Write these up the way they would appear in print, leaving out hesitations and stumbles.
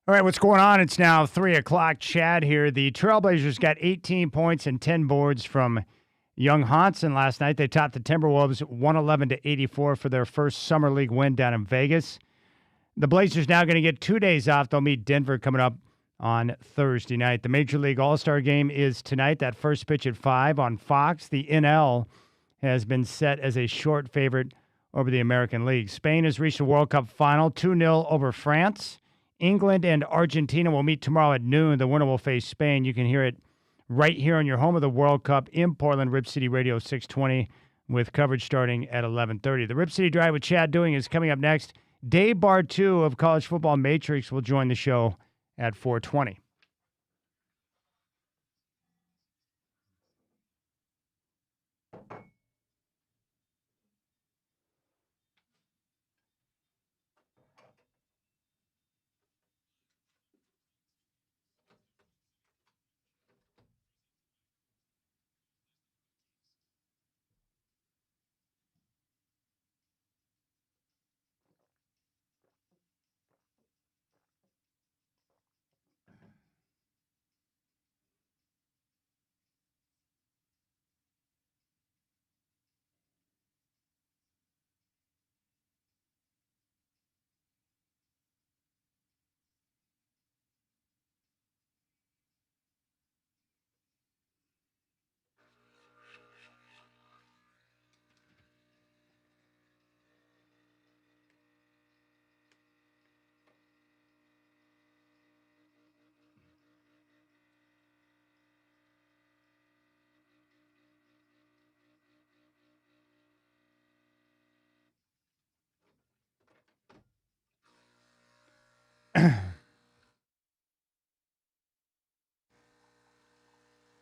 All right, what's going on? It's now 3 o'clock. Chad here. The Trailblazers got 18 points and 10 boards from Young Hansen last night. They topped the Timberwolves 111-84 for their first Summer League win down in Vegas. The Blazers now going to get 2 days off. They'll meet Denver coming up on Thursday night. The Major League All-Star Game is tonight. That first pitch at 5 on Fox. The NL has been set as a short favorite over the American League. Spain has reached the World Cup final, 2-0 over France. England and Argentina will meet tomorrow at noon. The winner will face Spain. You can hear it right here on your home of the World Cup in Portland, Rip City Radio 620, with coverage starting at 11:30. The Rip City Drive with Chad Doing is coming up next. Dave Bartoo of College Football Matrix will join the show at 4:20.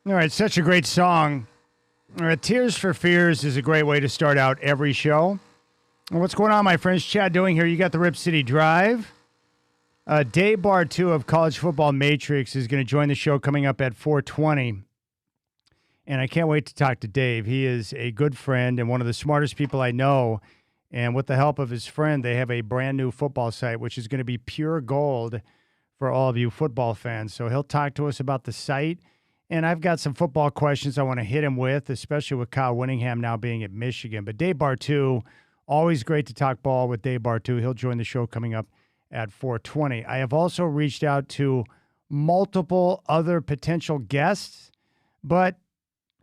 All right, such a great song. Tears for Fears is a great way to start out every show. What's going on, my friends? Chad Doing here. You got the Rip City Drive. Dave Bartoo of College Football Matrix is going to join the show coming up at 4:20. And I can't wait to talk to Dave. He is a good friend and one of the smartest people I know. And with the help of his friend, they have a brand new football site, which is going to be pure gold for all of you football fans. So he'll talk to us about the site. And I've got some football questions I want to hit him with, especially with Kyle Winningham now being at Michigan. But Dave Bartoo, always great to talk ball with Dave Bartoo. He'll join the show coming up at 4:20. I have also reached out to multiple other potential guests, but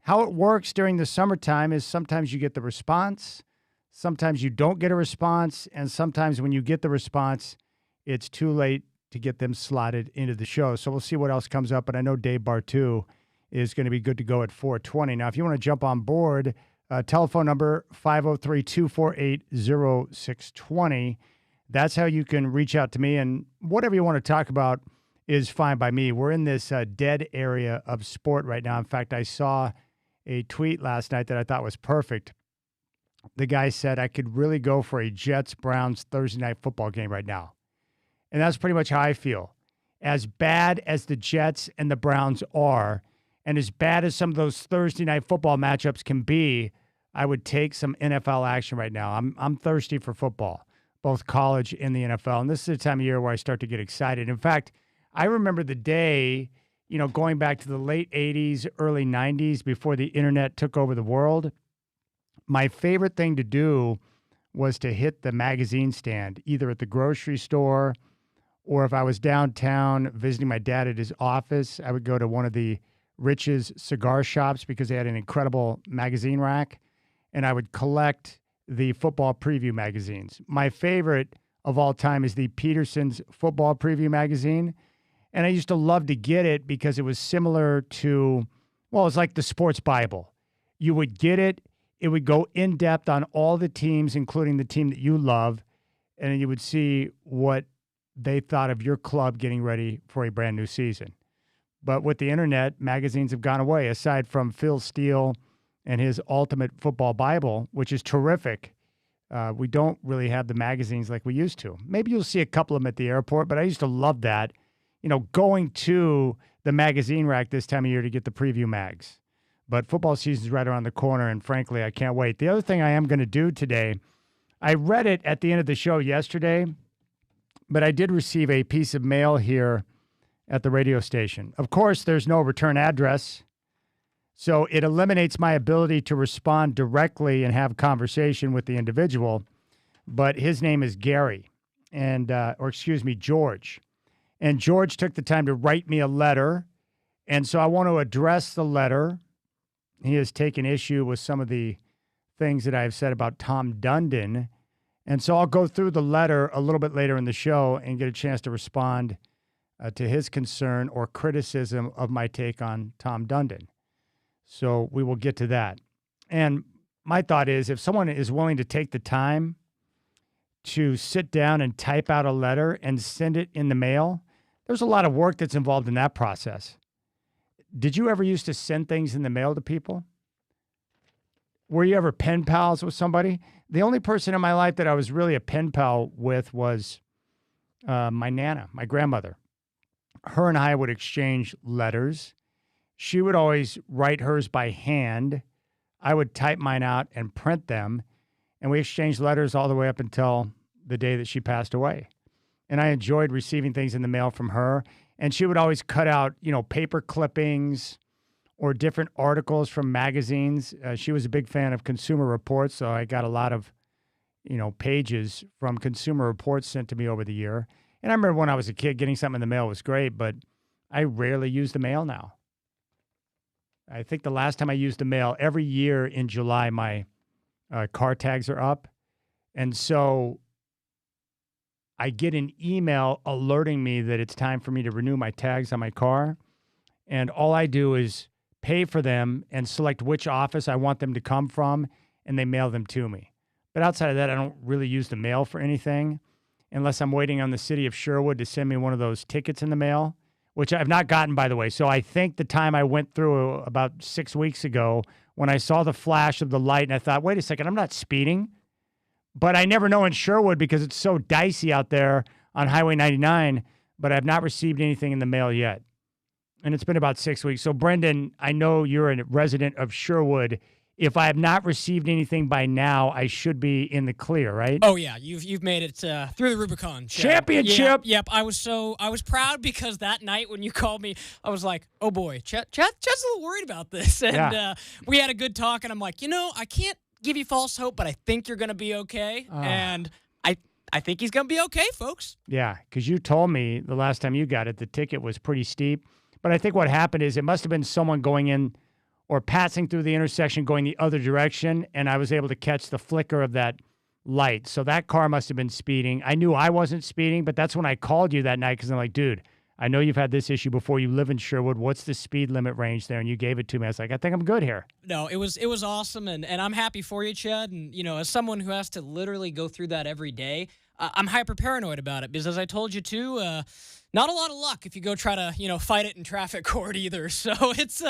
how it works during the summertime is sometimes you get the response, sometimes you don't get a response, and sometimes when you get the response, it's too late to get them slotted into the show. So we'll see what else comes up, but I know Dave Bartoo is going to be good to go at 4:20. Now, if you want to jump on board, telephone number 503-248-0620. That's how you can reach out to me, and whatever you want to talk about is fine by me. We're in this dead area of sport right now. In fact, I saw a tweet last night that I thought was perfect. The guy said, I could really go for a Jets-Browns Thursday night football game right now. And that's pretty much how I feel. As bad as the Jets and the Browns are, and as bad as some of those Thursday night football matchups can be, I would take some NFL action right now. I'm thirsty for football, both college and the NFL. And this is the time of year where I start to get excited. In fact, I remember the day, going back to the late 80s, early 90s, before the internet took over the world. My favorite thing to do was to hit the magazine stand, either at the grocery store or if I was downtown visiting my dad at his office, I would go to one of the Rich's cigar shops because they had an incredible magazine rack, and I would collect the football preview magazines. My favorite of all time is the Peterson's football preview magazine, and I used to love to get it because it was similar to, it's like the sports Bible. You would get it, it would go in depth on all the teams, including the team that you love, and you would see what they thought of your club getting ready for a brand new season. But with the internet, magazines have gone away, aside from Phil Steele and his Ultimate Football Bible, which is terrific. We don't really have the magazines like we used to. Maybe you'll see a couple of them at the airport, but I used to love that. Going to the magazine rack this time of year to get the preview mags. But football season's right around the corner, and frankly, I can't wait. The other thing I am going to do today, I read it at the end of the show yesterday, but I did receive a piece of mail here at the radio station. Of course, there's no return address, so it eliminates my ability to respond directly and have conversation with the individual, but his name is Gary, George. And George took the time to write me a letter, and so I want to address the letter. He has taken issue with some of the things that I've said about Tom Dundon, and so I'll go through the letter a little bit later in the show and get a chance to respond to his concern or criticism of my take on Tom Dundon. So we will get to that. And my thought is, if someone is willing to take the time to sit down and type out a letter and send it in the mail, there's a lot of work that's involved in that process. Did you ever used to send things in the mail to people? Were you ever pen pals with somebody? The only person in my life that I was really a pen pal with was my Nana, my grandmother. Her and I would exchange letters. She would always write hers by hand. I would type mine out and print them. And we exchanged letters all the way up until the day that she passed away. And I enjoyed receiving things in the mail from her. And she would always cut out, paper clippings or different articles from magazines. She was a big fan of Consumer Reports, so I got a lot of, pages from Consumer Reports sent to me over the year. And I remember when I was a kid, getting something in the mail was great, but I rarely use the mail now. I think the last time I used the mail, every year in July, my car tags are up. And so I get an email alerting me that it's time for me to renew my tags on my car. And all I do is pay for them and select which office I want them to come from, and they mail them to me. But outside of that, I don't really use the mail for anything unless I'm waiting on the city of Sherwood to send me one of those tickets in the mail, which I've not gotten, by the way. So I think the time I went through about 6 weeks ago when I saw the flash of the light and I thought, wait a second, I'm not speeding. But I never know in Sherwood because it's so dicey out there on Highway 99, but I've not received anything in the mail yet. And it's been about 6 weeks. So, Brendan, I know you're a resident of Sherwood. If I have not received anything by now, I should be in the clear, right? Oh yeah, you've made it through the Rubicon. Championship. Yep. I was proud because that night when you called me, I was like, oh boy, Chet's a little worried about this, and we had a good talk, and I'm like, I can't give you false hope, but I think you're gonna be okay, and I think he's gonna be okay, folks. Yeah, because you told me the last time you got it, the ticket was pretty steep, but I think what happened is it must have been someone going in or passing through the intersection going the other direction, and I was able to catch the flicker of that light. So that car must have been speeding. I knew I wasn't speeding, but that's when I called you that night because I'm like, dude, I know you've had this issue before. You live in Sherwood. What's the speed limit range there? And you gave it to me. I was like, I think I'm good here. No, it was awesome, and I'm happy for you, Chad. And, as someone who has to literally go through that every day, I'm hyper paranoid about it because, as I told you too, not a lot of luck if you go try to fight it in traffic court either. So it's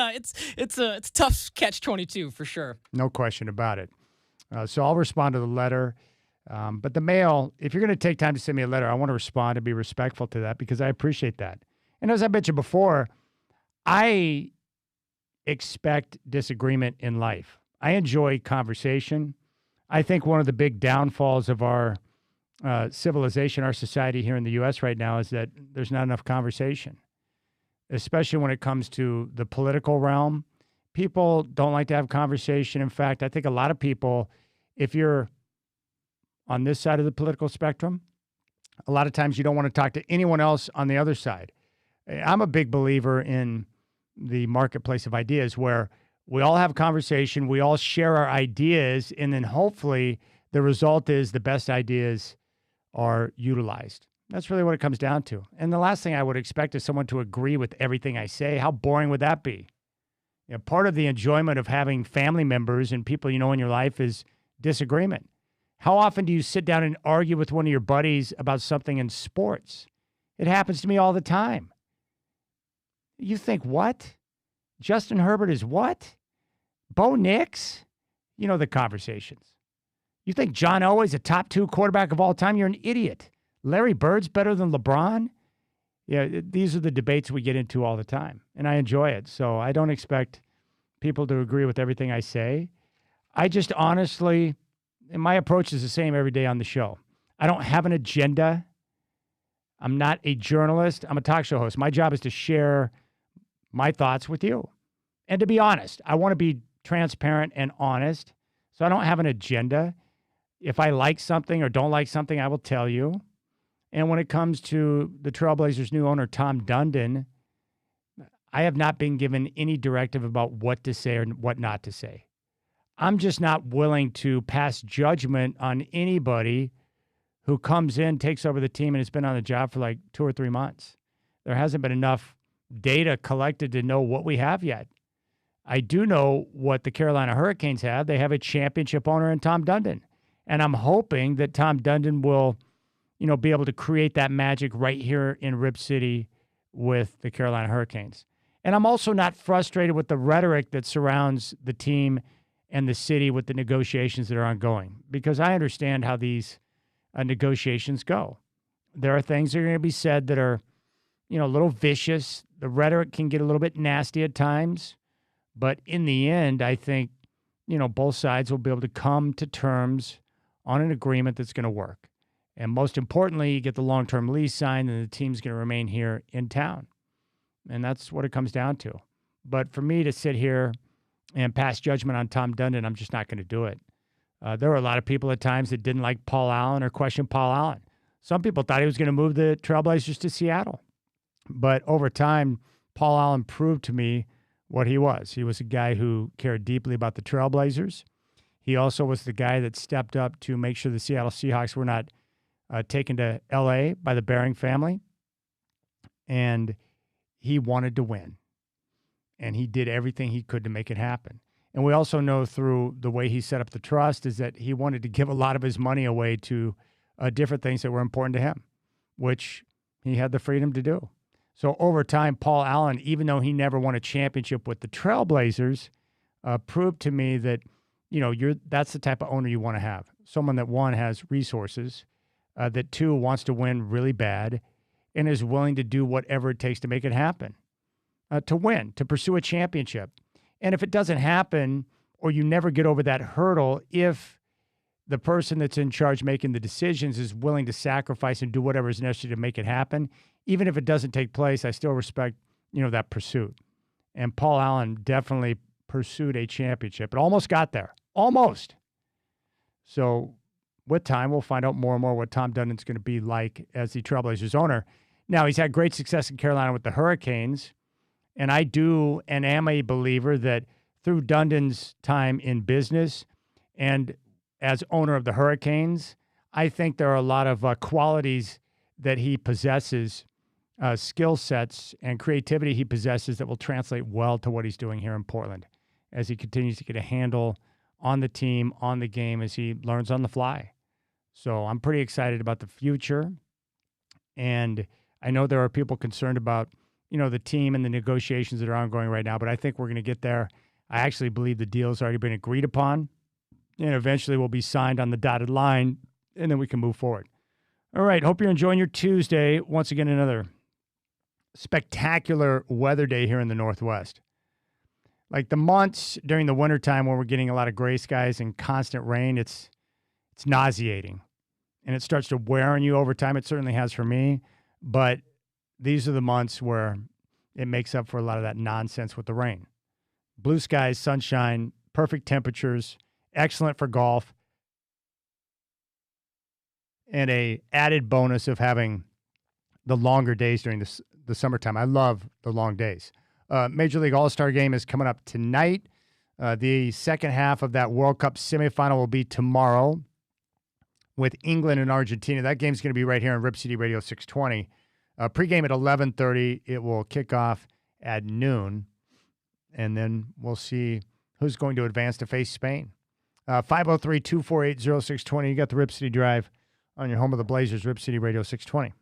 tough catch-22 for sure. No question about it. So I'll respond to the letter, but the mail. If you're going to take time to send me a letter, I want to respond and be respectful to that because I appreciate that. And as I mentioned before, I expect disagreement in life. I enjoy conversation. I think one of the big downfalls of our civilization, our society here in the U.S. right now is that there's not enough conversation, especially when it comes to the political realm. People don't like to have conversation. In fact, I think a lot of people, if you're on this side of the political spectrum, a lot of times you don't want to talk to anyone else on the other side. I'm a big believer in the marketplace of ideas where we all have conversation, we all share our ideas, and then hopefully the result is the best ideas are utilized. That's really what it comes down to. And the last thing I would expect is someone to agree with everything I say. How boring would that be? Part of the enjoyment of having family members and people in your life is disagreement. How often do you sit down and argue with one of your buddies about something in sports? It happens to me all the time. You think, what? Justin Herbert is what? Bo Nix? The conversations. You think John Elway's a top 2 quarterback of all time? You're an idiot. Larry Bird's better than LeBron? Yeah, these are the debates we get into all the time, and I enjoy it. So I don't expect people to agree with everything I say. I just honestly, and my approach is the same every day on the show. I don't have an agenda. I'm not a journalist. I'm a talk show host. My job is to share my thoughts with you. And to be honest, I want to be transparent and honest. So I don't have an agenda. If I like something or don't like something, I will tell you. And when it comes to the Trailblazers' new owner, Tom Dundon, I have not been given any directive about what to say or what not to say. I'm just not willing to pass judgment on anybody who comes in, takes over the team, and has been on the job for like 2 or 3 months. There hasn't been enough data collected to know what we have yet. I do know what the Carolina Hurricanes have. They have a championship owner in Tom Dundon. And I'm hoping that Tom Dundon will, be able to create that magic right here in Rip City with the Carolina Hurricanes. And I'm also not frustrated with the rhetoric that surrounds the team and the city with the negotiations that are ongoing, because I understand how these negotiations go. There are things that are going to be said that are, a little vicious. The rhetoric can get a little bit nasty at times. But in the end, I think, both sides will be able to come to terms on an agreement that's going to work. And most importantly, you get the long-term lease signed and the team's going to remain here in town. And that's what it comes down to. But for me to sit here and pass judgment on Tom Dundon, I'm just not going to do it. There were a lot of people at times that didn't like Paul Allen or questioned Paul Allen. Some people thought he was going to move the Trailblazers to Seattle. But over time, Paul Allen proved to me what he was. He was a guy who cared deeply about the Trailblazers. He also was the guy that stepped up to make sure the Seattle Seahawks were not taken to L.A. by the Bearing family. And he wanted to win. And he did everything he could to make it happen. And we also know through the way he set up the trust is that he wanted to give a lot of his money away to different things that were important to him, which he had the freedom to do. So over time, Paul Allen, even though he never won a championship with the Trailblazers, proved to me that, that's the type of owner you want to have. Someone that, one, has resources, that, two, wants to win really bad, and is willing to do whatever it takes to make it happen, to win, to pursue a championship. And if it doesn't happen, or you never get over that hurdle, if the person that's in charge making the decisions is willing to sacrifice and do whatever is necessary to make it happen, even if it doesn't take place, I still respect, that pursuit. And Paul Allen definitely pursued a championship. It almost got there. Almost. So with time, we'll find out more and more what Tom Dundon's going to be like as the Trailblazers owner. Now, he's had great success in Carolina with the Hurricanes. And I do and am a believer that through Dundon's time in business and as owner of the Hurricanes, I think there are a lot of qualities that he possesses, skill sets and creativity he possesses that will translate well to what he's doing here in Portland as he continues to get a handle on the team, on the game, as he learns on the fly. So I'm pretty excited about the future. And I know there are people concerned about, the team and the negotiations that are ongoing right now, but I think we're going to get there. I actually believe the deal has already been agreed upon and eventually will be signed on the dotted line, and then we can move forward. All right. Hope you're enjoying your Tuesday. Once again, another spectacular weather day here in the Northwest. Like the months during the wintertime when we're getting a lot of gray skies and constant rain, it's nauseating. And it starts to wear on you over time. It certainly has for me. But these are the months where it makes up for a lot of that nonsense with the rain. Blue skies, sunshine, perfect temperatures, excellent for golf, and a added bonus of having the longer days during the summertime. I love the long days. Major League All-Star Game is coming up tonight. The second half of that World Cup semifinal will be tomorrow with England and Argentina. That game's going to be right here on Rip City Radio 620. Pregame at 11:30. It will kick off at noon, and then we'll see who's going to advance to face Spain. 503-248-0620. You got the Rip City Drive on your home of the Blazers, Rip City Radio 620.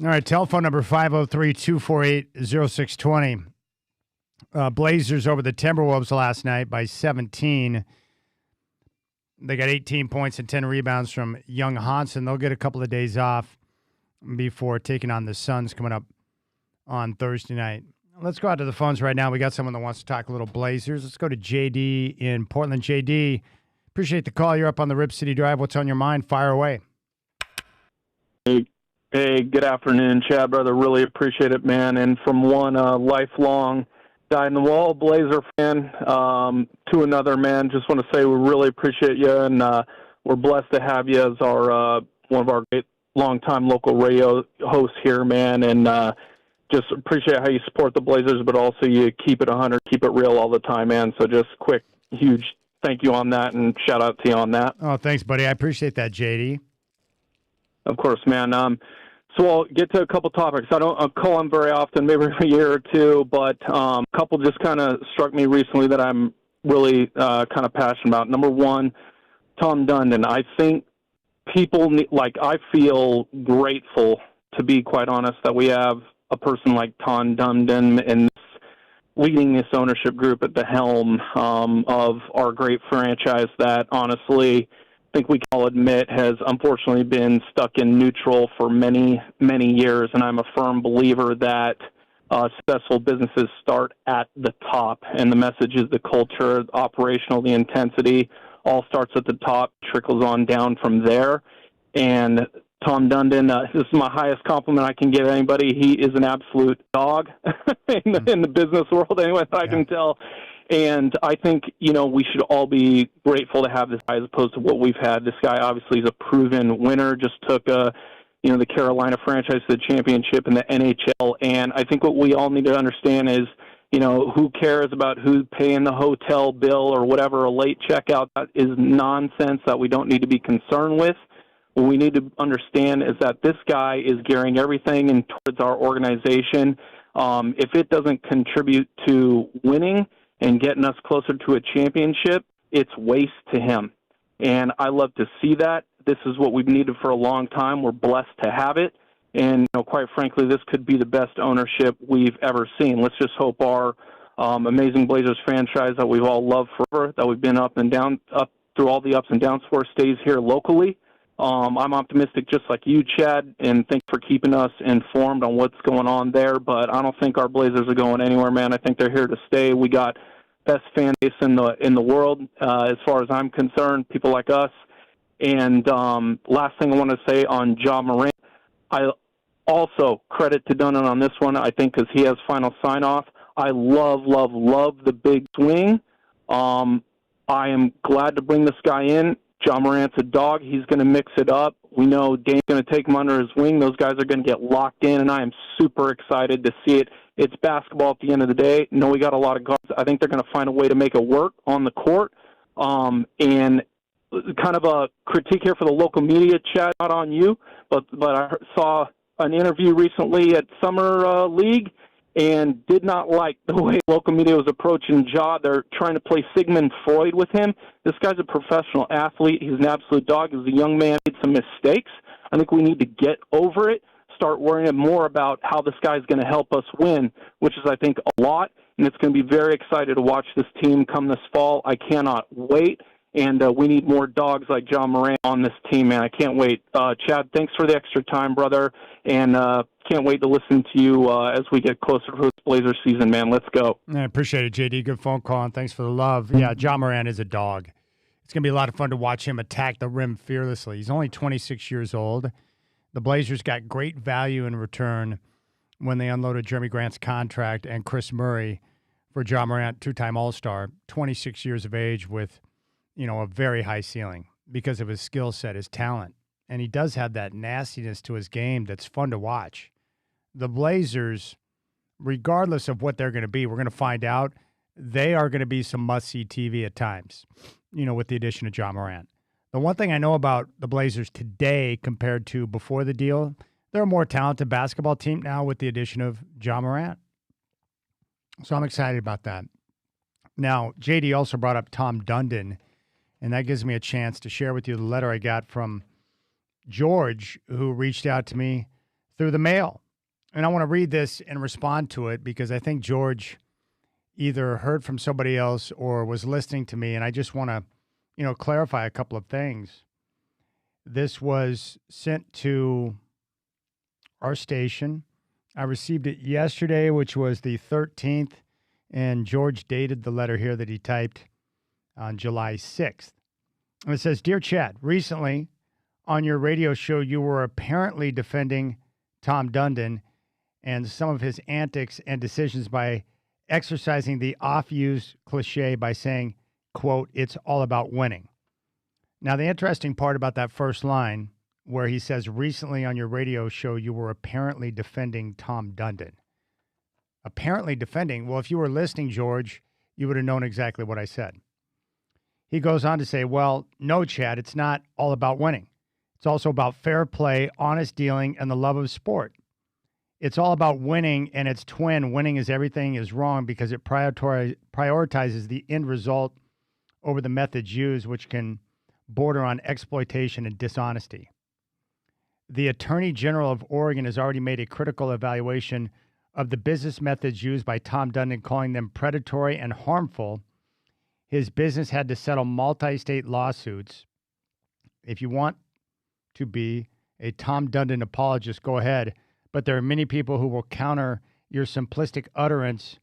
All right, telephone number 503-248-0620. Blazers over the Timberwolves last night by 17. They got 18 points and 10 rebounds from Young Hansen. They'll get a couple of days off before taking on the Suns coming up on Thursday night. Let's go out to the phones right now. We got someone that wants to talk a little Blazers. Let's go to JD in Portland. JD, appreciate the call. You're up on the Rip City Drive. What's on your mind? Fire away. Hey, good afternoon, Chad, brother. Really appreciate it, man. And from one lifelong dyed-in-the-wall Blazer fan to another, man, just want to say we really appreciate you, and we're blessed to have you as our one of our great longtime local radio hosts here, man, and just appreciate how you support the Blazers, but also you keep it 100, keep it real all the time, man. So just quick, huge thank you on that, and shout out to you on that. Oh, thanks, buddy. I appreciate that, JD. Of course, man. So I'll get to a couple topics. I don't call them very often, maybe every year or two, but a couple just kind of struck me recently that I'm really kind of passionate about. Number one, Tom Dundon. I think people need, I feel grateful, to be quite honest, that we have a person like Tom Dundon and leading this ownership group at the helm of our great franchise that, honestly, I think we can all admit has unfortunately been stuck in neutral for many, many years. And I'm a firm believer that successful businesses start at the top. And the message is the culture, the operational, the intensity, all starts at the top, trickles on down from there. And Tom Dundon, this is my highest compliment I can give anybody. He is an absolute dog in the business world, anyway, that I can tell. And I think, we should all be grateful to have this guy as opposed to what we've had. This guy obviously is a proven winner, just took, the Carolina franchise to the championship in the NHL. And I think what we all need to understand is, who cares about who's paying the hotel bill or whatever, a late checkout. That is nonsense that we don't need to be concerned with. What we need to understand is that this guy is gearing everything in towards our organization. If it doesn't contribute to winning and getting us closer to a championship, it's waste to him. And I love to see that. This is what we've needed for a long time. We're blessed to have it. And quite frankly, this could be the best ownership we've ever seen. Let's just hope our amazing Blazers franchise that we've all loved forever, that we've been up through all the ups and downs for, stays here locally. I'm optimistic just like you, Chad, and thanks for keeping us informed on what's going on there. But I don't think our Blazers are going anywhere, man. I think they're here to stay. We got best fan base in the world, as far as I'm concerned, people like us. And last thing I want to say on Ja Morant, I also credit to Dunnan on this one, I think, because he has final sign-off. I love the big swing. I am glad to bring this guy in. Ja Morant's a dog. He's going to mix it up. We know Dame's going to take him under his wing. Those guys are going to get locked in, and I am super excited to see it. It's basketball at the end of the day. No, we got a lot of guards. I think they're going to find a way to make it work on the court. And kind of a critique here for the local media, Chad, not on you, but I saw an interview recently at Summer League and did not like the way local media was approaching Ja. They're trying to play Sigmund Freud with him. This guy's a professional athlete. He's an absolute dog. He's a young man. He made some mistakes. I think we need to get over it, start worrying more about how this guy's going to help us win, which is, I think, a lot. And it's going to be very excited to watch this team come this fall. I cannot wait. And we need more dogs like Ja Morant on this team, man. I can't wait. Chad, thanks for the extra time, brother. And can't wait to listen to you as we get closer to this Blazer season, man. Let's go. I appreciate it, JD. Good phone call, and thanks for the love. Yeah, Ja Morant is a dog. It's going to be a lot of fun to watch him attack the rim fearlessly. He's only 26 years old. The Blazers got great value in return when they unloaded Jeremy Grant's contract and Chris Murray for Ja Morant, two-time All-Star, 26 years of age with a very high ceiling because of his skill set, his talent. And he does have that nastiness to his game that's fun to watch. The Blazers, regardless of what they're going to be, we're going to find out, they are going to be some must-see TV at times, with the addition of Ja Morant. The one thing I know about the Blazers today compared to before the deal, they're a more talented basketball team now with the addition of Ja Morant. So I'm excited about that. Now, JD also brought up Tom Dundon, and that gives me a chance to share with you the letter I got from George, who reached out to me through the mail. And I want to read this and respond to it because I think George either heard from somebody else or was listening to me. And I just want to, clarify a couple of things. This was sent to our station. I received it yesterday, which was the 13th. And George dated the letter here that he typed on July 6th. And it says, Dear Chad, recently on your radio show, you were apparently defending Tom Dundon and some of his antics and decisions by exercising the oft-used cliche by saying, quote, it's all about winning. Now, the interesting part about that first line where he says, recently on your radio show, you were apparently defending Tom Dundon. Apparently defending. Well, if you were listening, George, you would have known exactly what I said. He goes on to say, well, no, Chad, it's not all about winning. It's also about fair play, honest dealing, and the love of sport. It's all about winning, and its twin, winning is everything, is wrong because it prioritizes the end result over the methods used, which can border on exploitation and dishonesty. The Attorney General of Oregon has already made a critical evaluation of the business methods used by Tom Dundon, calling them predatory and harmful. His business had to settle multi-state lawsuits. If you want to be a Tom Dundon apologist, go ahead. But there are many people who will counter your simplistic utterance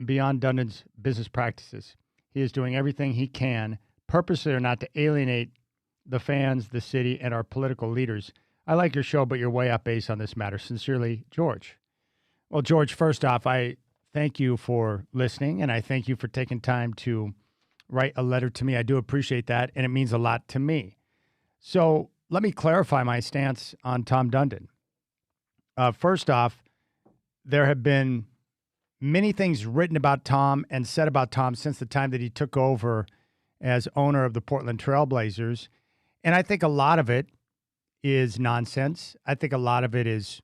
beyond Dundon's business practices. He is doing everything he can, purposely or not, to alienate the fans, the city, and our political leaders. I like your show, but you're way off base on this matter. Sincerely, George. Well, George, first off, I thank you for listening, and I thank you for taking time to write a letter to me. I do appreciate that, and it means a lot to me. So let me clarify my stance on Tom Dundon. First off, there have been many things written about Tom and said about Tom since the time that he took over as owner of the Portland Trail Blazers. And I think a lot of it is nonsense. I think a lot of it is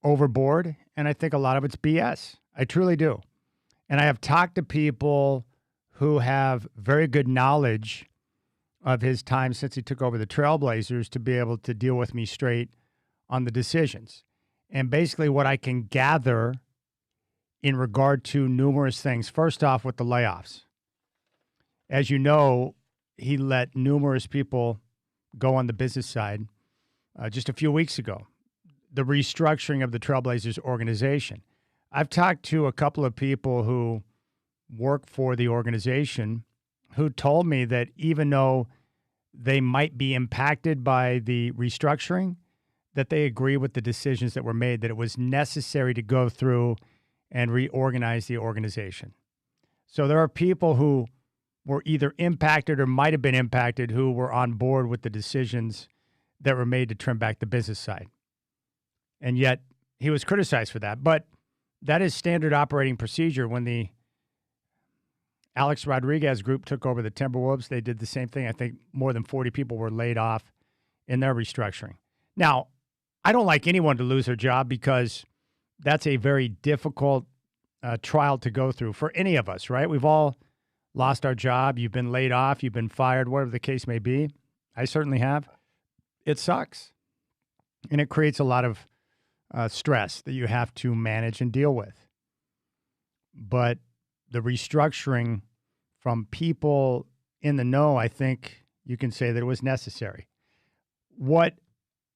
overboard. And I think a lot of it's BS. I truly do. And I have talked to people who have very good knowledge of his time since he took over the Trailblazers to be able to deal with me straight on the decisions. And basically what I can gather in regard to numerous things. First off, with the layoffs. As you know, he let numerous people go on the business side just a few weeks ago. The restructuring of the Trailblazers organization. I've talked to a couple of people who work for the organization who told me that even though they might be impacted by the restructuring, that they agree with the decisions that were made, that it was necessary to go through and reorganize the organization. So there are people who were either impacted or might have been impacted who were on board with the decisions that were made to trim back the business side. And yet he was criticized for that. But that is standard operating procedure. When the Alex Rodriguez group took over the Timberwolves, they did the same thing. I think more than 40 people were laid off in their restructuring. Now, I don't like anyone to lose their job because that's a very difficult trial to go through for any of us, right? We've all lost our job. You've been laid off. You've been fired, whatever the case may be. I certainly have. It sucks. And it creates a lot of stress that you have to manage and deal with. But the restructuring from people in the know, I think you can say that it was necessary. What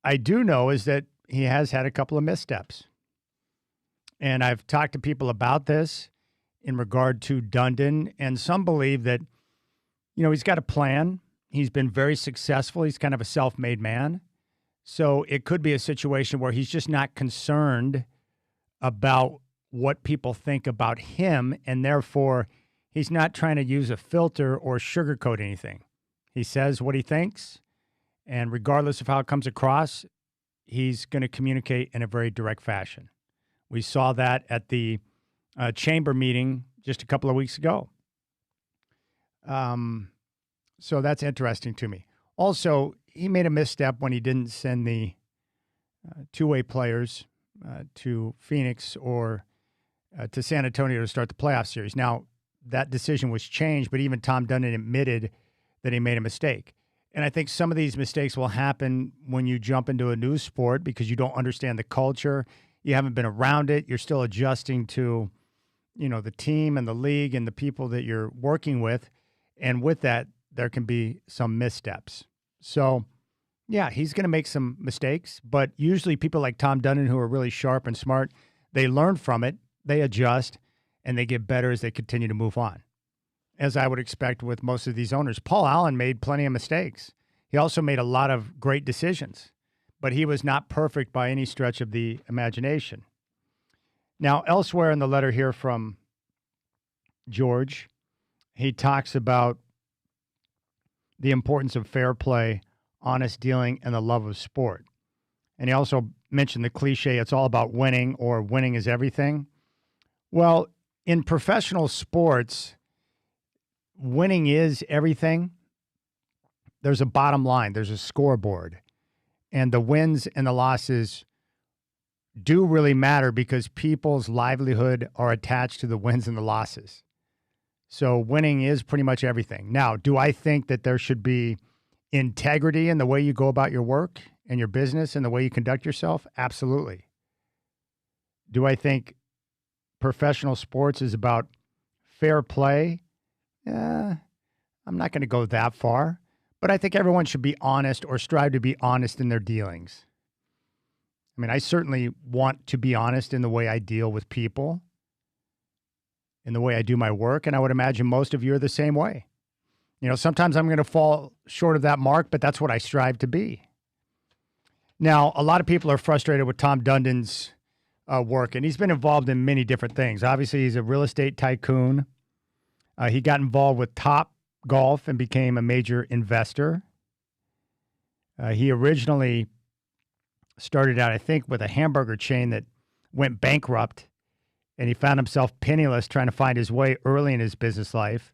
I do know is that he has had a couple of missteps. And I've talked to people about this in regard to Dundon, and some believe that, he's got a plan. He's been very successful. He's kind of a self-made man. So it could be a situation where he's just not concerned about what people think about him, and therefore he's not trying to use a filter or sugarcoat anything. He says what he thinks, and regardless of how it comes across, he's going to communicate in a very direct fashion. We saw that at the chamber meeting just a couple of weeks ago. So that's interesting to me. Also, he made a misstep when he didn't send the two-way players to Phoenix or to San Antonio to start the playoff series. Now, that decision was changed, but even Tom Dundon admitted that he made a mistake. And I think some of these mistakes will happen when you jump into a new sport because you don't understand the culture. You haven't been around it. You're still adjusting to, the team and the league and the people that you're working with. And with that, there can be some missteps. So, yeah, he's going to make some mistakes. But usually people like Tom Dundon, who are really sharp and smart, they learn from it, they adjust, and they get better as they continue to move on, as I would expect with most of these owners. Paul Allen made plenty of mistakes. He also made a lot of great decisions, but he was not perfect by any stretch of the imagination. Now, elsewhere in the letter here from George, he talks about the importance of fair play, honest dealing, and the love of sport. And he also mentioned the cliche, it's all about winning, or winning is everything. Well, in professional sports, winning is everything. There's a bottom line. There's a scoreboard. And the wins and the losses do really matter because people's livelihood are attached to the wins and the losses. So winning is pretty much everything. Now, do I think that there should be integrity in the way you go about your work and your business and the way you conduct yourself? Absolutely. Do I think professional sports is about fair play? I'm not going to go that far, but I think everyone should be honest or strive to be honest in their dealings. I mean, I certainly want to be honest in the way I deal with people, in the way I do my work, and I would imagine most of you are the same way. Sometimes I'm going to fall short of that mark, but that's what I strive to be. Now, a lot of people are frustrated with Tom Dundon's work, and he's been involved in many different things. Obviously, he's a real estate tycoon. He got involved with Top Golf and became a major investor. He originally started out, I think, with a hamburger chain that went bankrupt, and he found himself penniless trying to find his way early in his business life.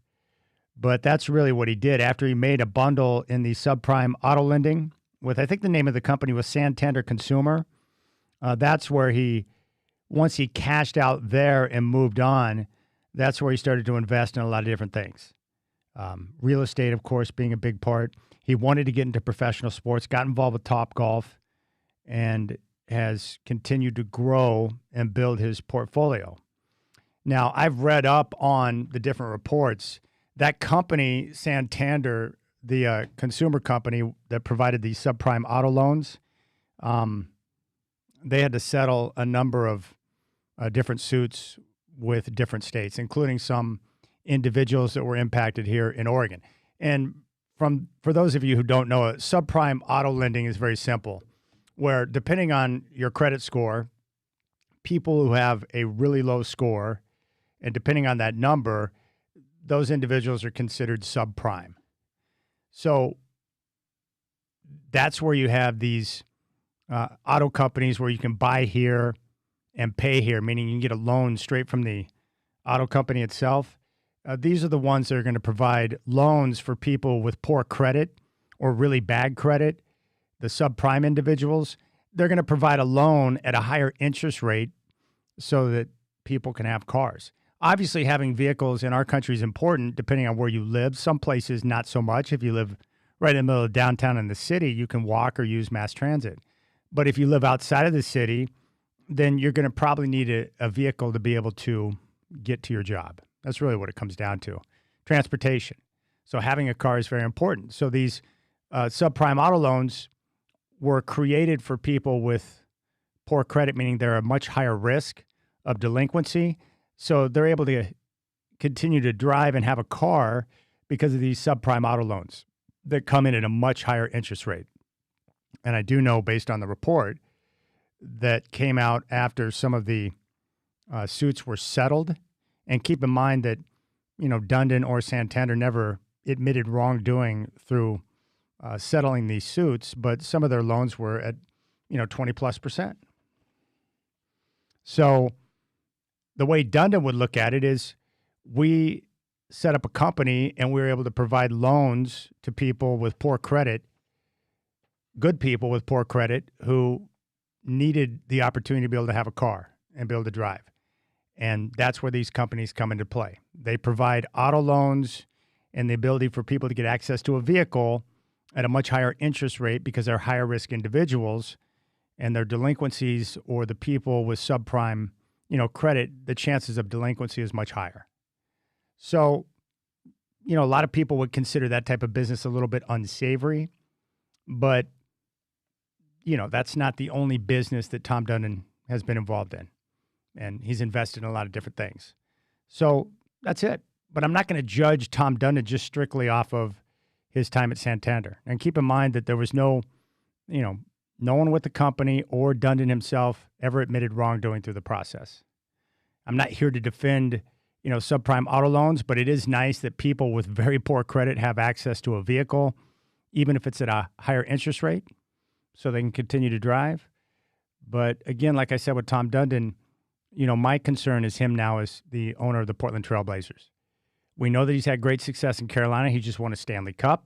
But that's really what he did. After he made a bundle in the subprime auto lending with, I think the name of the company was Santander Consumer, that's where once he cashed out there and moved on, that's where he started to invest in a lot of different things. Real estate, of course, being a big part. He wanted to get into professional sports, got involved with Top Golf, and has continued to grow and build his portfolio. Now, I've read up on the different reports. That company, Santander, the consumer company that provided these subprime auto loans, they had to settle a number of different suits with different states, including some individuals that were impacted here in Oregon. And for those of you who don't know it, subprime auto lending is very simple, where depending on your credit score, people who have a really low score, and depending on that number, those individuals are considered subprime. So that's where you have these auto companies where you can buy here and pay here, meaning you can get a loan straight from the auto company itself. These are the ones that are going to provide loans for people with poor credit or really bad credit, the subprime individuals. They're going to provide a loan at a higher interest rate so that people can have cars. Obviously, having vehicles in our country is important depending on where you live. Some places, not so much. If you live right in the middle of downtown in the city, you can walk or use mass transit. But if you live outside of the city, then you're going to probably need a vehicle to be able to get to your job. That's really what it comes down to. Transportation. So having a car is very important. So these subprime auto loans were created for people with poor credit, meaning they're a much higher risk of delinquency. So they're able to continue to drive and have a car because of these subprime auto loans that come in at a much higher interest rate. And I do know, based on the report that came out after some of the suits were settled, and keep in mind that, Dundon or Santander never admitted wrongdoing through settling these suits, but some of their loans were at, 20+%. So the way Dundon would look at it is we set up a company and we were able to provide loans to people with poor credit, good people with poor credit who needed the opportunity to be able to have a car and be able to drive. And that's where these companies come into play. They provide auto loans and the ability for people to get access to a vehicle at a much higher interest rate because they're higher risk individuals, and their delinquencies or the people with subprime, credit, the chances of delinquency is much higher. So, a lot of people would consider that type of business a little bit unsavory, but, that's not the only business that Tom Dundon has been involved in, and he's invested in a lot of different things. So that's it. But I'm not going to judge Tom Dundon just strictly off of his time at Santander. And keep in mind that there was no one with the company or Dundon himself ever admitted wrongdoing through the process. I'm not here to defend, subprime auto loans, but it is nice that people with very poor credit have access to a vehicle, even if it's at a higher interest rate, so they can continue to drive. But again, like I said with Tom Dundon, my concern is him now as the owner of the Portland Trail Blazers. We know that he's had great success in Carolina. He just won a Stanley Cup.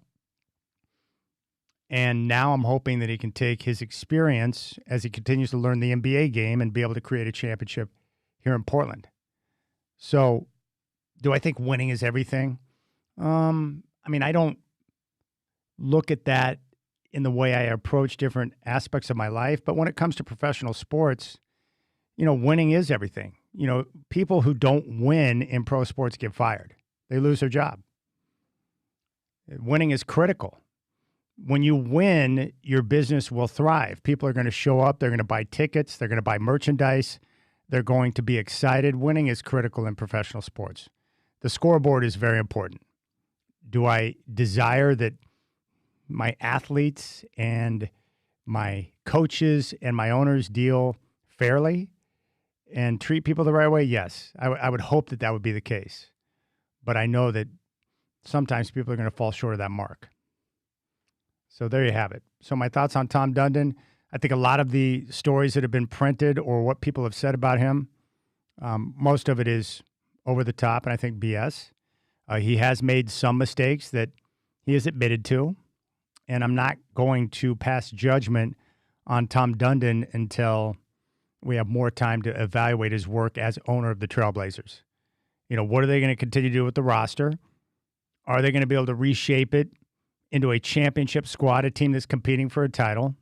And now I'm hoping that he can take his experience as he continues to learn the NBA game and be able to create a championship here in Portland. So do I think winning is everything? I don't look at that in the way I approach different aspects of my life. But when it comes to professional sports, winning is everything. People who don't win in pro sports get fired. They lose their job. Winning is critical. When you win, your business will thrive. People are going to show up. They're going to buy tickets. They're going to buy merchandise. They're going to be excited. Winning is critical in professional sports. The scoreboard is very important. Do I desire that my athletes and my coaches and my owners deal fairly and treat people the right way? Yes. I would hope that would be the case. But I know that sometimes people are going to fall short of that mark. So there you have it. So my thoughts on Tom Dundon. I think a lot of the stories that have been printed or what people have said about him, most of it is over the top and I think BS. He has made some mistakes that he has admitted to, and I'm not going to pass judgment on Tom Dundon until we have more time to evaluate his work as owner of the Trailblazers. What are they going to continue to do with the roster? Are they going to be able to reshape it into a championship squad, a team that's competing for a title?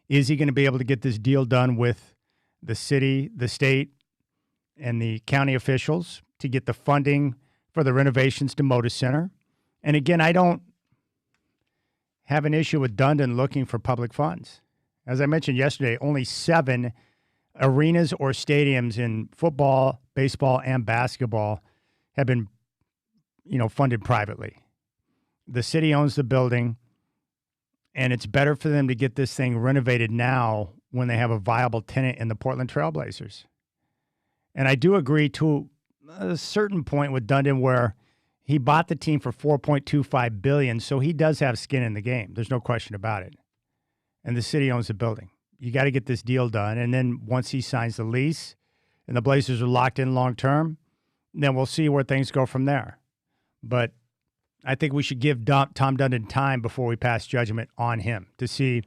Is he going to be able to get this deal done with the city, the state, and the county officials to get the funding for the renovations to Moda Center? And again, I don't have an issue with Dundon looking for public funds. As I mentioned yesterday, only 7 arenas or stadiums in football, baseball, and basketball have been, funded privately. The city owns the building, and it's better for them to get this thing renovated now when they have a viable tenant in the Portland Trailblazers. And I do agree to a certain point with Dundon where he bought the team for $4.25 billion, so he does have skin in the game. There's no question about it. And the city owns the building. You got to get this deal done, and then once he signs the lease and the Blazers are locked in long term, then we'll see where things go from there. But I think we should give Tom Dundon time before we pass judgment on him to see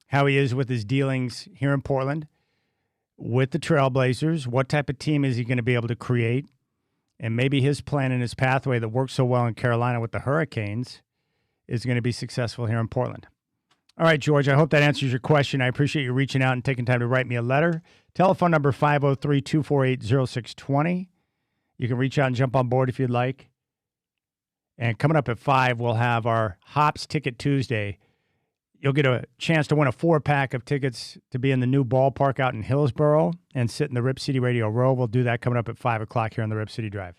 how he is with his dealings here in Portland with the Trailblazers. What type of team is he going to be able to create? And maybe his plan and his pathway that worked so well in Carolina with the Hurricanes is going to be successful here in Portland. All right, George, I hope that answers your question. I appreciate you reaching out and taking time to write me a letter. Telephone number 503-248-0620. You can reach out and jump on board if you'd like. And coming up at 5, we'll have our Hops Ticket Tuesday. You'll get a chance to win a 4-pack of tickets to be in the new ballpark out in Hillsboro and sit in the Rip City Radio Row. We'll do that coming up at 5 o'clock here on the Rip City Drive.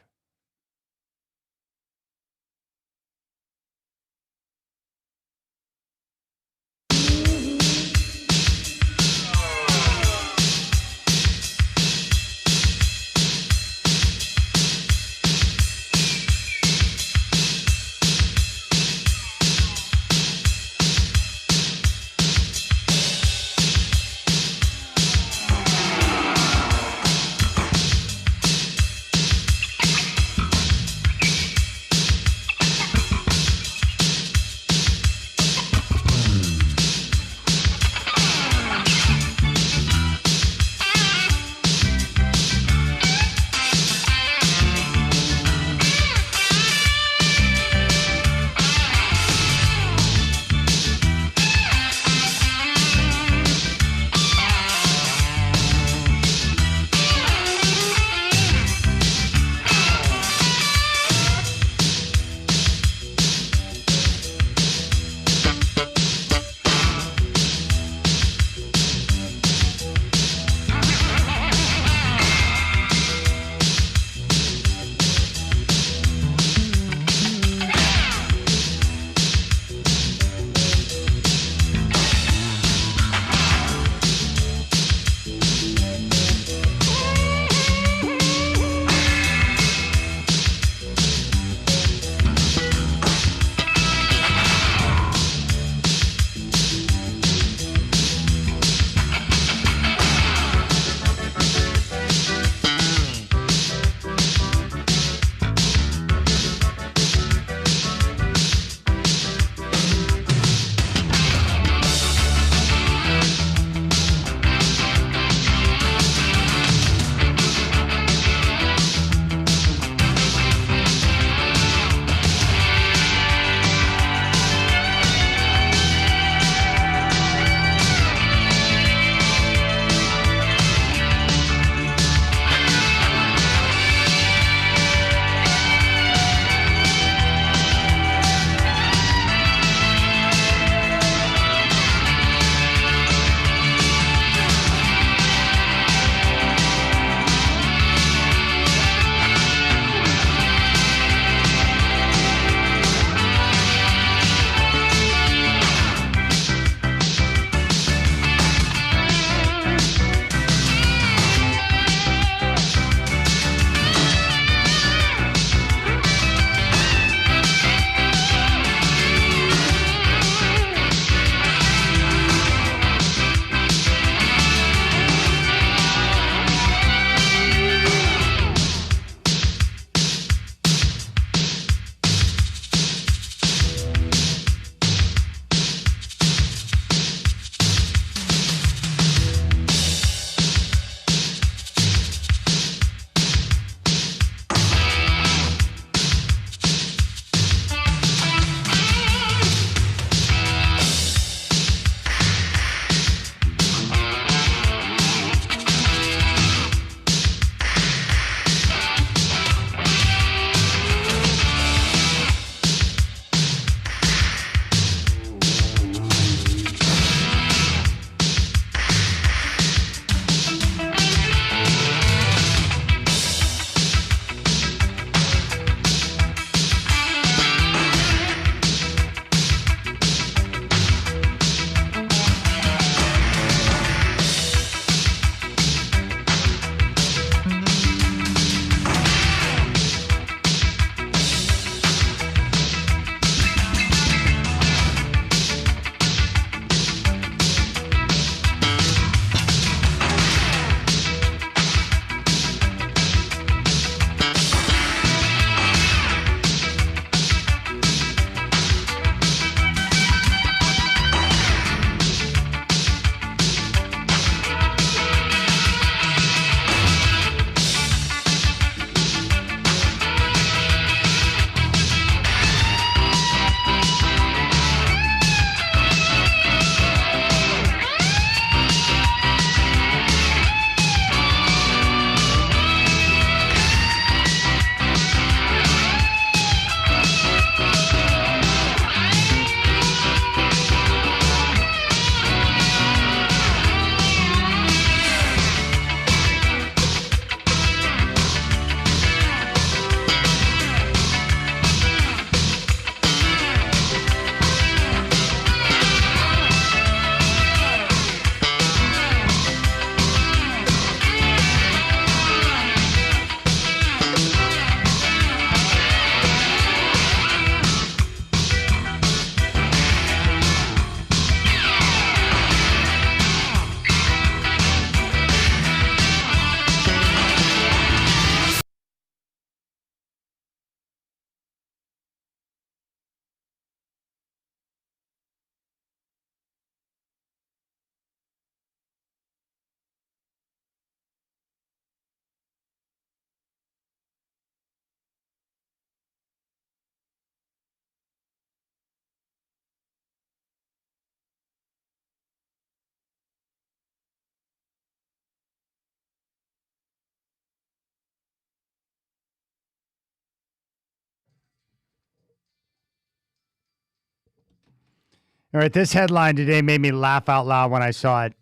All right, this headline today made me laugh out loud when I saw it.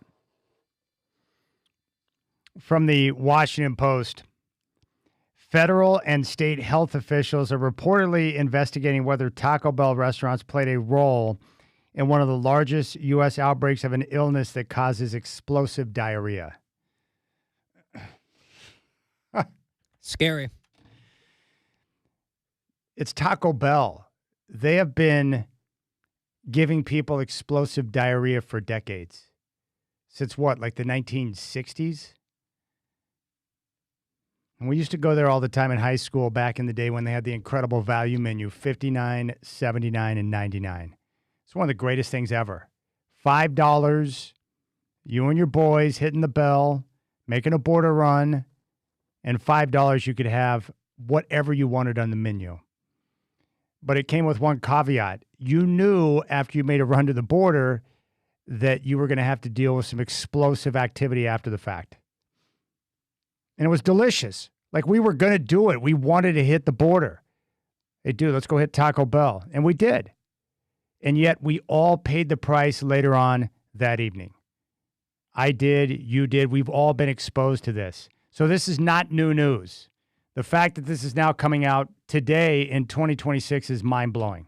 From the Washington Post. Federal and state health officials are reportedly investigating whether Taco Bell restaurants played a role in one of the largest U.S. outbreaks of an illness that causes explosive diarrhea. Scary. It's Taco Bell. They have been giving people explosive diarrhea for decades. Since what, like the 1960s? And we used to go there all the time in high school back in the day when they had the incredible value menu, $59, $79, and $99. It's one of the greatest things ever. $5, you and your boys hitting the bell, making a border run, and $5 you could have whatever you wanted on the menu. But it came with one caveat. You knew after you made a run to the border that you were going to have to deal with some explosive activity after the fact. And it was delicious. Like, we were going to do it. We wanted to hit the border. Hey, dude, let's go hit Taco Bell. And we did. And yet we all paid the price later on that evening. I did. You did. We've all been exposed to this. So this is not new news. The fact that this is now coming out today in 2026 is mind-blowing.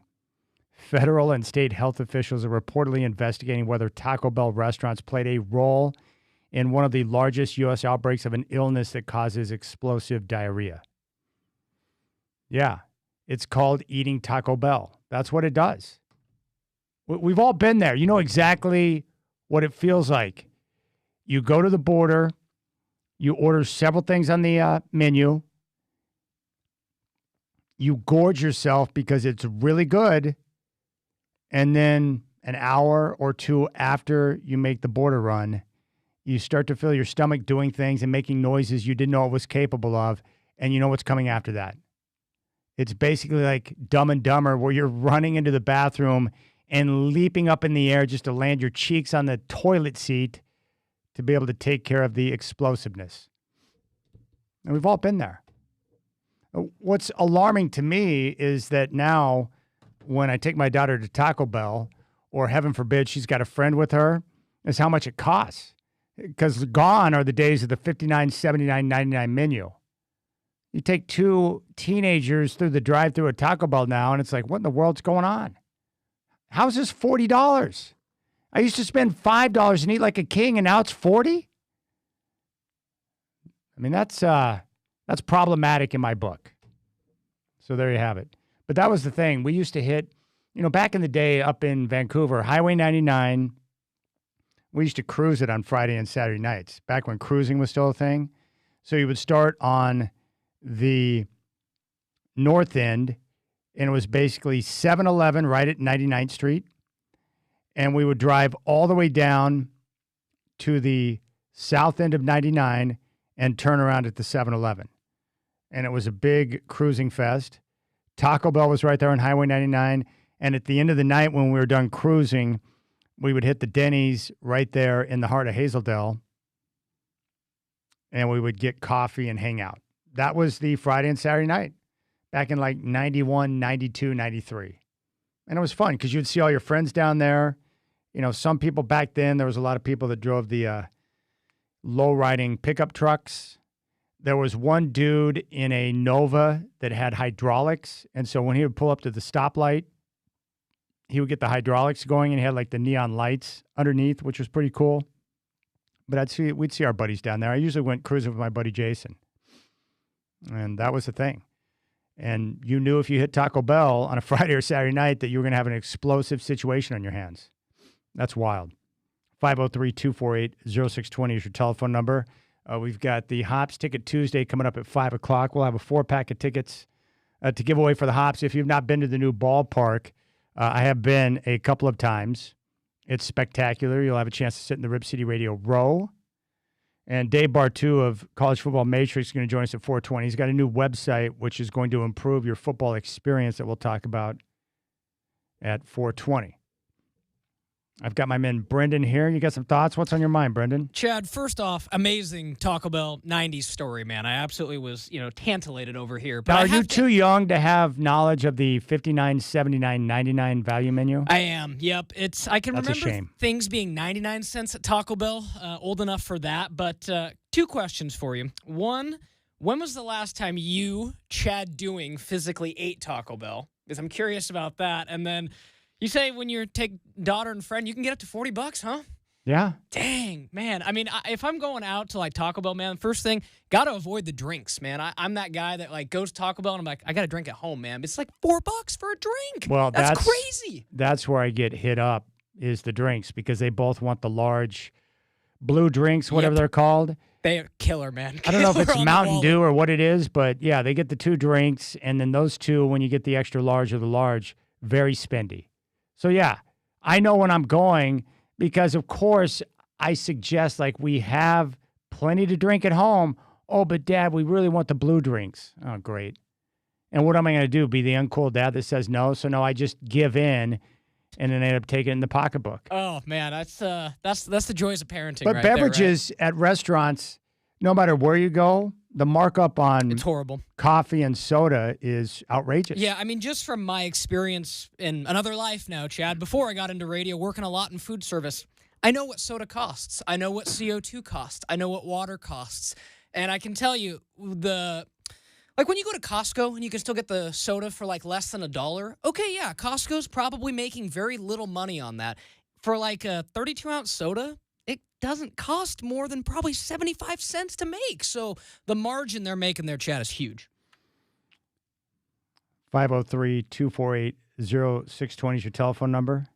Federal and state health officials are reportedly investigating whether Taco Bell restaurants played a role in one of the largest U.S. outbreaks of an illness that causes explosive diarrhea. Yeah, it's called eating Taco Bell. That's what it does. We've all been there. You know exactly what it feels like. You go to the border, you order several things on the menu, you gorge yourself because it's really good, and then an hour or two after you make the border run, you start to feel your stomach doing things and making noises you didn't know it was capable of, and you know what's coming after that. It's basically like Dumb and Dumber, where you're running into the bathroom and leaping up in the air just to land your cheeks on the toilet seat to be able to take care of the explosiveness. And we've all been there. What's alarming to me is that now when I take my daughter to Taco Bell, or heaven forbid she's got a friend with her, is how much it costs. Because gone are the days of the $59, $79, $99 menu. You take two teenagers through the drive-thru at Taco Bell now, and it's like, what in the world's going on? How's this $40? I used to spend $5 and eat like a king, and now it's $40? I mean, that's problematic in my book. So there you have it. But that was the thing. We used to hit, back in the day up in Vancouver, Highway 99. We used to cruise it on Friday and Saturday nights, back when cruising was still a thing. So you would start on the north end, and it was basically 7-Eleven right at 99th Street. And we would drive all the way down to the south end of 99 and turn around at the 7-Eleven. And it was a big cruising fest. Taco Bell was right there on Highway 99. And at the end of the night, when we were done cruising, we would hit the Denny's right there in the heart of Hazeldale, and we would get coffee and hang out. That was the Friday and Saturday night back in like 91, 92, 93. And it was fun because you'd see all your friends down there. Some people back then, there was a lot of people that drove the low-riding pickup trucks. There was one dude in a Nova that had hydraulics, and so when he would pull up to the stoplight, he would get the hydraulics going, and he had like the neon lights underneath, which was pretty cool. But we'd see our buddies down there. I usually went cruising with my buddy Jason, and that was the thing. And you knew if you hit Taco Bell on a Friday or Saturday night that you were going to have an explosive situation on your hands. That's wild. 503-248-0620 is your telephone number. We've got the Hops Ticket Tuesday coming up at 5 o'clock. We'll have a 4-pack of tickets to give away for the Hops. If you've not been to the new ballpark, I have been a couple of times. It's spectacular. You'll have a chance to sit in the Rip City Radio row. And Dave Bartoo of College Football Matrix is going to join us at 4:20. He's got a new website which is going to improve your football experience that we'll talk about at 4:20. I've got my man Brendan here. You got some thoughts? What's on your mind, Brendan? Chad, first off, amazing Taco Bell 90s story, man. I absolutely was, tantalated over here. But Now, I are you have too young to have knowledge of the 59, 79, 99 value menu? I am. Yep. I can That's a remember shame. things being 99 cents at Taco Bell, old enough for that. But two questions for you. One, when was the last time you, Chad Doing, physically ate Taco Bell? Because I'm curious about that. And then you say when you take daughter and friend, you can get up to $40, huh? Yeah. Dang, man. I mean, if I'm going out to like Taco Bell, man, first thing, got to avoid the drinks, man. I'm that guy that like goes to Taco Bell and I'm like, I got to drink at home, man. It's like $4 for a drink. Well, that's crazy. That's where I get hit up is the drinks because they both want the large blue drinks, whatever they're called. They are killer, man. I don't know if it's Killer on the Mountain wallet. Dew or what it is, but yeah, they get the 2 drinks, and then those 2, when you get the extra large or the large, very spendy. So yeah, I know when I'm going because, of course, I suggest like we have plenty to drink at home. Oh, but Dad, we really want the blue drinks. Oh, great. And what am I going to do? Be the uncool dad that says no? So no, I just give in and then I end up taking it in the pocketbook. Oh man, that's the joys of parenting. But right beverages at restaurants, no matter where you go, the markup on it's horrible. coffee and soda is outrageous. Yeah, I mean, just from my experience in another life now, Chad, before I got into radio, working a lot in food service, I know what soda costs. I know what CO2 costs. I know what water costs. And I can tell you, like when you go to Costco and you can still get the soda for like less than $1, okay, yeah, Costco's probably making very little money on that. For like a 32-ounce soda, it doesn't cost more than probably 75 cents to make. So the margin they're making there, Chad, is huge. 503-248-0620 is your telephone number.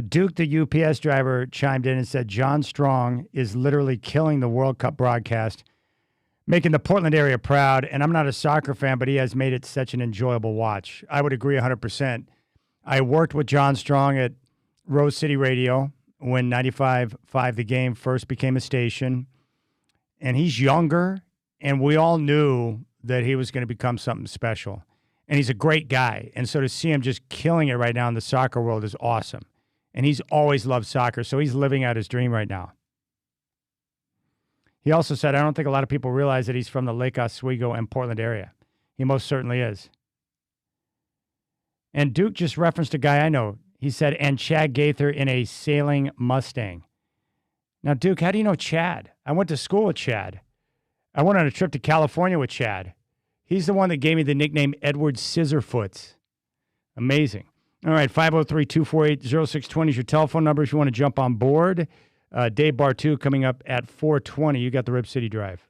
Duke, the UPS driver, chimed in and said, John Strong is literally killing the World Cup broadcast, making the Portland area proud. And I'm not a soccer fan, but he has made it such an enjoyable watch. I would agree 100%. I worked with John Strong at Rose City Radio when 95.5 The Game first became a station. And he's younger, and we all knew that he was going to become something special. And he's a great guy. And so to see him just killing it right now in the soccer world is awesome. And he's always loved soccer, so he's living out his dream right now. He also said, I don't think a lot of people realize that he's from the Lake Oswego and Portland area. He most certainly is. And Duke just referenced a guy I know. He said, and Chad Gaither in a sailing Mustang. Now, Duke, how do you know Chad? I went to school with Chad. I went on a trip to California with Chad. He's the one that gave me the nickname Edward Scissorfoots. Amazing. All right, 503-248-0620 is your telephone number if you want to jump on board. Dave Bartoo coming up at 4:20. You got the Rip City Drive.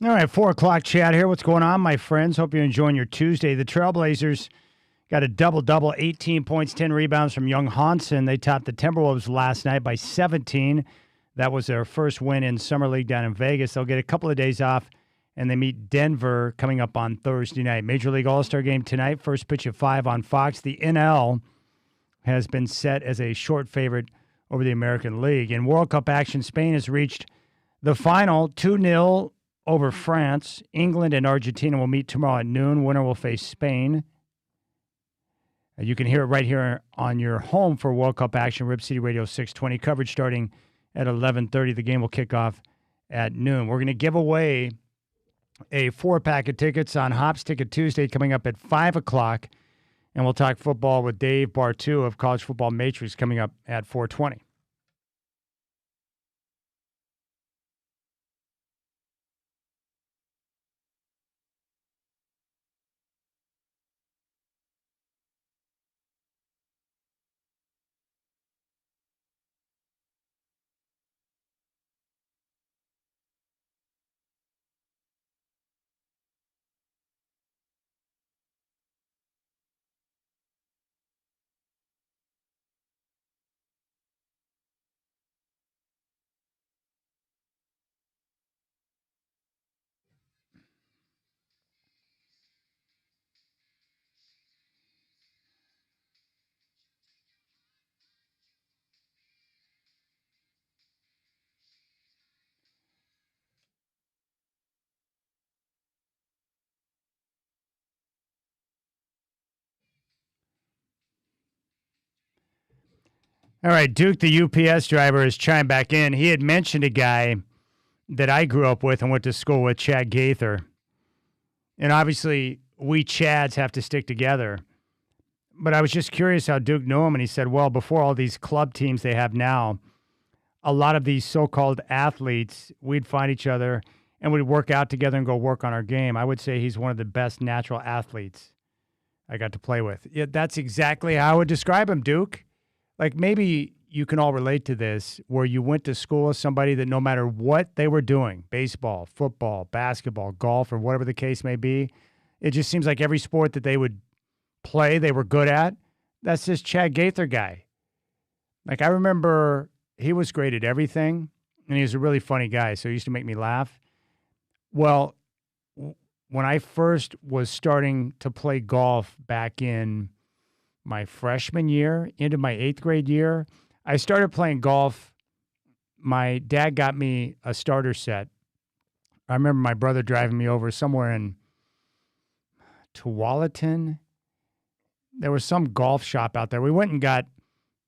All right, 4 o'clock chat here. What's going on, my friends? Hope you're enjoying your Tuesday. The Trailblazers got a double-double, 18 points, 10 rebounds from Young Hansen. They topped the Timberwolves last night by 17. That was their first win in Summer League down in Vegas. They'll get a couple of days off, and they meet Denver coming up on Thursday night. Major League All-Star Game tonight, first pitch at 5 on Fox. The NL has been set as a short favorite over the American League. In World Cup action, Spain has reached the final, 2-0 over France. England and Argentina will meet tomorrow at noon. Winner will face Spain. You can hear it right here on your home for World Cup action, Rip City Radio 620. Coverage starting at 11:30. The game will kick off at noon. We're going to give away a 4-pack of tickets on Hops Ticket Tuesday coming up at 5 o'clock. And we'll talk football with Dave Bartoo of College Football Matrix coming up at 4:20. All right, Duke, the UPS driver, has chimed back in. He had mentioned a guy that I grew up with and went to school with, Chad Gaither. And obviously, we Chads have to stick together. But I was just curious how Duke knew him, and he said, well, before all these club teams they have now, a lot of these so-called athletes, we'd find each other and we'd work out together and go work on our game. I would say he's one of the best natural athletes I got to play with. Yeah, that's exactly how I would describe him, Duke. Like, maybe you can all relate to this, where you went to school with somebody that no matter what they were doing, baseball, football, basketball, golf, or whatever the case may be, it just seems like every sport that they would play, they were good at. That's this Chad Gaither guy. Like, I remember he was great at everything, and he was a really funny guy, so he used to make me laugh. Well, when I first was starting to play golf back in my freshman year into my 8th grade year, I started playing golf. My dad got me a starter set. I remember my brother driving me over somewhere in Tualatin. There was some golf shop out there. We went and got,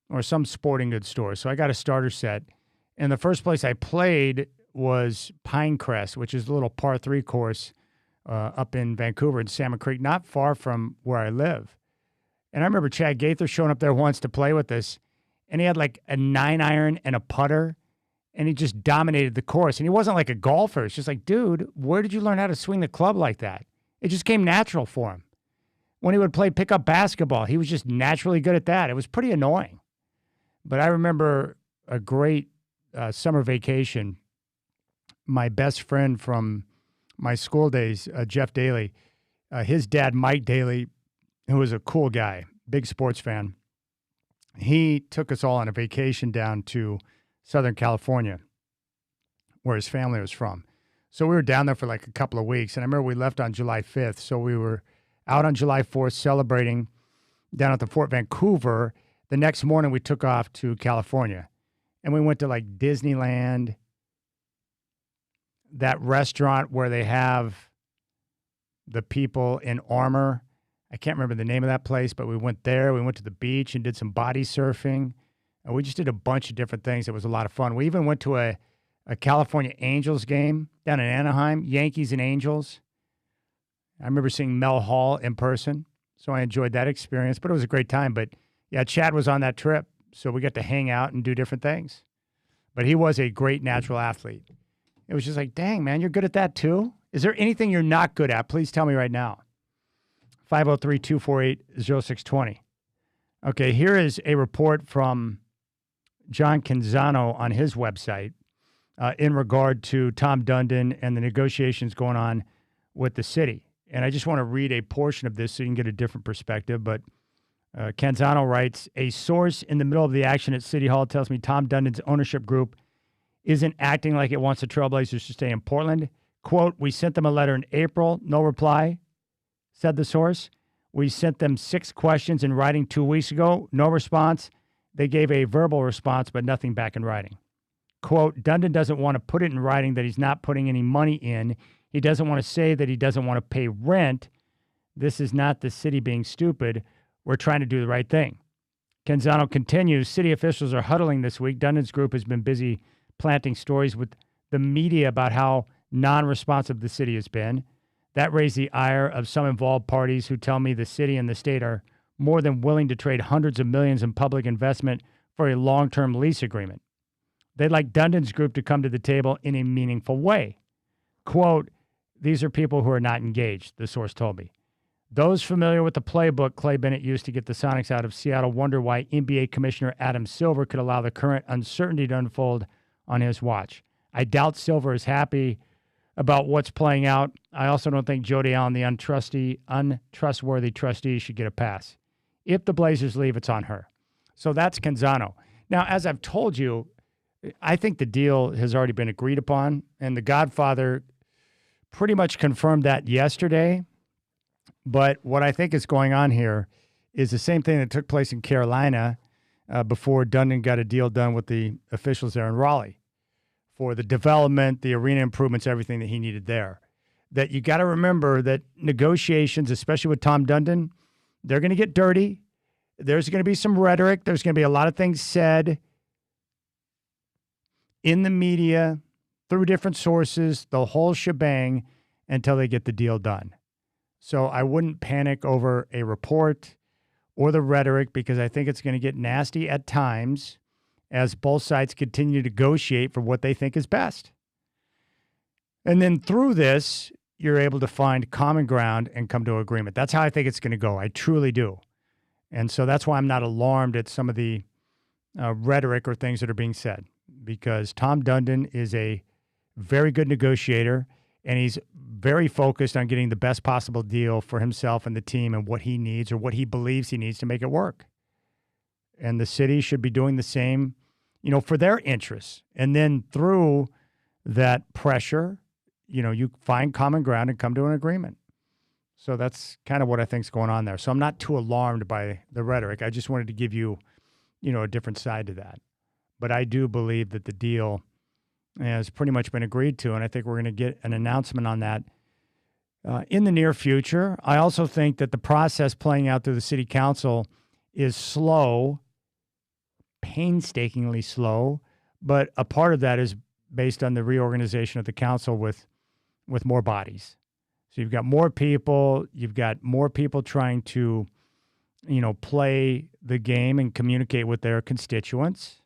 or some sporting goods store. So I got a starter set. And the first place I played was Pinecrest, which is a little par 3 course up in Vancouver in Salmon Creek, not far from where I live. And I remember Chad Gaither showing up there once to play with us, and he had like a 9-iron and a putter, and he just dominated the course. And he wasn't like a golfer. It's just like, dude, where did you learn how to swing the club like that? It just came natural for him. When he would play pickup basketball, he was just naturally good at that. It was pretty annoying. But I remember a great summer vacation. My best friend from my school days, Jeff Daly, his dad, Mike Daly, who was a cool guy, big sports fan, he took us all on a vacation down to Southern California, where his family was from. So we were down there for like a couple of weeks, and I remember we left on July 5th, so we were out on July 4th celebrating down at the Fort Vancouver. The next morning, we took off to California, and we went to like Disneyland, that restaurant where they have the people in armor. I can't remember the name of that place, but we went there. We went to the beach and did some body surfing. And we just did a bunch of different things. It was a lot of fun. We even went to a California Angels game down in Anaheim, Yankees and Angels. I remember seeing Mel Hall in person, so I enjoyed that experience. But it was a great time. But, yeah, Chad was on that trip, so we got to hang out and do different things. But he was a great natural athlete. It was just like, dang, man, you're good at that too? Is there anything you're not good at? Please tell me right now. 503-248-0620. Okay, here is a report from John Canzano on his website. in regard to Tom Dundon and the negotiations going on with the city. And I just want to read a portion of this so you can get a different perspective. But Canzano writes, a source in the middle of the action at City Hall tells me Tom Dundon's ownership group isn't acting like it wants the Trailblazers to stay in Portland. Quote, we sent them a letter in April, no reply, said the source. We sent them 6 questions in writing 2 weeks ago, no response. They gave a verbal response, but nothing back in writing. Quote, Dundon doesn't want to put it in writing that he's not putting any money in. He doesn't want to say that he doesn't want to pay rent. This is not the city being stupid. We're trying to do the right thing. Canzano continues, city officials are huddling this week. Dundon's group has been busy planting stories with the media about how non-responsive the city has been. That raised the ire of some involved parties who tell me the city and the state are more than willing to trade hundreds of millions in public investment for a long-term lease agreement. They'd like Dundon's group to come to the table in a meaningful way. Quote, these are people who are not engaged, the source told me. Those familiar with the playbook Clay Bennett used to get the Sonics out of Seattle wonder why NBA Commissioner Adam Silver could allow the current uncertainty to unfold on his watch. I doubt Silver is happy about what's playing out. I also don't think Jody Allen, the untrustworthy trustee, should get a pass. If the Blazers leave, it's on her. So that's Canzano. Now, as I've told you, I think the deal has already been agreed upon, and the Godfather pretty much confirmed that yesterday. But what I think is going on here is the same thing that took place in Carolina before Dundon got a deal done with the officials there in Raleigh for the development, the arena improvements, everything that he needed there. That you got to remember that negotiations, especially with Tom Dundon, they're going to get dirty. There's going to be some rhetoric. There's going to be a lot of things said in the media, through different sources, the whole shebang, until they get the deal done. So I wouldn't panic over a report or the rhetoric because I think it's going to get nasty at times as both sides continue to negotiate for what they think is best. And then through this, you're able to find common ground and come to agreement. That's how I think it's going to go. I truly do. And so that's why I'm not alarmed at some of the rhetoric or things that are being said, because Tom Dundon is a very good negotiator, and he's very focused on getting the best possible deal for himself and the team and what he needs or what he believes he needs to make it work. And the city should be doing the same, for their interests. And then through that pressure, you find common ground and come to an agreement. So that's kind of what I think is going on there. So I'm not too alarmed by the rhetoric. I just wanted to give you, a different side to that. But I do believe that the deal has pretty much been agreed to, and I think we're going to get an announcement on that in the near future. I also think that the process playing out through the city council is slow, painstakingly slow, but a part of that is based on the reorganization of the council with more bodies. So you've got more people trying to, play the game and communicate with their constituents.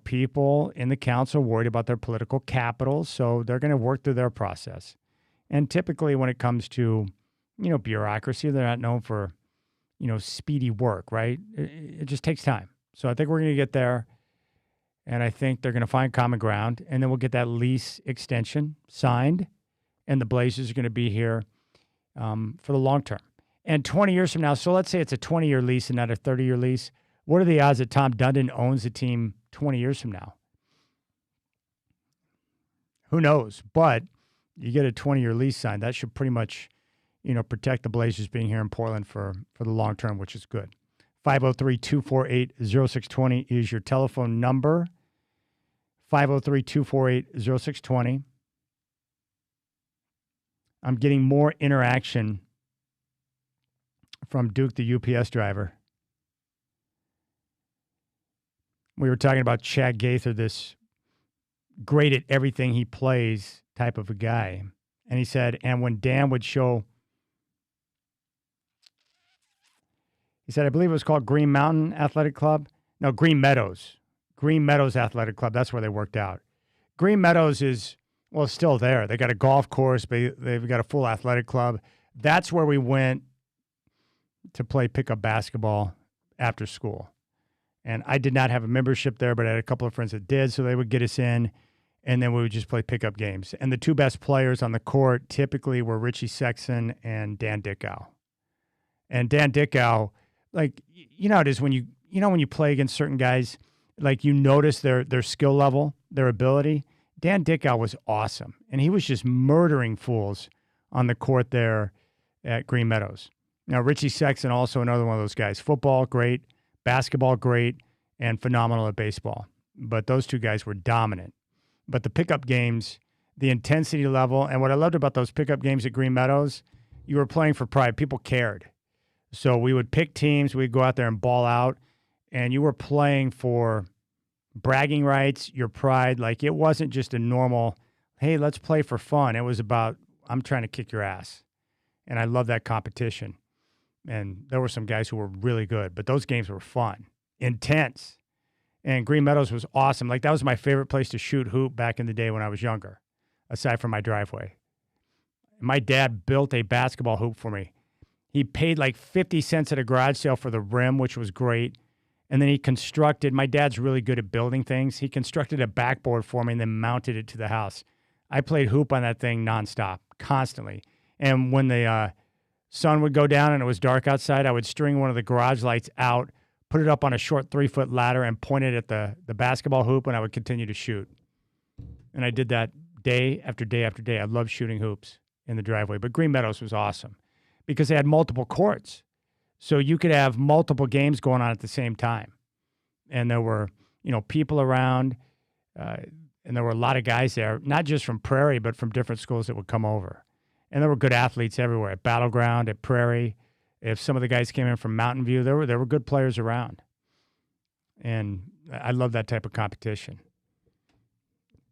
People in the council are worried about their political capital, so they're going to work through their process. And typically when it comes to, bureaucracy, they're not known for, speedy work, right? It just takes time. So I think we're going to get there, and I think they're going to find common ground, and then we'll get that lease extension signed, and the Blazers are going to be here for the long term. And 20 years from now, so let's say it's a 20-year lease and not a 30-year lease, what are the odds that Tom Dundon owns the team 20 years from now? Who knows? But you get a 20-year lease signed. That should pretty much, protect the Blazers being here in Portland for the long term, which is good. 503-248-0620 is your telephone number. 503-248-0620. I'm getting more interaction from Duke, the UPS driver. We were talking about Chad Gaither, this great at everything he plays type of a guy. And he said, and when Dan would show, he said, I believe it was called Green Mountain Athletic Club. No, Green Meadows. Green Meadows Athletic Club. That's where they worked out. Green Meadows is, still there. They got a golf course. They've got a full athletic club. That's where we went to play pickup basketball after school. And I did not have a membership there, but I had a couple of friends that did, so they would get us in, and then we would just play pickup games. And the two best players on the court typically were Richie Sexton and Dan Dickow. And Dan Dickow, like, you know how it is when you play against certain guys, like you notice their skill level, their ability. Dan Dickow was awesome, and he was just murdering fools on the court there at Green Meadows. Now, Richie Sexton, also another one of those guys. Football, great. Basketball, great. And phenomenal at baseball. But those two guys were dominant. But the pickup games, the intensity level, and what I loved about those pickup games at Green Meadows, you were playing for pride. People cared. So we would pick teams. We'd go out there and ball out. And you were playing for bragging rights, your pride. Like, it wasn't just a normal, hey, let's play for fun. It was about, I'm trying to kick your ass. And I love that competition. And there were some guys who were really good, but those games were fun, intense. And Green Meadows was awesome. Like, that was my favorite place to shoot hoop back in the day when I was younger, aside from my driveway. My dad built a basketball hoop for me. He paid like 50 cents at a garage sale for the rim, which was great. And then he constructed, my dad's really good at building things. He constructed a backboard for me and then mounted it to the house. I played hoop on that thing nonstop, constantly. And when the sun would go down and it was dark outside, I would string one of the garage lights out, put it up on a short 3-foot ladder, and point it at the basketball hoop, and I would continue to shoot. And I did that day after day after day. I loved shooting hoops in the driveway. But Green Meadows was awesome because they had multiple courts. So you could have multiple games going on at the same time. And there were, people around, and there were a lot of guys there, not just from Prairie, but from different schools that would come over. And there were good athletes everywhere, at Battleground, at Prairie. If some of the guys came in from Mountain View, there were good players around. And I love that type of competition.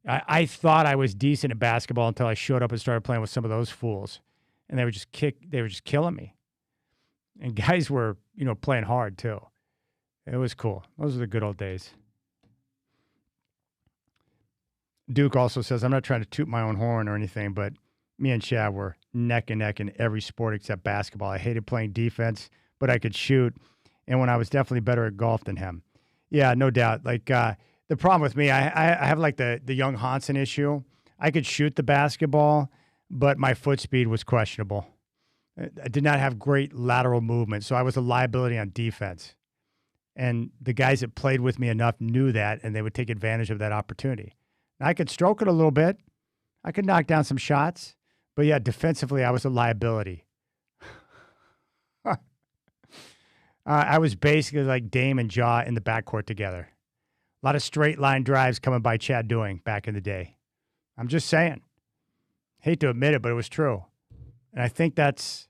I thought I was decent at basketball until I showed up and started playing with some of those fools. And they were just killing me. And guys were, playing hard too. It was cool. Those were the good old days. Duke also says, I'm not trying to toot my own horn or anything, but me and Chad were neck and neck in every sport except basketball. I hated playing defense, but I could shoot. And when I was definitely better at golf than him. Yeah, no doubt. Like, the problem with me, I have like the young Hansen issue. I could shoot the basketball, but my foot speed was questionable. I did not have great lateral movement, so I was a liability on defense. And the guys that played with me enough knew that, and they would take advantage of that opportunity. Now, I could stroke it a little bit. I could knock down some shots. But, yeah, defensively, I was a liability. I was basically like Dame and Jaw in the backcourt together. A lot of straight line drives coming by Chad doing back in the day. I'm just saying. Hate to admit it, but it was true. And I think that's,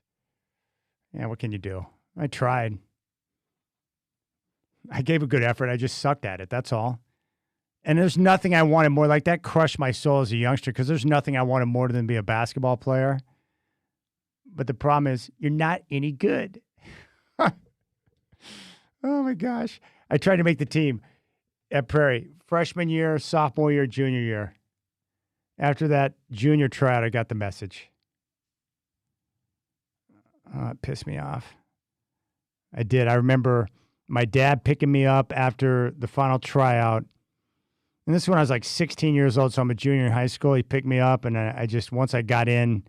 what can you do? I tried. I gave a good effort. I just sucked at it. That's all. And there's nothing I wanted more. Like, that crushed my soul as a youngster because there's nothing I wanted more than be a basketball player. But the problem is you're not any good. Oh, my gosh. I tried to make the team at Prairie. Freshman year, sophomore year, junior year. After that junior tryout, I got the message. Oh, it pissed me off. I did. I remember my dad picking me up after the final tryout. And this is when I was like 16 years old, so I'm a junior in high school. He picked me up, and I just, once I got in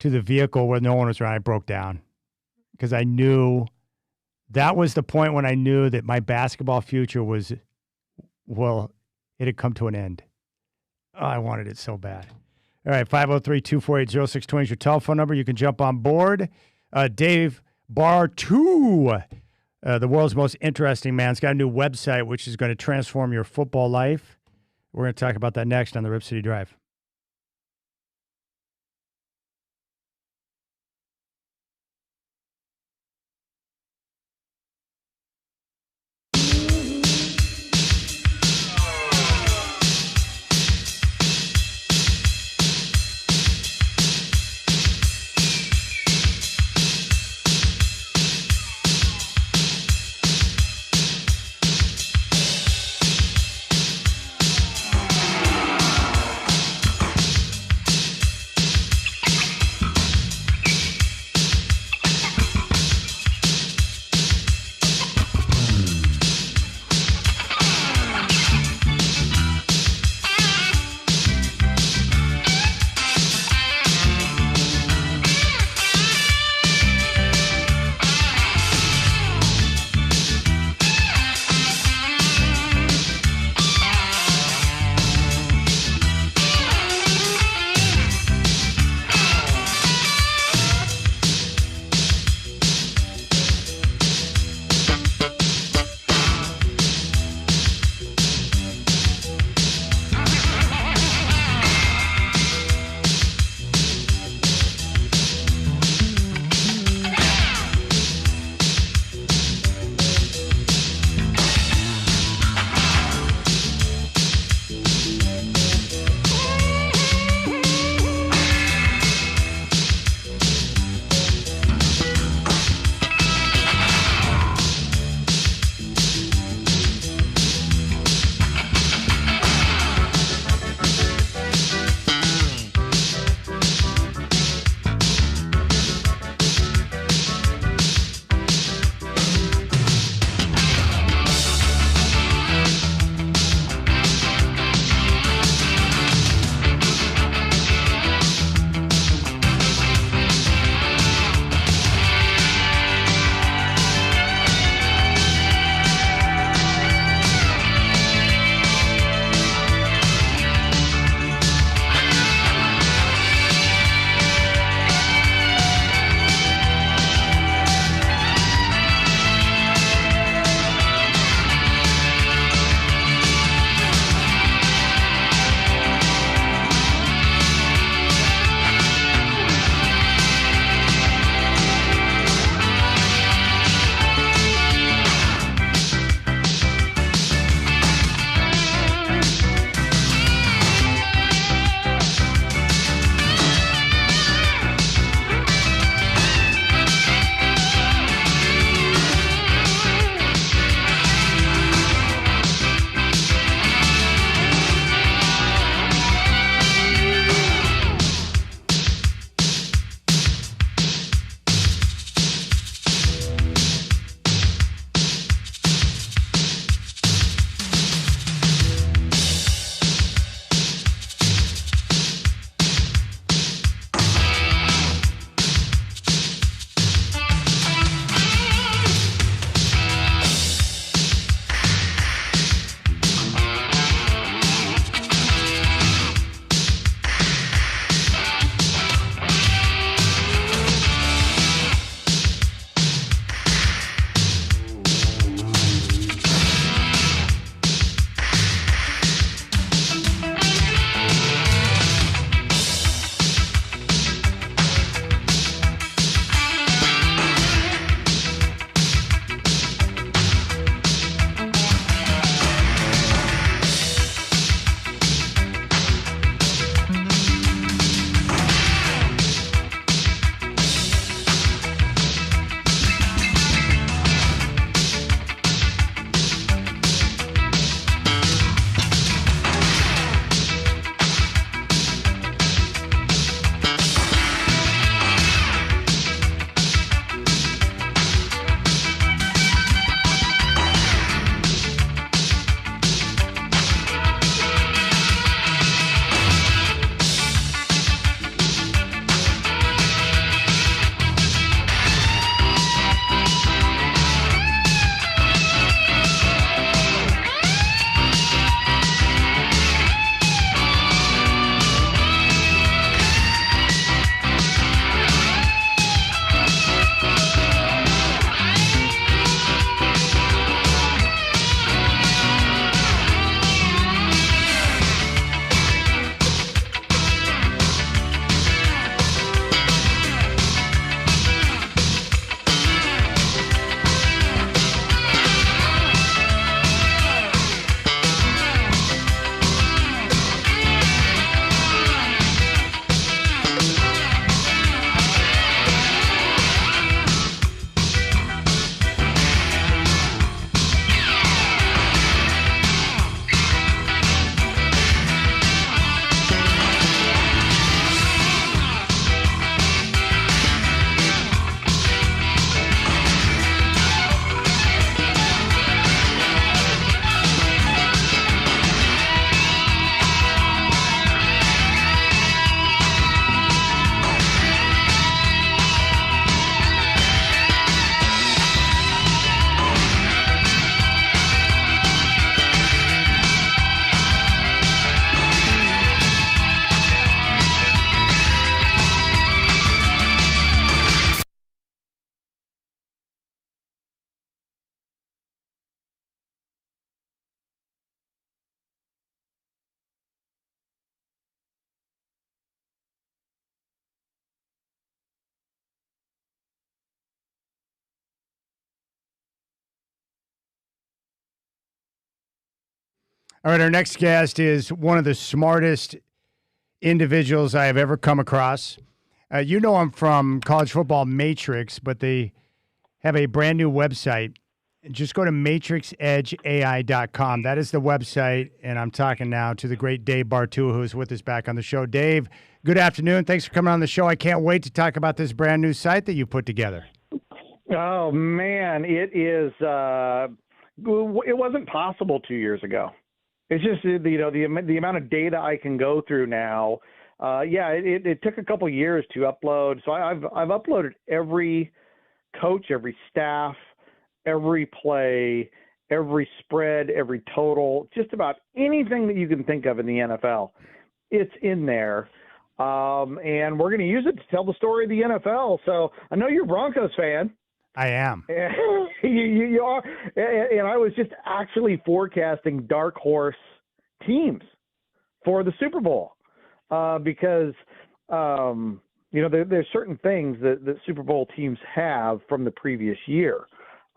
to the vehicle where no one was around, I broke down. Because I knew, that was the point when I knew that my basketball future was, well, it had come to an end. Oh, I wanted it so bad. All right, 503-248-0620 is your telephone number. You can jump on board. Dave Bartoo, the world's most interesting man, has got a new website which is going to transform your football life. We're going to talk about that next on the Rip City Drive. All right, our next guest is one of the smartest individuals I have ever come across. You know him from College Football Matrix, but they have a brand new website. Just go to matrixedgeai.com. That is the website, and I'm talking now to the great Dave Bartoo, who is with us back on the show. Dave, good afternoon. Thanks for coming on the show. I can't wait to talk about this brand new site that you put together. Oh, man, it is. It wasn't possible 2 years ago. It's just, the amount of data I can go through now. It took a couple years to upload. So I've uploaded every coach, every staff, every play, every spread, every total, just about anything that you can think of in the NFL. It's in there. And we're going to use it to tell the story of the NFL. So I know you're a Broncos fan. I am. You are. And I was just actually forecasting dark horse teams for the Super Bowl because, there's certain things that Super Bowl teams have from the previous year.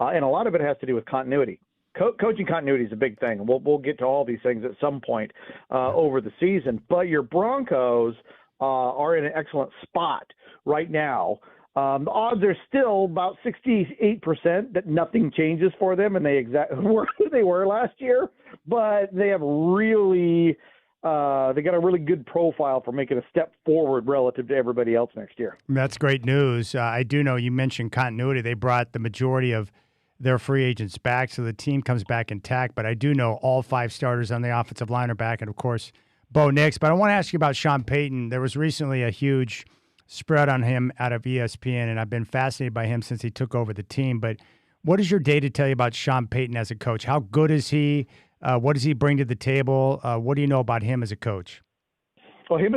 And a lot of it has to do with continuity. Coaching continuity is a big thing. We'll get to all these things at some point over the season. But your Broncos are in an excellent spot right now. The odds are still about 68% that nothing changes for them, and they exactly were who they were last year. But they have really they got a really good profile for making a step forward relative to everybody else next year. That's great news. I do know you mentioned continuity. They brought the majority of their free agents back, so the team comes back intact. But I do know all 5 starters on the offensive line are back, and, of course, Bo Nix. But I want to ask you about Sean Payton. There was recently a huge spread on him out of ESPN, and I've been fascinated by him since he took over the team. But what does your data tell you about Sean Payton as a coach? How good is he? What does he bring to the table? What do you know about him as a coach? Well, the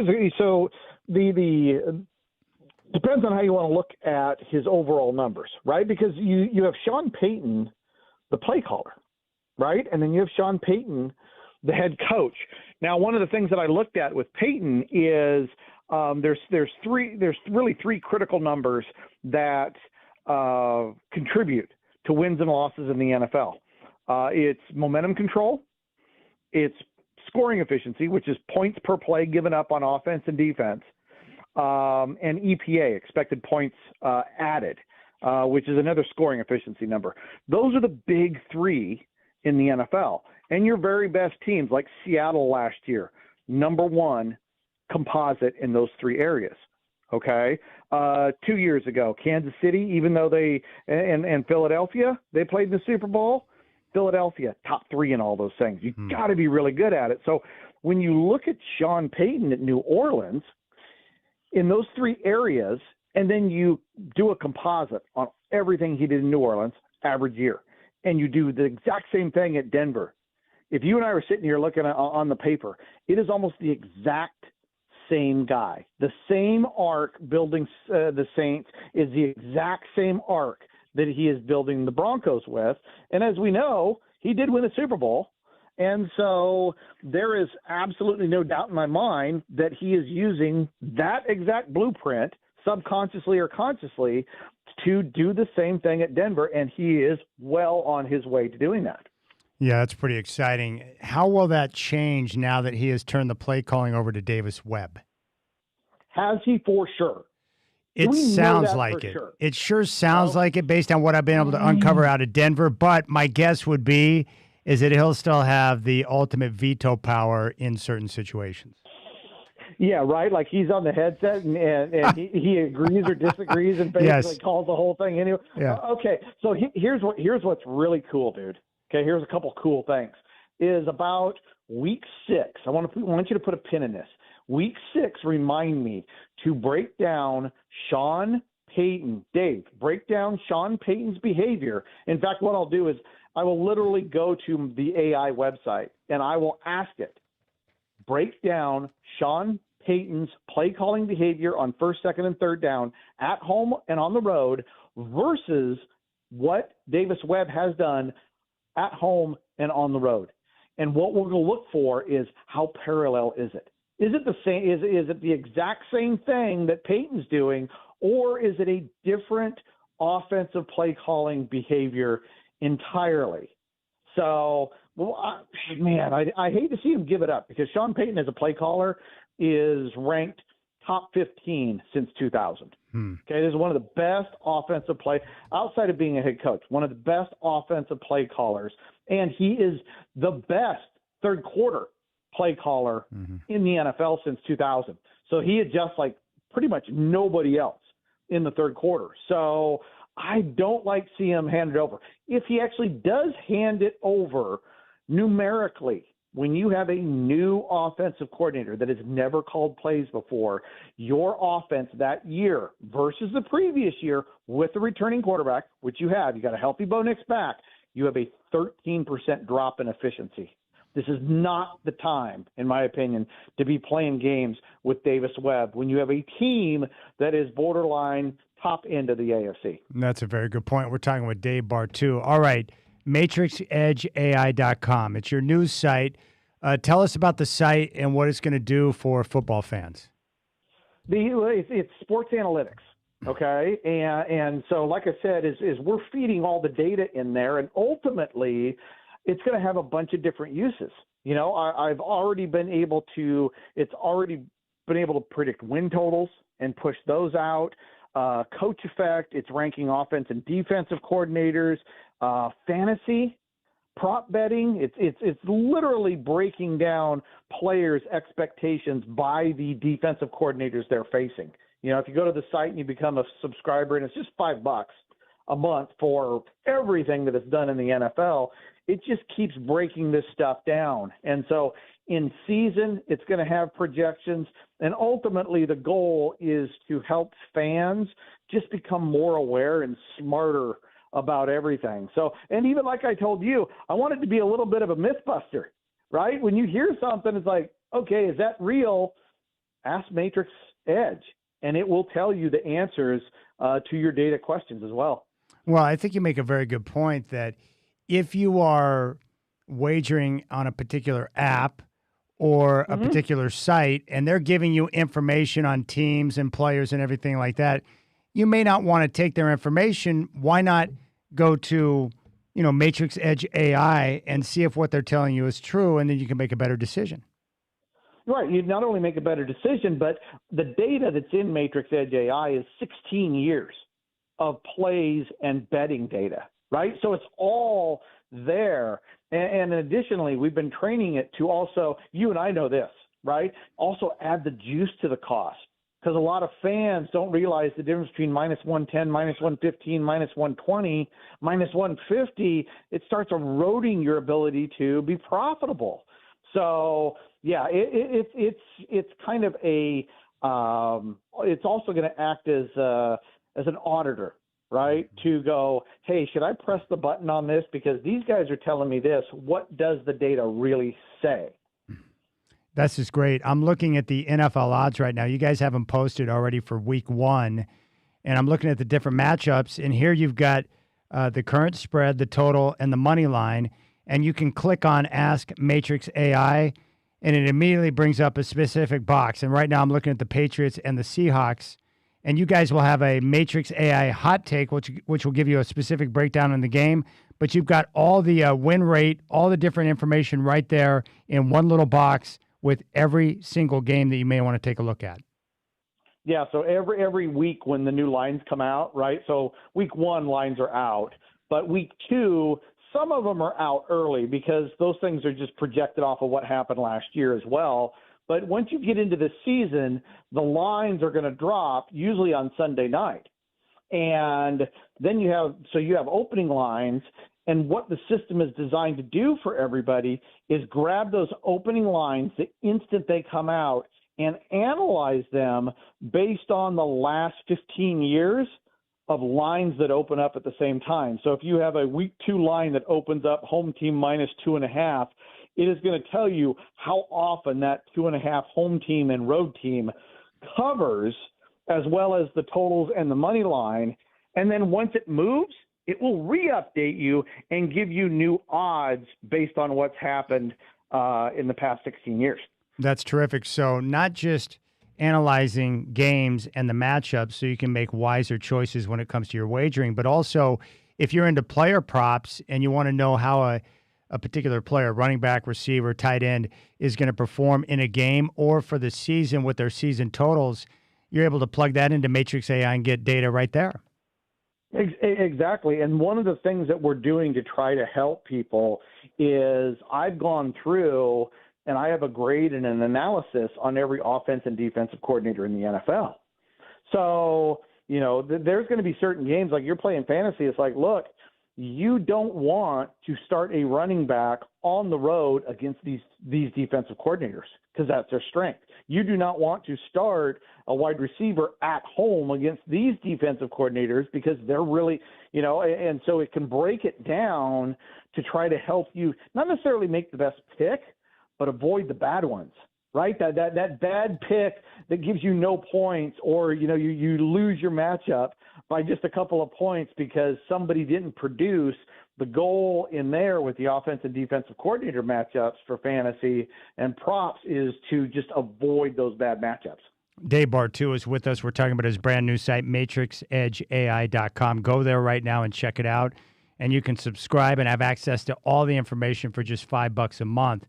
depends on how you want to look at his overall numbers, right? Because you have Sean Payton, the play caller, right? And then you have Sean Payton, the head coach. Now, one of the things that I looked at with Payton is there's really three critical numbers that contribute to wins and losses in the NFL. It's momentum control, it's scoring efficiency, which is points per play given up on offense and defense, and EPA, expected points added, which is another scoring efficiency number. Those are the big 3 in the NFL. And your very best teams, like Seattle last year, number 1 composite in those 3 areas. Okay. 2 years ago, Kansas City, even though and Philadelphia, they played in the Super Bowl. Philadelphia, top 3 in all those things. You got to be really good at it. So when you look at Sean Payton at New Orleans, in those 3 areas, and then you do a composite on everything he did in New Orleans, average year, and you do the exact same thing at Denver. If you and I were sitting here looking on the paper, it is almost the exact same guy. The same arc building the Saints is the exact same arc that he is building the Broncos with. And as we know, he did win a Super Bowl. And so there is absolutely no doubt in my mind that he is using that exact blueprint, subconsciously or consciously, to do the same thing at Denver. And he is well on his way to doing that. Yeah, that's pretty exciting. How will that change now that he has turned the play calling over to Davis Webb? Has he? For sure. It sounds like it. Sure. It sure sounds like it based on what I've been able to uncover out of Denver. But my guess would be is that he'll still have the ultimate veto power in certain situations. Yeah, right. Like he's on the headset and he agrees or disagrees and basically calls the whole thing anyway. Yeah. Okay, so here's what's really cool, dude. Okay, here's a couple cool things. Is about week 6. I want you to put a pin in this. Week 6, remind me to break down Sean Payton. Dave, break down Sean Payton's behavior. In fact, what I'll do is I will literally go to the AI website and I will ask it, break down Sean Payton's play calling behavior on first, second, and third down at home and on the road versus what Davis Webb has done at home and on the road. And what we're going to look for is how parallel is it? Is it the same? Is it the exact same thing that Payton's doing, or is it a different offensive play calling behavior entirely? So Well, I hate to see him give it up because Sean Payton as a play caller is ranked top 15 since 2000. Okay, this is one of the best offensive play outside of being a head coach, one of the best offensive play callers, and he is the best third quarter play caller in the NFL since 2000. So he adjusts like pretty much nobody else in the third quarter. So I don't like seeing him hand it over. If he actually does hand it over numerically, when you have a new offensive coordinator that has never called plays before, your offense that year versus the previous year with the returning quarterback, which you got a healthy Bo Nix back, you have a 13% drop in efficiency. This is not the time, in my opinion, to be playing games with Davis Webb when you have a team that is borderline top end of the AFC. That's a very good point. We're talking with Dave Bartoo. All right, MatrixEdgeAI.com. It's your news site. Tell us about the site and what it's going to do for football fans. It's sports analytics, okay? And so, like I said, is we're feeding all the data in there, and ultimately it's going to have a bunch of different uses. You know, I've already been able to – it's already been able to predict win totals and push those out. Coach effect, it's ranking offense and defensive coordinators, fantasy, prop betting. It's literally breaking down players' expectations by the defensive coordinators they're facing. You know, if you go to the site and you become a subscriber, and it's just $5 a month for everything that is done in the NFL, it just keeps breaking this stuff down. And so in season, it's going to have projections. And ultimately, the goal is to help fans just become more aware and smarter about everything. So, and even like I told you, I want it to be a little bit of a mythbuster, right? When you hear something, it's like, okay, is that real? Ask Matrix Edge, and it will tell you the answers to your data questions as well. Well, I think you make a very good point that if you are wagering on a particular app or a particular site and they're giving you information on teams and players and everything like that, you may not want to take their information. Why not go to, Matrix Edge AI and see if what they're telling you is true, and then you can make a better decision. Right. You not only make a better decision, but the data that's in Matrix Edge AI is 16 years of plays and betting data, right? So it's all there. And additionally, we've been training it to also, you and I know this, right? Also add the juice to the cost. Because a lot of fans don't realize the difference between minus 110, minus 115, minus 120, minus 150. It starts eroding your ability to be profitable. So, yeah, it's kind of a it's also going to act as an auditor, right? To go, hey, should I press the button on this because these guys are telling me this? What does the data really say? That's just great. I'm looking at the NFL odds right now. You guys have them posted already for week 1, and I'm looking at the different matchups. And here you've got the current spread, the total, and the money line. And you can click on Ask Matrix AI, and it immediately brings up a specific box. And right now I'm looking at the Patriots and the Seahawks. And you guys will have a Matrix AI hot take, which will give you a specific breakdown in the game. But you've got all the win rate, all the different information right there in one little box with every single game that you may want to take a look at. Yeah, so every week when the new lines come out, right? So week 1 lines are out, but week 2, some of them are out early because those things are just projected off of what happened last year as well. But once you get into the season, the lines are going to drop usually on Sunday night. And then you have opening lines. And what the system is designed to do for everybody is grab those opening lines the instant they come out and analyze them based on the last 15 years of lines that open up at the same time. So if you have a week 2 line that opens up home team minus 2.5, it is going to tell you how often that 2.5 home team and road team covers, as well as the totals and the money line. And then once it moves, it will re-update you and give you new odds based on what's happened in the past 16 years. That's terrific. So not just analyzing games and the matchups so you can make wiser choices when it comes to your wagering, but also if you're into player props and you want to know how a particular player, running back, receiver, tight end, is going to perform in a game or for the season with their season totals, you're able to plug that into Matrix AI and get data right there. Exactly. And one of the things that we're doing to try to help people is I've gone through and I have a grade and an analysis on every offense and defensive coordinator in the NFL. So, there's going to be certain games like you're playing fantasy. It's like, look, you don't want to start a running back on the road against these defensive coordinators because that's their strength. You do not want to start a wide receiver at home against these defensive coordinators because they're really, and so it can break it down to try to help you not necessarily make the best pick, but avoid the bad ones, right? That bad pick that gives you no points or, you lose your matchup by just a couple of points because somebody didn't produce. The goal in there with the offense and defensive coordinator matchups for fantasy and props is to just avoid those bad matchups. Dave Bartoo is with us. We're talking about his brand new site, matrixedgeai.com. Go there right now and check it out. And you can subscribe and have access to all the information for just $5 a month.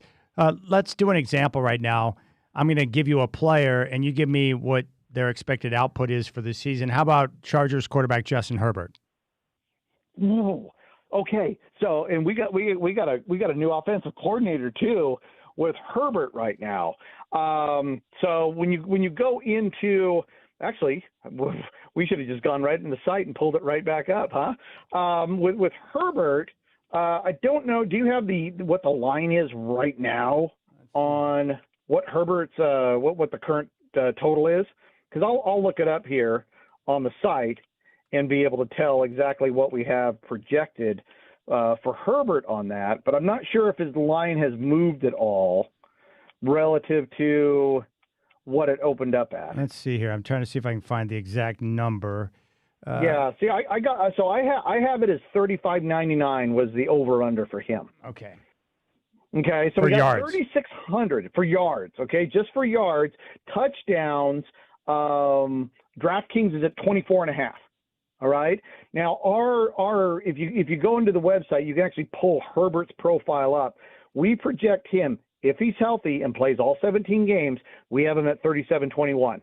Let's do an example right now. I'm going to give you a player, and you give me what their expected output is for the season. How about Chargers quarterback Justin Herbert? Whoa. Okay. So, and we got a new offensive coordinator too with Herbert right now. So when you go into, actually, we should have just gone right in the site and pulled it right back up, huh? With Herbert, I don't know. Do you have what the line is right now on what Herbert's what the current total is? Because I'll look it up here on the site and be able to tell exactly what we have projected for Herbert on that. But I'm not sure if his line has moved at all relative to what it opened up at. Let's see here. I'm trying to see if I can find the exact number. Yeah. See, I have it as 35.99 was the over under for him. Okay. Okay. So for we got yards. 3,600 for yards. Okay, just for yards. Touchdowns. DraftKings is at 24.5. All right. Now, if you go into the website, you can actually pull Herbert's profile up. We project him, if he's healthy and plays all 17 games, we have him at 37.21.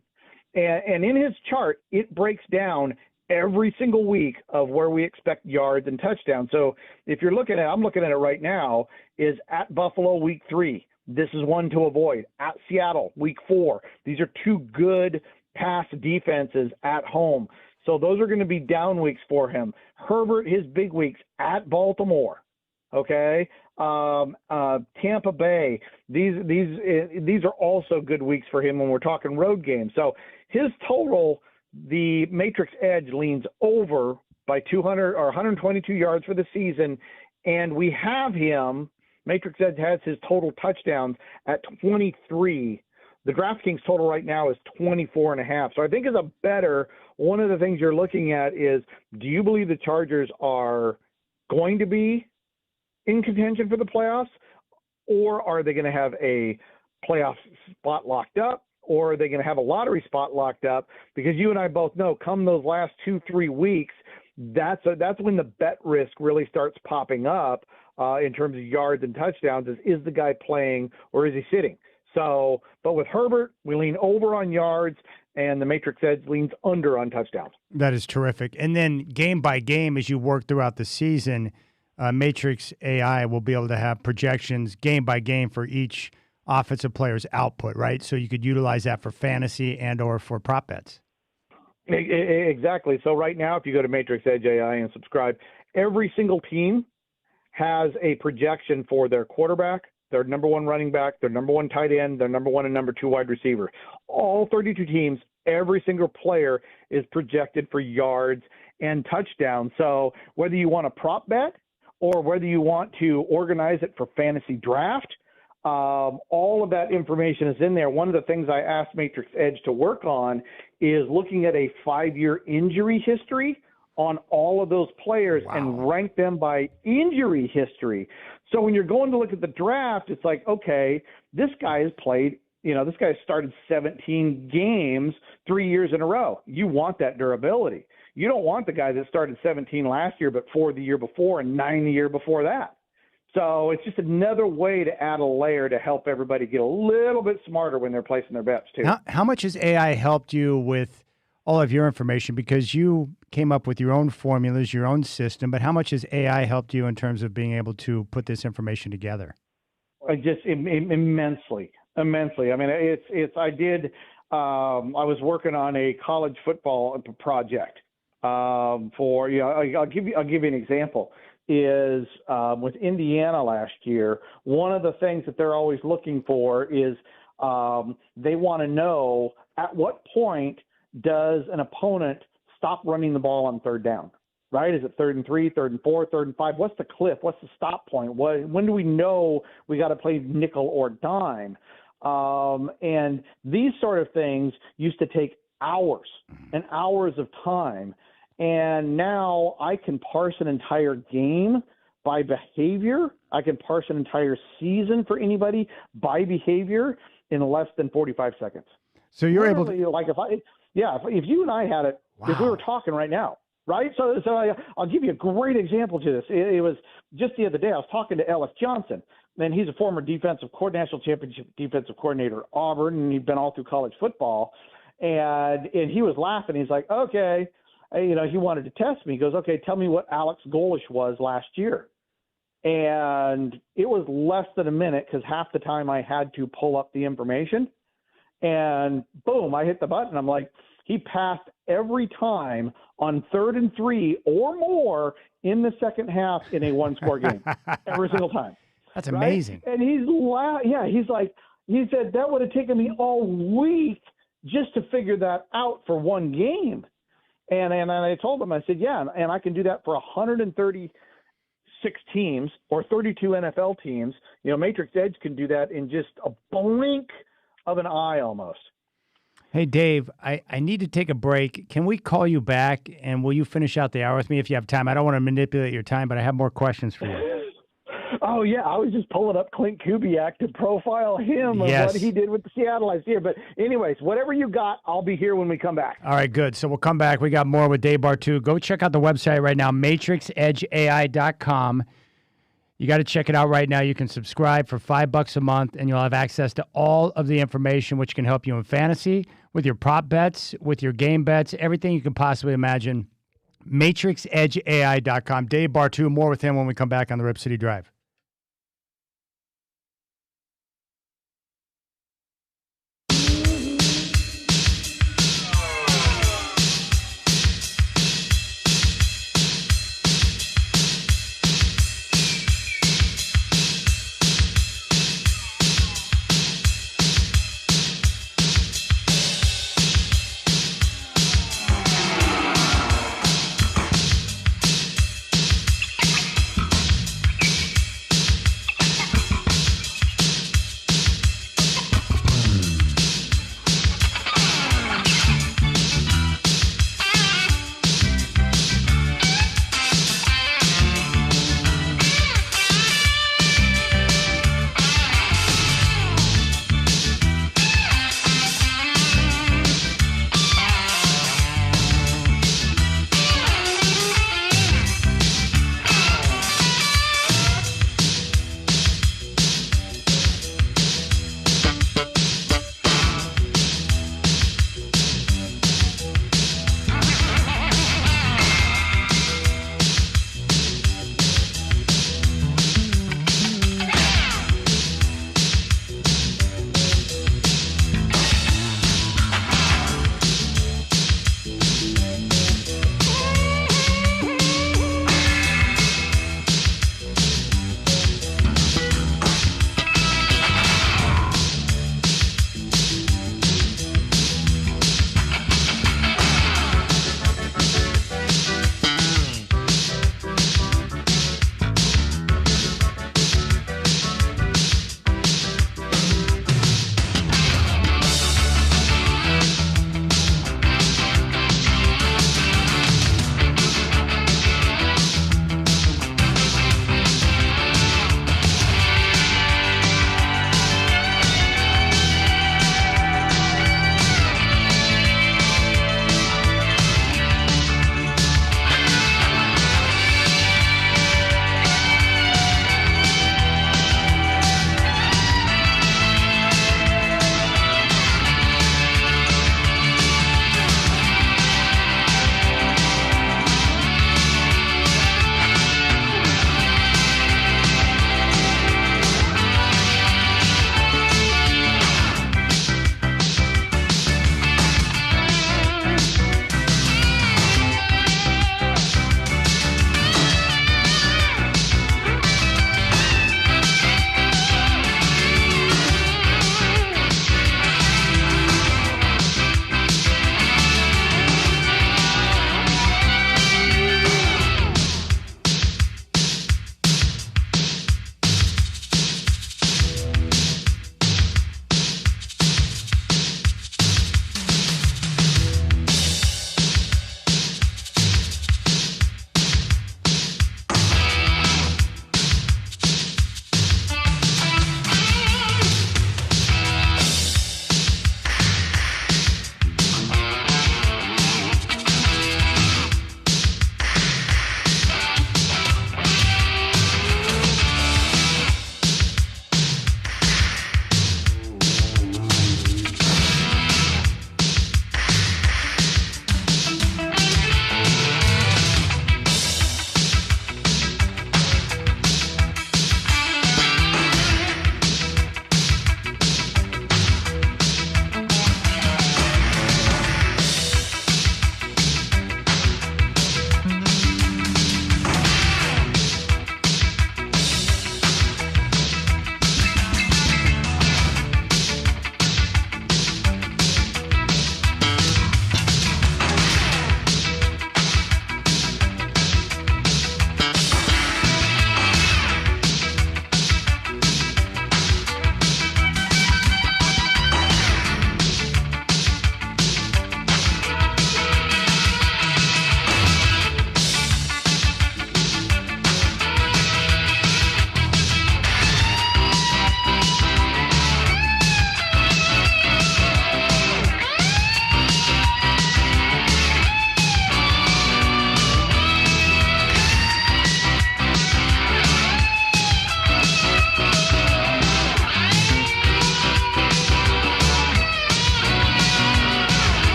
And in his chart, it breaks down every single week of where we expect yards and touchdowns. So if you're looking at, I'm looking at it right now, is at Buffalo week 3. This is one to avoid. At Seattle week 4. These are two good pass defenses at home. So those are going to be down weeks for him. Herbert, his big weeks at Baltimore, okay? Tampa Bay. These are also good weeks for him when we're talking road games. So his total, the Matrix Edge leans over by 200 or 122 yards for the season, and we have him. Matrix Edge has his total touchdowns at 23. The DraftKings total right now is 24.5. So I think one of the things you're looking at is, do you believe the Chargers are going to be in contention for the playoffs, or are they going to have a playoff spot locked up, or are they going to have a lottery spot locked up? Because you and I both know, come those last 2-3 weeks, that's when the bet risk really starts popping up in terms of yards and touchdowns. Is the guy playing or is he sitting? So, but with Herbert, we lean over on yards, and the Matrix Edge leans under on touchdowns. That is terrific. And then game by game, as you work throughout the season, Matrix AI will be able to have projections game by game for each offensive player's output, right? So you could utilize that for fantasy and or for prop bets. Exactly. So right now, if you go to Matrix Edge AI and subscribe, every single team has a projection for their quarterback, their number 1 running back, their number 1 tight end, their number 1 and number 2 wide receiver. All 32 teams, every single player is projected for yards and touchdowns. So whether you want a prop bet or whether you want to organize it for fantasy draft, all of that information is in there. One of the things I asked Matrix Edge to work on is looking at a 5-year injury history on all of those players. Wow. And rank them by injury history. So when you're going to look at the draft, it's like, okay, this guy has played, this guy started 17 games 3 years in a row. You want that durability. You don't want the guy that started 17 last year, but 4 the year before and 9 the year before that. So it's just another way to add a layer to help everybody get a little bit smarter when they're placing their bets too. How much has AI helped you with all of your information? Because you came up with your own formulas, your own system, but how much has AI helped you in terms of being able to put this information together? Just immensely. I mean, I was working on a college football project for, I'll give you an example. Is with Indiana last year, one of the things that they're always looking for is they want to know at what point does an opponent stop running the ball on third down, right? Is it 3rd and 3, 3rd and 4, 3rd and 5? What's the cliff? What's the stop point? When do we know we got to play nickel or dime? And these sort of things used to take hours and hours of time. And now I can parse an entire game by behavior. I can parse an entire season for anybody by behavior in less than 45 seconds. So you're able to, like if you and I had it, if we were talking right now, right? So I'll give you a great example to this. It was just the other day. I was talking to Ellis Johnson, and he's a former national championship defensive coordinator at Auburn, and he'd been all through college football. And he was laughing. He's like, okay. He wanted to test me. He goes, okay, tell me what Alex Golesh was last year. And it was less than a minute because half the time I had to pull up the information. And boom, I hit the button. I'm like, he passed every time on 3rd and 3 or more in the second half in a one-score game. Every single time. That's amazing. Right? And he's like, he said, that would have taken me all week just to figure that out for one game. And I told him, I said, yeah, and I can do that for 136 teams or 32 NFL teams. Matrix Edge can do that in just a blink of an eye almost. Hey, Dave, I need to take a break. Can we call you back, and will you finish out the hour with me if you have time? I don't want to manipulate your time, but I have more questions for you. Oh, yeah, I was just pulling up Clint Kubiak to profile him of what he did with the Seattle last year. But anyways, whatever you got, I'll be here when we come back. All right, good. So we'll come back. We got more with Dave Bartoo. Go check out the website right now, matrixedgeai.com. You got to check it out right now. You can subscribe for $5 a month, and you'll have access to all of the information which can help you in fantasy, with your prop bets, with your game bets, everything you can possibly imagine. matrixedgeai.com. Dave Bartoo, more with him when we come back on the Rip City Drive.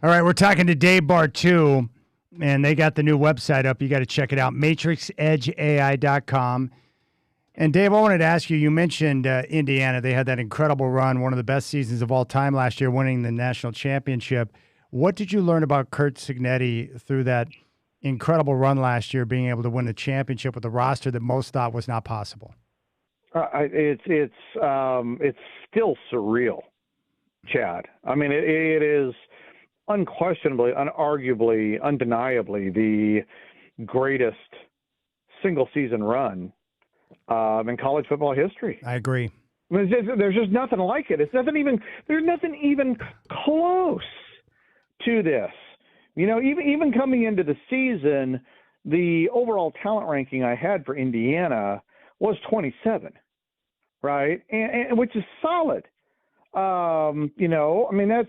All right, we're talking to Dave Bartoo, and they got the new website up. You got to check it out, matrixedgeai.com. And Dave, I wanted to ask you, you mentioned Indiana. They had that incredible run, one of the best seasons of all time last year, winning the national championship. What did you learn about Curt Cignetti through that incredible run last year, being able to win the championship with a roster that most thought was not possible? It's still surreal, Chad. I mean, it is unquestionably, unarguably, undeniably the greatest single season run in college football history. I agree. I mean, there's just nothing like it. There's nothing even close to this. You know, even coming into the season, the overall talent ranking I had for Indiana was 27, right? And which is solid. You know, I mean, that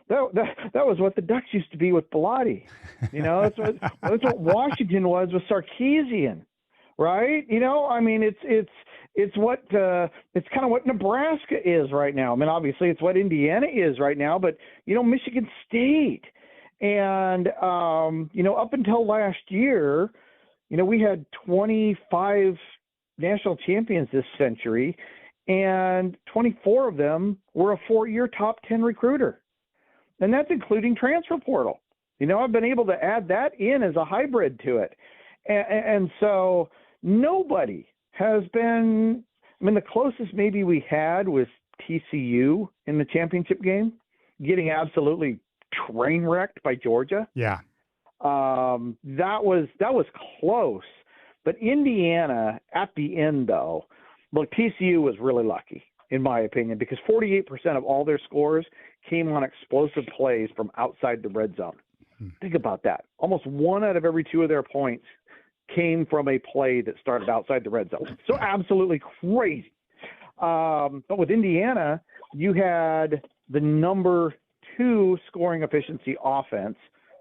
was what the Ducks used to be with Bellotti. You know, that's what Washington was with Sarkisian, right? You know, I mean, it's what it's kind of what Nebraska is right now. I mean, obviously, it's what Indiana is right now, but you know, Michigan State, and you know, up until last year, you know, we had 25 national champions this century, and 24 of them were a 4-year top 10 recruiter. And that's including transfer portal. You know, I've been able to add that in as a hybrid to it. And so nobody has been, I mean, the closest maybe we had was TCU in the championship game, getting absolutely train wrecked by Georgia. Yeah. That was close. But Indiana at the end, though, look, TCU was really lucky, in my opinion, because 48% of all their scores came on explosive plays from outside the red zone. Think about that. Almost 1 out of every 2 of their points came from a play that started outside the red zone. So absolutely crazy. But with Indiana, you had the number 2 scoring efficiency offense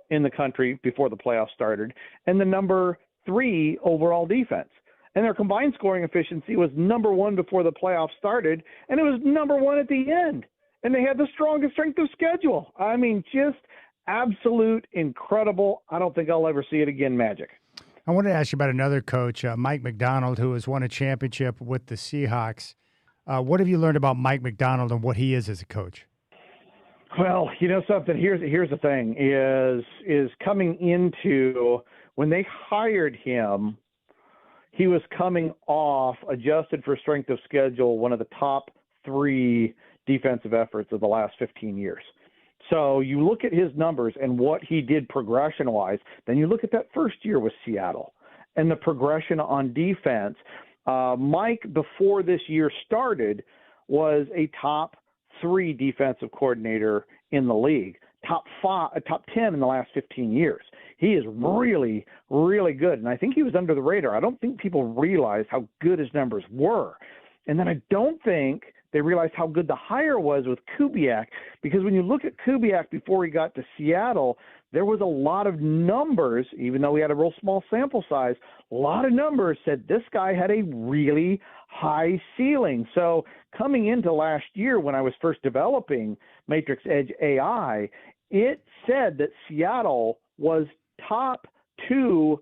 in the country before the playoffs started, and the number 3 overall defense. And their combined scoring efficiency was number 1 before the playoffs started, and it was number 1 at the end. And they had the strongest strength of schedule. I mean, just absolute incredible. I don't think I'll ever see it again magic. I wanted to ask you about another coach, Mike Macdonald, who has won a championship with the Seahawks. What have you learned about Mike Macdonald and what he is as a coach? Well, you know something. Here's the thing: is coming into when they hired him, he was coming off, adjusted for strength of schedule, one of the top 3 defensive efforts of the last 15 years. So you look at his numbers and what he did progression-wise, then you look at that first year with Seattle and the progression on defense. Mike, before this year started, was a top 3 defensive coordinator in the league, top 10 in the last 15 years. He is really, really good, and I think he was under the radar. I don't think people realized how good his numbers were. And then I don't think they realized how good the hire was with Kubiak, because when you look at Kubiak before he got to Seattle, there was a lot of numbers, even though we had a real small sample size, a lot of numbers said this guy had a really high ceiling. So coming into last year when I was first developing Matrix Edge AI, it said that Seattle was top 2,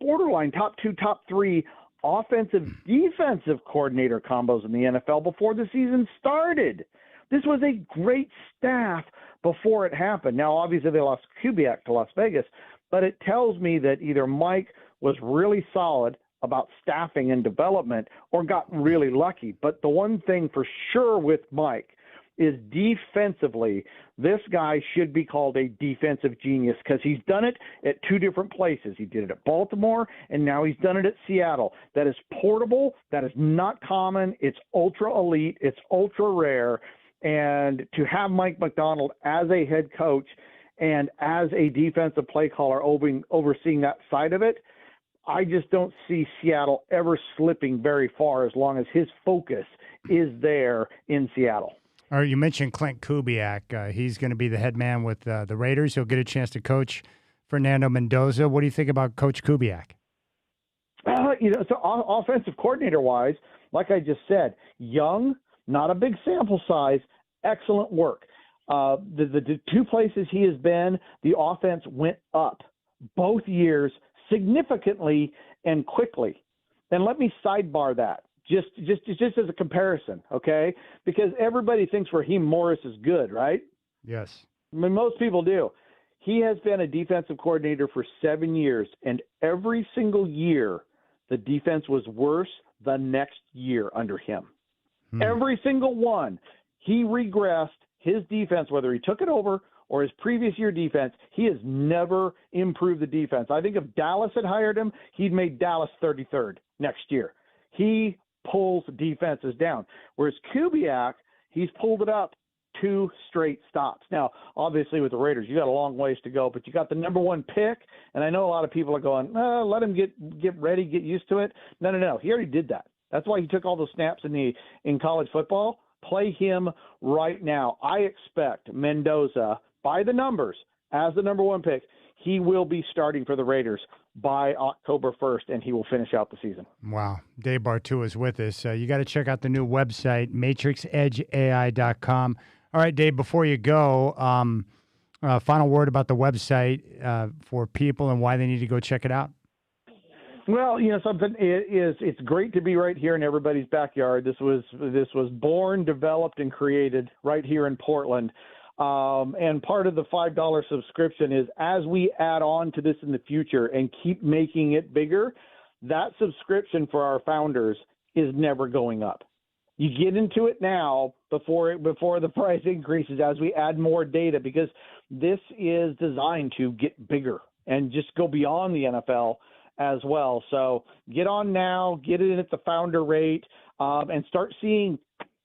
borderline top 2, top 3 offensive defensive coordinator combos in the NFL before the season started. This was a great staff before it happened. Now, obviously, they lost Kubiak to Las Vegas, but it tells me that either Mike was really solid about staffing and development or got really lucky. But the one thing for sure with Mike is defensively, this guy should be called a defensive genius because he's done it at 2 different places. He did it at Baltimore, and now he's done it at Seattle. That is portable. That is not common. It's ultra elite. It's ultra rare. And to have Mike Macdonald as a head coach and as a defensive play caller overseeing that side of it, I just don't see Seattle ever slipping very far as long as his focus is there in Seattle. All right, you mentioned Clint Kubiak. He's going to be the head man with the Raiders. He'll get a chance to coach Fernando Mendoza. What do you think about Coach Kubiak? So offensive coordinator-wise, like I just said, young, not a big sample size, excellent work. The two places he has been, the offense went up both years significantly and quickly. And let me sidebar that just as a comparison, okay? Because everybody thinks Raheem Morris is good, right? Yes. I mean, most people do. He has been a defensive coordinator for 7 years, and every single year the defense was worse the next year under him. Every single one. He regressed his defense, whether he took it over or his previous year defense. He has never improved the defense. I think if Dallas had hired him, he'd made Dallas 33rd next year. He pulls defenses down. Whereas Kubiak, he's pulled it up 2 straight stops. Now, obviously with the Raiders, you got a long ways to go, but you got the number 1 pick, and I know a lot of people are going, let him get ready, get used to it. No. He already did that. That's why he took all those snaps in college football. Play him right now. I expect Mendoza, by the numbers, as the number 1 pick, he will be starting for the Raiders by October 1st, and he will finish out the season. Wow. Dave Bartoo is with us. You got to check out the new website, matrixedgeai.com. All right, Dave, before you go, final word about the website for people and why they need to go check it out. Well, something is it's great to be right here in everybody's backyard. This was born, developed, and created right here in Portland. And part of the $5 subscription is as we add on to this in the future and keep making it bigger, that subscription for our founders is never going up. You get into it now before the price increases as we add more data, because this is designed to get bigger and just go beyond the NFL as well. So get on now, get it at the founder rate, and start seeing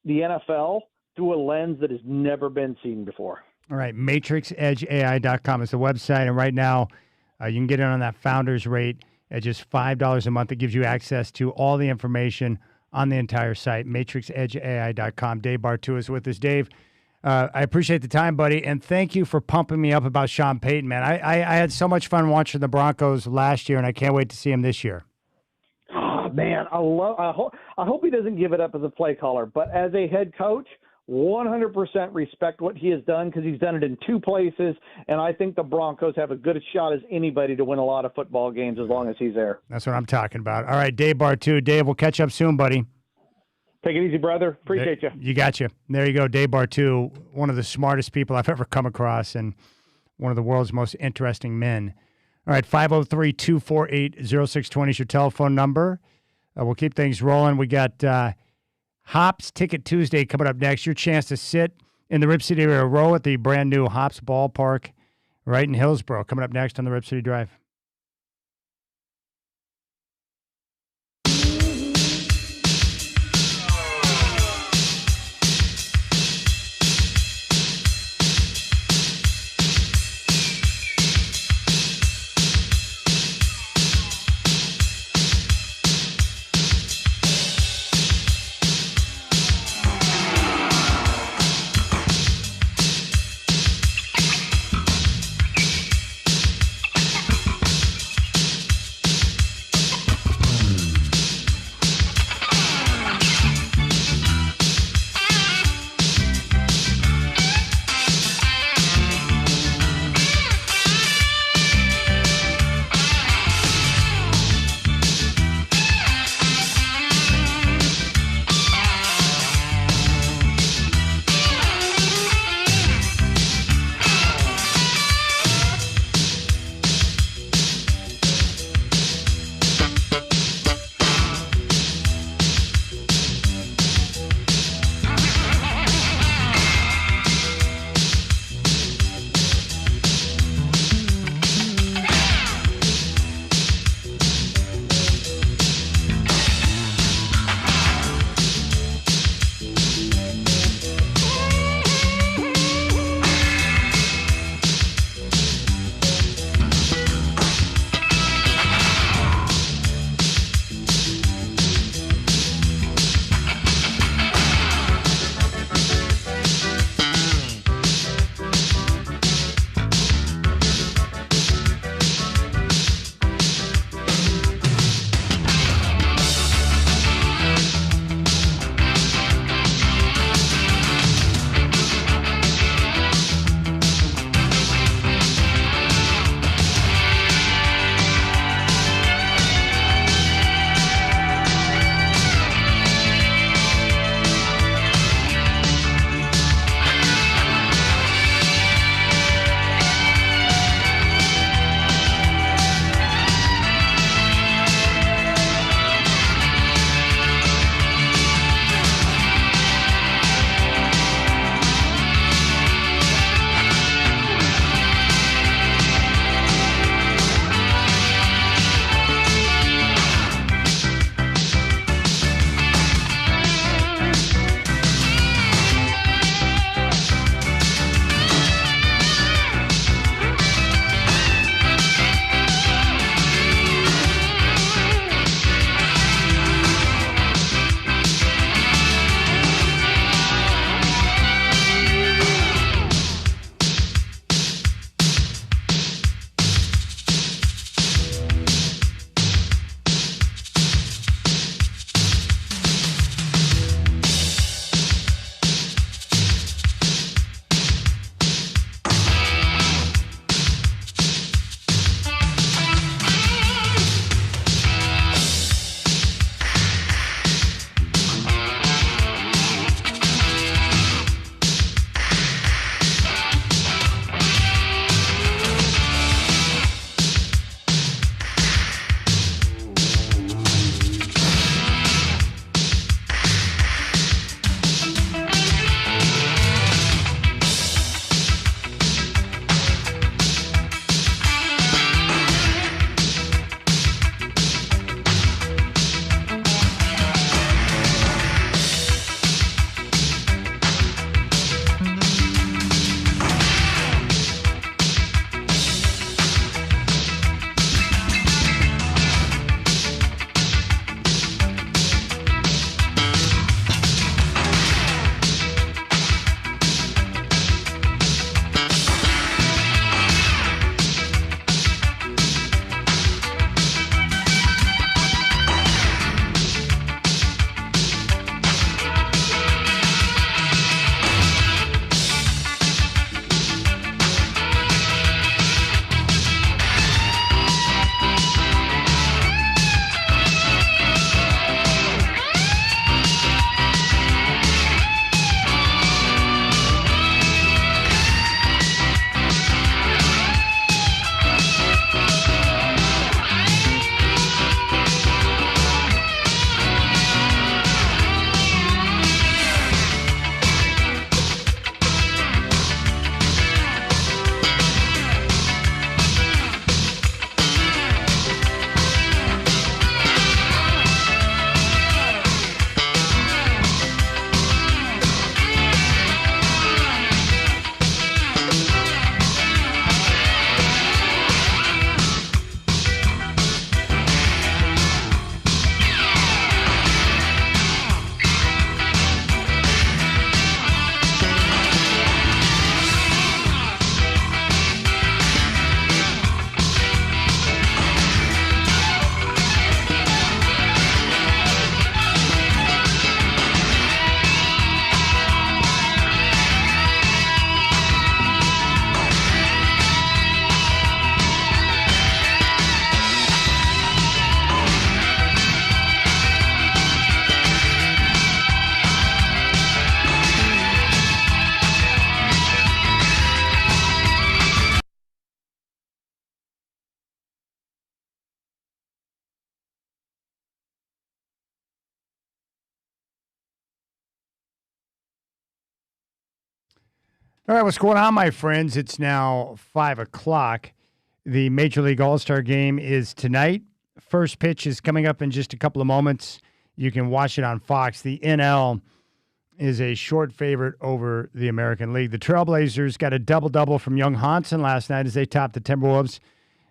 the NFL through a lens that has never been seen before. All right, matrixedgeai.com is the website, and right now you can get in on that founder's rate at just $5 a month. It gives you access to all the information on the entire site, matrixedgeai.com. Dave Bartoo is with us. Dave, I appreciate the time, buddy, and thank you for pumping me up about Sean Payton, man. I had so much fun watching the Broncos last year, and I can't wait to see him this year. Oh, man, I hope he doesn't give it up as a play caller, but as a head coach, 100% respect what he has done, because he's done it in 2 places, and I think the Broncos have as good a shot as anybody to win a lot of football games as long as he's there. That's what I'm talking about. All right, Dave Bartoo. Dave, we'll catch up soon, buddy. Take it easy, brother. Appreciate you. You got you. There you go, Dave Bartoo, one of the smartest people I've ever come across and one of the world's most interesting men. All right, 503-248-0620 is your telephone number. We'll keep things rolling. We got Hops Ticket Tuesday coming up next. Your chance to sit in the Rip City area row at the brand new Hops Ballpark right in Hillsborough. Coming up next on the Rip City Drive. All right, what's going on, my friends? It's now 5 o'clock. The Major League All-Star Game is tonight. First pitch is coming up in just a couple of moments. You can watch it on Fox. The NL is a short favorite over the American League. The Trailblazers got a double-double from Young Hansen last night as they topped the Timberwolves.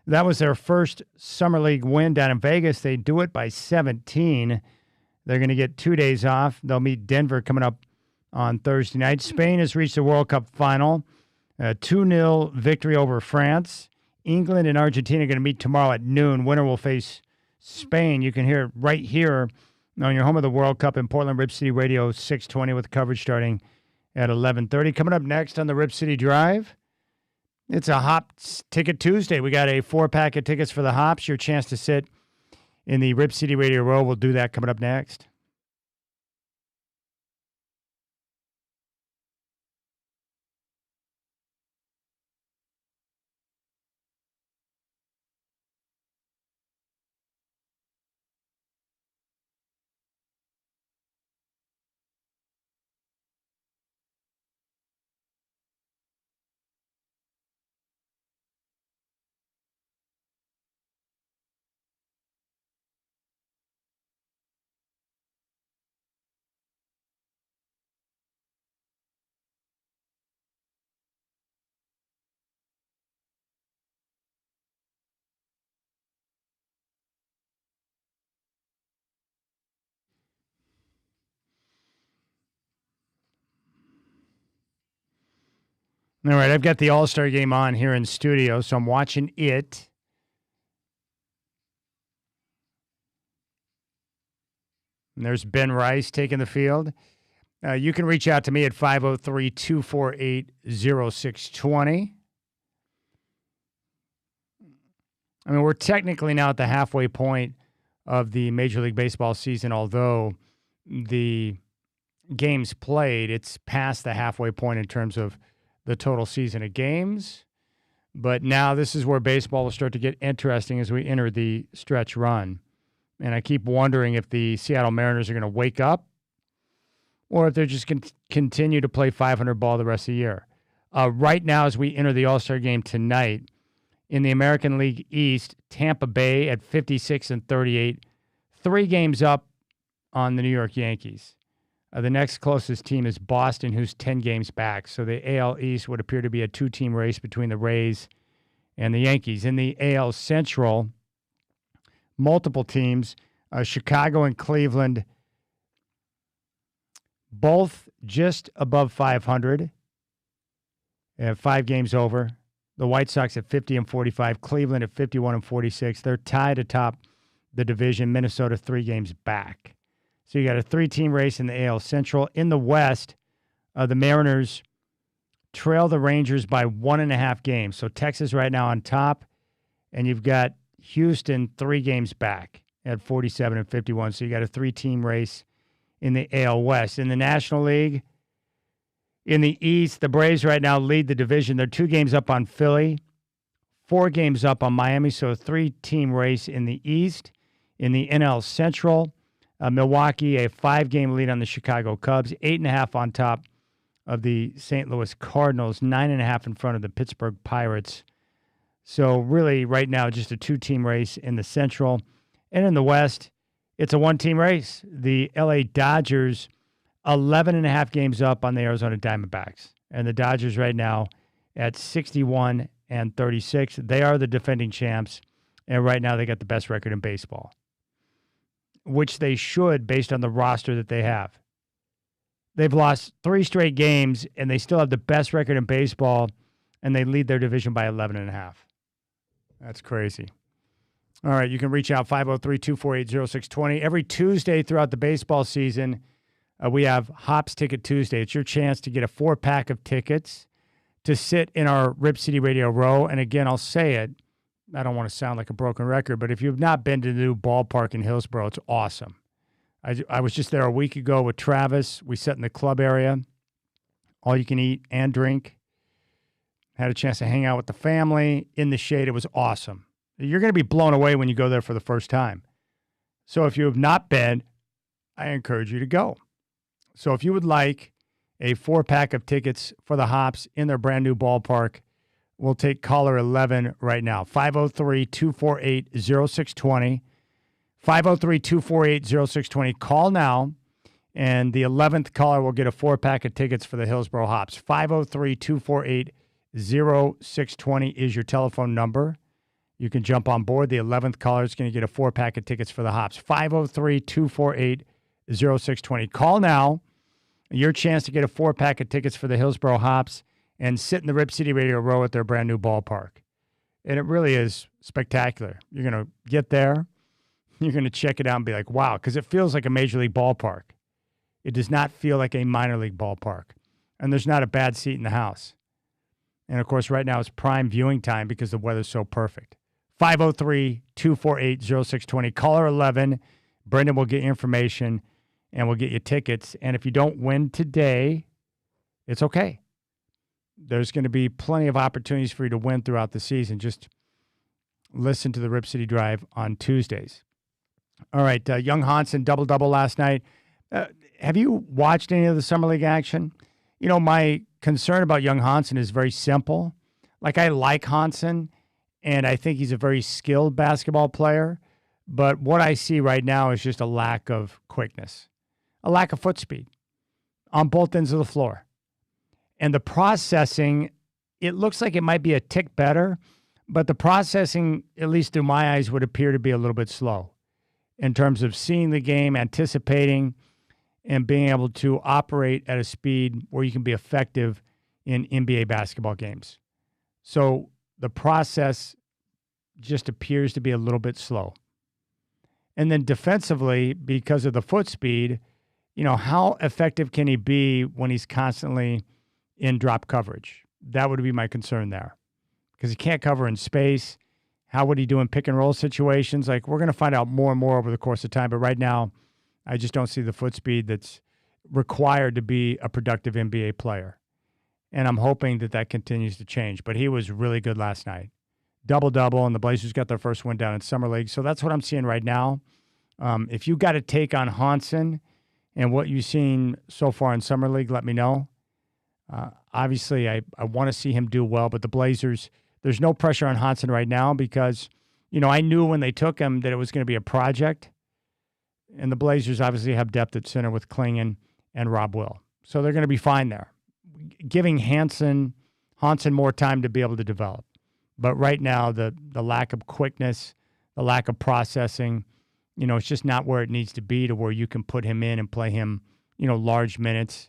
That was their first Summer League win down in Vegas. They do it by 17. They're going to get 2 days off. They'll meet Denver coming up on Thursday night. Spain has reached the World Cup final. A 2-0 victory over France. England and Argentina are going to meet tomorrow at noon. Winner will face Spain. You can hear it right here on your home of the World Cup in Portland, Rip City Radio 620 with coverage starting at 11:30. Coming up next on the Rip City Drive, it's a Hops Ticket Tuesday. We got a 4-pack of tickets for the Hops. Your chance to sit in the Rip City Radio row. We'll do that coming up next. All right, I've got the All-Star Game on here in studio, so I'm watching it. And there's Ben Rice taking the field. You can reach out to me at 503-248-0620. I mean, we're technically now at the halfway point of the Major League Baseball season, although the games played, it's past the halfway point in terms of the total season of games. But now this is where baseball will start to get interesting as we enter the stretch run. And I keep wondering if the Seattle Mariners are going to wake up or if they're just going to continue to play 500 ball the rest of the year. Right now, as we enter the All-Star Game tonight, in the American League East, Tampa Bay at 56-38, 3 games up on the New York Yankees. The next closest team is Boston, who's 10 games back. So the AL East would appear to be a 2-team race between the Rays and the Yankees. In the AL Central, multiple teams, Chicago and Cleveland, both just above 500. They have 5 games over. The White Sox at 50-45, Cleveland at 51-46. They're tied atop the division. Minnesota 3 games back. So you got a 3-team race in the AL Central. In the West, the Mariners trail the Rangers by 1.5 games. So Texas right now on top, and you've got Houston 3 games back at 47-51. So you got a 3-team race in the AL West. In the National League, in the East, the Braves right now lead the division. They're 2 games up on Philly, 4 games up on Miami. So a 3-team race in the East. In the NL Central, Milwaukee, a 5-game lead on the Chicago Cubs, 8.5 on top of the St. Louis Cardinals, 9.5 in front of the Pittsburgh Pirates. So really, right now, just a 2-team race in the Central. And in the West, it's a 1-team race. The LA Dodgers, 11.5 games up on the Arizona Diamondbacks. And the Dodgers right now at 61-36. They are the defending champs. And right now, they got the best record in baseball, which they should based on the roster that they have. They've lost 3 straight games, and they still have the best record in baseball, and they lead their division by 11.5. That's crazy. All right, you can reach out 503-248-0620. Every Tuesday throughout the baseball season, we have Hops Ticket Tuesday. It's your chance to get a 4-pack of tickets to sit in our Rip City Radio row. And again, I'll say it, I don't want to sound like a broken record, but if you've not been to the new ballpark in Hillsborough, it's awesome. I was just there a week ago with Travis. We sat in the club area, all you can eat and drink. Had a chance to hang out with the family in the shade. It was awesome. You're going to be blown away when you go there for the first time. So if you have not been, I encourage you to go. So if you would like a 4-pack of tickets for the Hops in their brand new ballpark. We'll take caller 11 right now, 503-248-0620. 503-248-0620. Call now, and the 11th caller will get a 4-pack of tickets for the Hillsboro Hops. 503-248-0620 is your telephone number. You can jump on board. The 11th caller is going to get a 4-pack of tickets for the Hops. 503-248-0620. Call now. Your chance to get a 4-pack of tickets for the Hillsboro Hops and sit in the Rip City Radio Row at their brand new ballpark. And it really is spectacular. You're going to get there. You're going to check it out and be like, wow, because it feels like a major league ballpark. It does not feel like a minor league ballpark. And there's not a bad seat in the house. And, of course, right now it's prime viewing time because the weather's so perfect. 503-248-0620. Caller 11. Brendan will get you information and we'll get you tickets. And if you don't win today, it's okay. There's going to be plenty of opportunities for you to win throughout the season. Just listen to the Rip City Drive on Tuesdays. All right, Young Hansen, double-double last night. Have you watched any of the Summer League action? You know, my concern about Young Hansen is very simple. Like, I like Hansen, and I think he's a very skilled basketball player. But what I see right now is just a lack of quickness, a lack of foot speed on both ends of the floor. And the processing, it looks like it might be a tick better, but the processing, at least through my eyes, would appear to be a little bit slow in terms of seeing the game, anticipating, and being able to operate at a speed where you can be effective in NBA basketball games. So the process just appears to be a little bit slow. And then defensively, because of the foot speed, you know, how effective can he be when he's constantly in drop coverage? That would be my concern there. Because he can't cover in space. How would he do in pick and roll situations? Like, we're going to find out more and more over the course of time. But right now, I just don't see the foot speed that's required to be a productive NBA player. And I'm hoping that that continues to change. But he was really good last night. Double-double, and the Blazers got their first win down in Summer League. So that's what I'm seeing right now. If you got a take on Hansen and what you've seen so far in Summer League, let me know. Obviously, I want to see him do well, but the Blazers, there's no pressure on Hansen right now because, you know, I knew when they took him that it was going to be a project. And the Blazers obviously have depth at center with Klingon and Rob Will. So they're going to be fine there. Giving Hansen more time to be able to develop. But right now, the lack of quickness, the lack of processing, you know, it's just not where it needs to be to where you can put him in and play him, you know, large minutes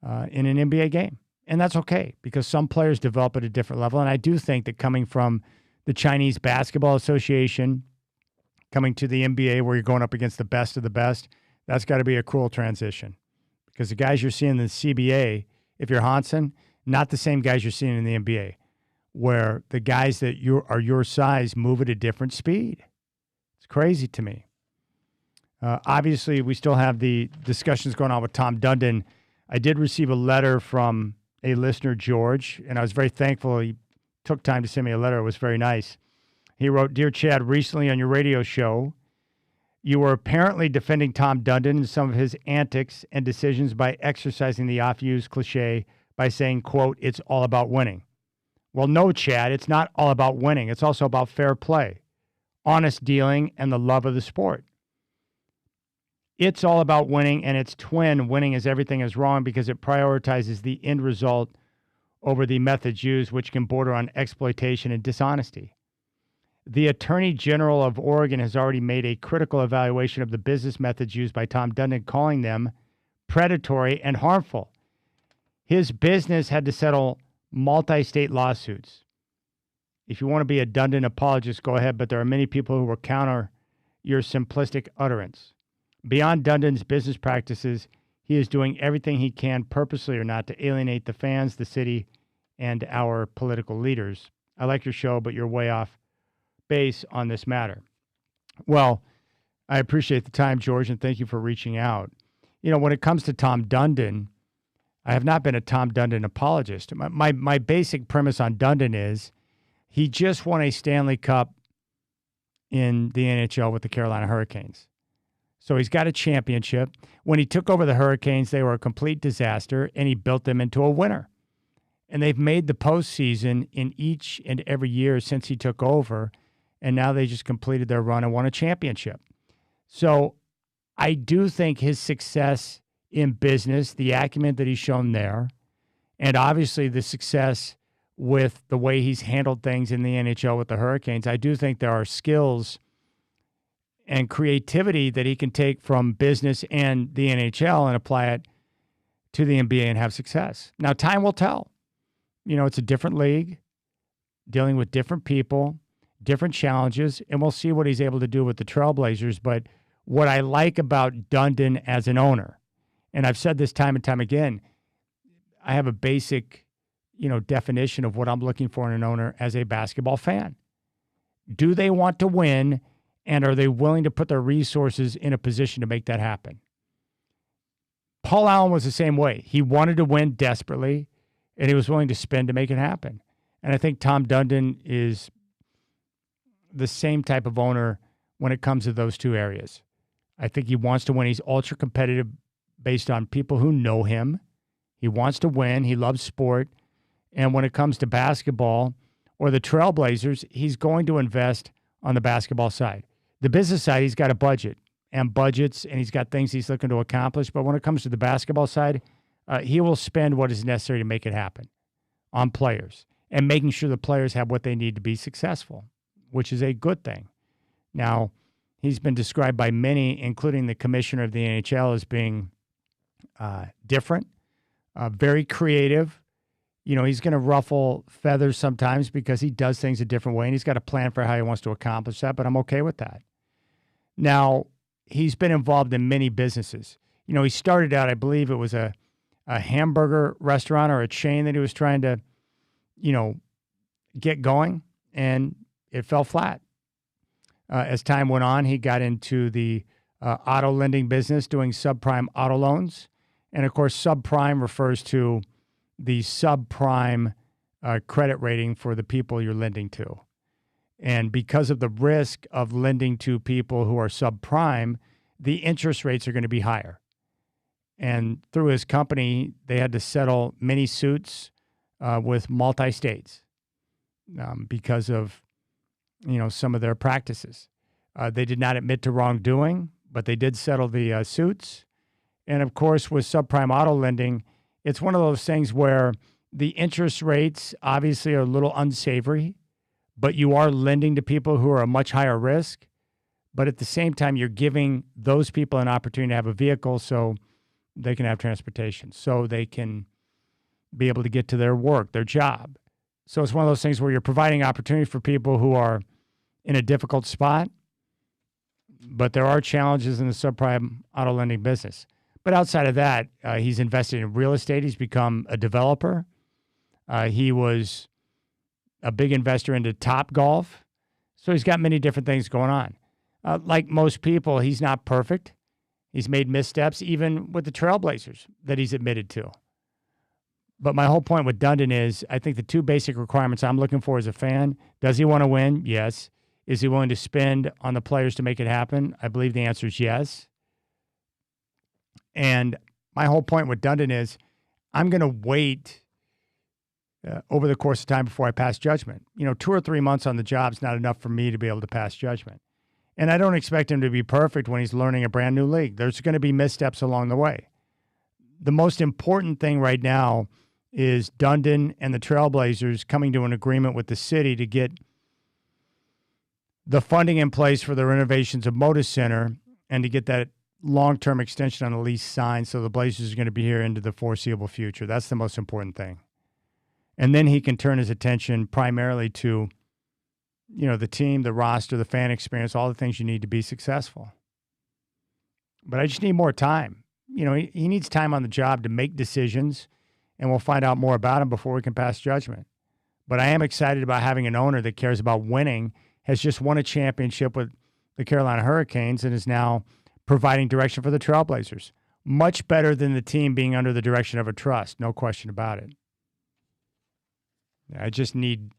in an NBA game. And that's okay because some players develop at a different level. And I do think that coming from the Chinese Basketball Association, coming to the NBA where you're going up against the best of the best, that's got to be a cruel transition. Because the guys you're seeing in the CBA, if you're Hansen, not the same guys you're seeing in the NBA, where the guys that are your size move at a different speed. It's crazy to me. Obviously, we still have the discussions going on with Tom Dundon. I did receive a letter from a listener, George, and I was very thankful he took time to send me a letter. It was very nice. He wrote, "Dear Chad, recently on your radio show, you were apparently defending Tom Dundon and some of his antics and decisions by exercising the oft-used cliche by saying, quote, it's all about winning. Well, no, Chad, it's not all about winning. It's also about fair play, honest dealing, and the love of the sport. It's all about winning, and its twin, winning is everything is wrong because it prioritizes the end result over the methods used, which can border on exploitation and dishonesty. The Attorney General of Oregon has already made a critical evaluation of the business methods used by Tom Dundon, calling them predatory and harmful. His business had to settle multi-state lawsuits. If you want to be a Dundon apologist, go ahead, but there are many people who will counter your simplistic utterance. Beyond Dundon's business practices, he is doing everything he can, purposely or not, to alienate the fans, the city, and our political leaders. I like your show, but you're way off base on this matter." Well, I appreciate the time, George, and thank you for reaching out. You know, when it comes to Tom Dundon, I have not been a Tom Dundon apologist. My basic premise on Dundon is he just won a Stanley Cup in the NHL with the Carolina Hurricanes. So he's got a championship. When he took over the Hurricanes, they were a complete disaster, and he built them into a winner. And they've made the postseason in each and every year since he took over, and now they just completed their run and won a championship. So I do think his success in business, the acumen that he's shown there, and obviously the success with the way he's handled things in the NHL with the Hurricanes, I do think there are skills and creativity that he can take from business and the NHL and apply it to the NBA and have success. Now, time will tell. It's a different league, dealing with different people, different challenges, and we'll see what he's able to do with the Trailblazers. But what I like about Dundon as an owner, and I've said this time and time again, I have a basic, definition of what I'm looking for in an owner as a basketball fan. Do they want to win, and are they willing to put their resources in a position to make that happen? Paul Allen was the same way. He wanted to win desperately, and he was willing to spend to make it happen. And I think Tom Dundon is the same type of owner when it comes to those two areas. I think he wants to win. He's ultra competitive based on people who know him. He wants to win. He loves sport. And when it comes to basketball or the Trailblazers, he's going to invest on the basketball side. The business side, he's got a budget and budgets, and he's got things he's looking to accomplish. But when it comes to the basketball side, he will spend what is necessary to make it happen on players and making sure the players have what they need to be successful, which is a good thing. Now, he's been described by many, including the commissioner of the NHL, as being different, very creative. He's going to ruffle feathers sometimes because he does things a different way, and he's got a plan for how he wants to accomplish that, but I'm okay with that. Now, he's been involved in many businesses. He started out, I believe it was a hamburger restaurant or a chain that he was trying to, get going, and it fell flat. As time went on, he got into the auto lending business, doing subprime auto loans. And of course, subprime refers to the subprime credit rating for the people you're lending to. And because of the risk of lending to people who are subprime, the interest rates are going to be higher. And through his company, they had to settle many suits with multi-states because of, some of their practices. They did not admit to wrongdoing, but they did settle the suits. And of course, with subprime auto lending, it's one of those things where the interest rates obviously are a little unsavory, but you are lending to people who are a much higher risk. But at the same time, you're giving those people an opportunity to have a vehicle so they can have transportation, so they can be able to get to their work, their job. So it's one of those things where you're providing opportunity for people who are in a difficult spot, but there are challenges in the subprime auto lending business. But outside of that, he's invested in real estate. He's become a developer. He was a big investor into Topgolf. So he's got many different things going on. Like most people, he's not perfect. He's made missteps, even with the Trailblazers that he's admitted to. But my whole point with Dundon is, I think the two basic requirements I'm looking for as a fan, does he want to win? Yes. Is he willing to spend on the players to make it happen? I believe the answer is yes. And my whole point with Dundon is, I'm going to wait over the course of time before I pass judgment. 2 or 3 months on the job is not enough for me to be able to pass judgment. And I don't expect him to be perfect when he's learning a brand new league. There's going to be missteps along the way. The most important thing right now is Dundon and the Trailblazers coming to an agreement with the city to get the funding in place for the renovations of Moda Center and to get that long-term extension on the lease signed so the Blazers are going to be here into the foreseeable future. That's the most important thing. And then he can turn his attention primarily to, the team, the roster, the fan experience, all the things you need to be successful. But I just need more time. He needs time on the job to make decisions, and we'll find out more about him before we can pass judgment. But I am excited about having an owner that cares about winning, has just won a championship with the Carolina Hurricanes, and is now providing direction for the Trailblazers. Much better than the team being under the direction of a trust, no question about it. I just need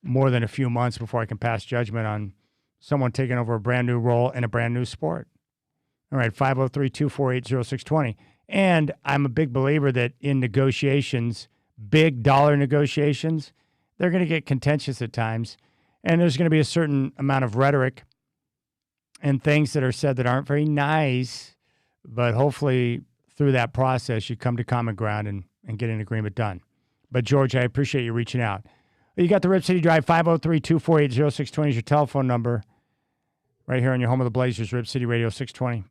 more than a few months before I can pass judgment on someone taking over a brand new role in a brand new sport. All right, 503-248-0620. And I'm a big believer that in negotiations, big dollar negotiations, they're going to get contentious at times. And there's going to be a certain amount of rhetoric and things that are said that aren't very nice. But hopefully through that process, you come to common ground and get an agreement done. But George, I appreciate you reaching out. You got the Rip City Drive, 503-248-0620 is your telephone number. Right here on your home of the Blazers, Rip City Radio 620.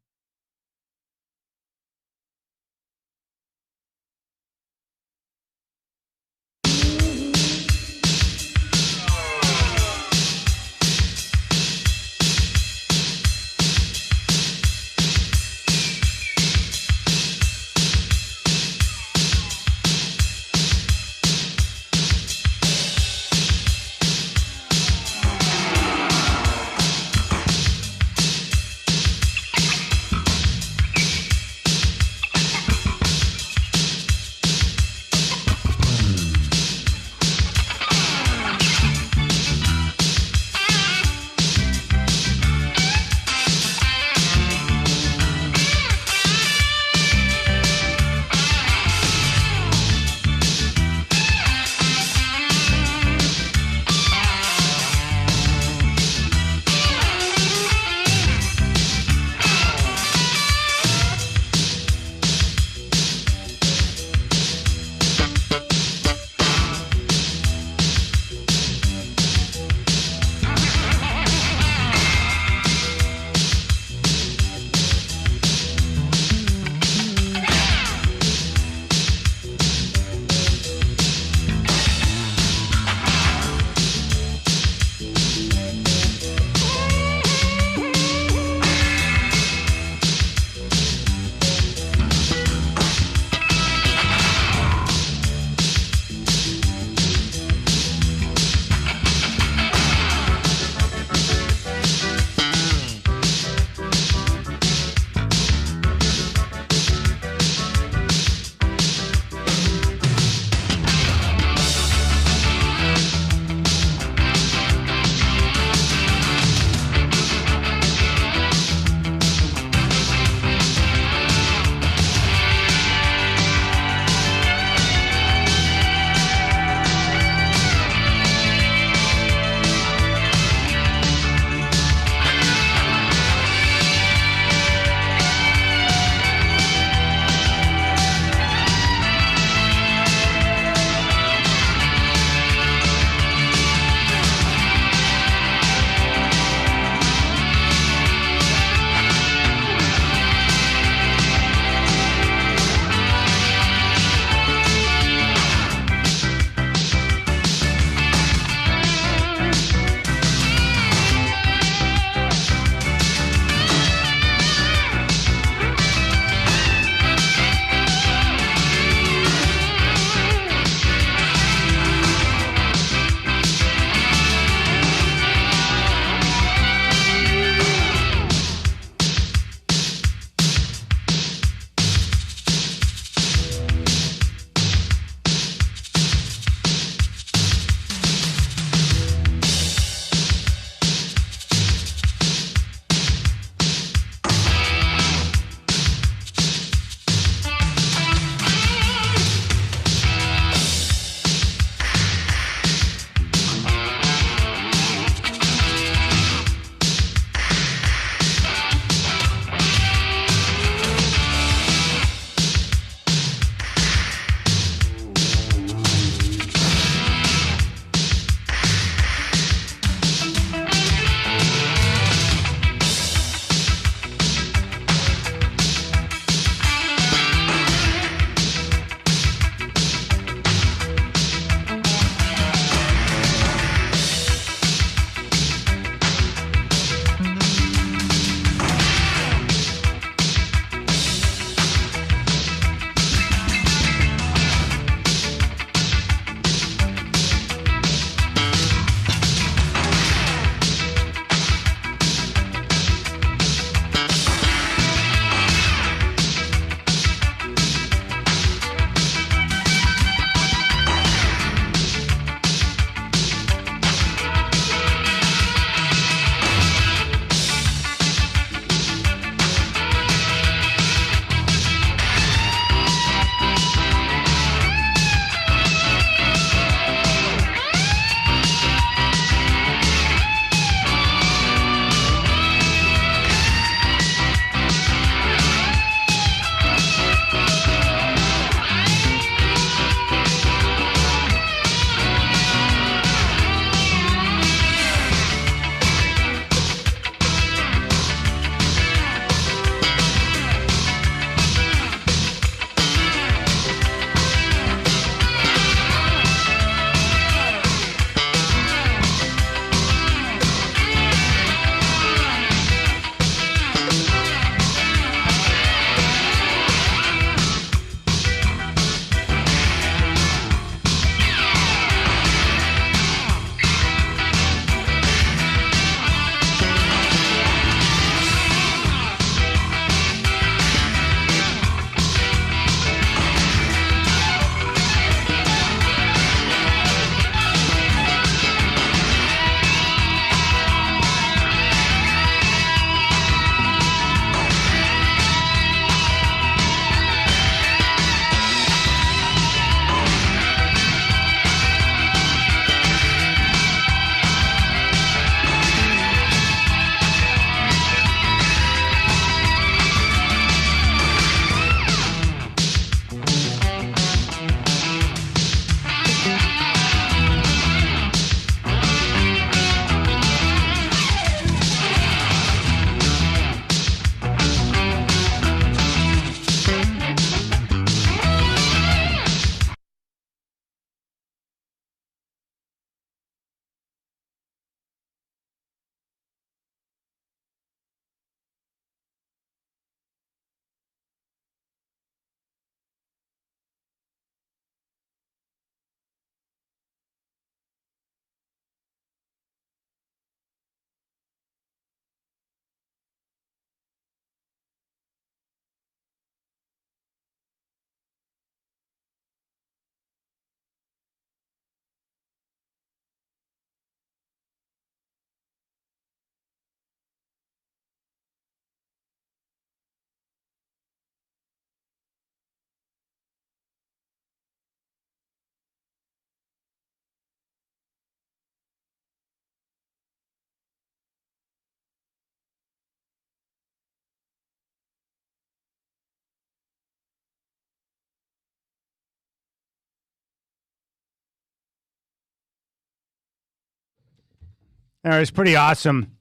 All right, it's pretty awesome.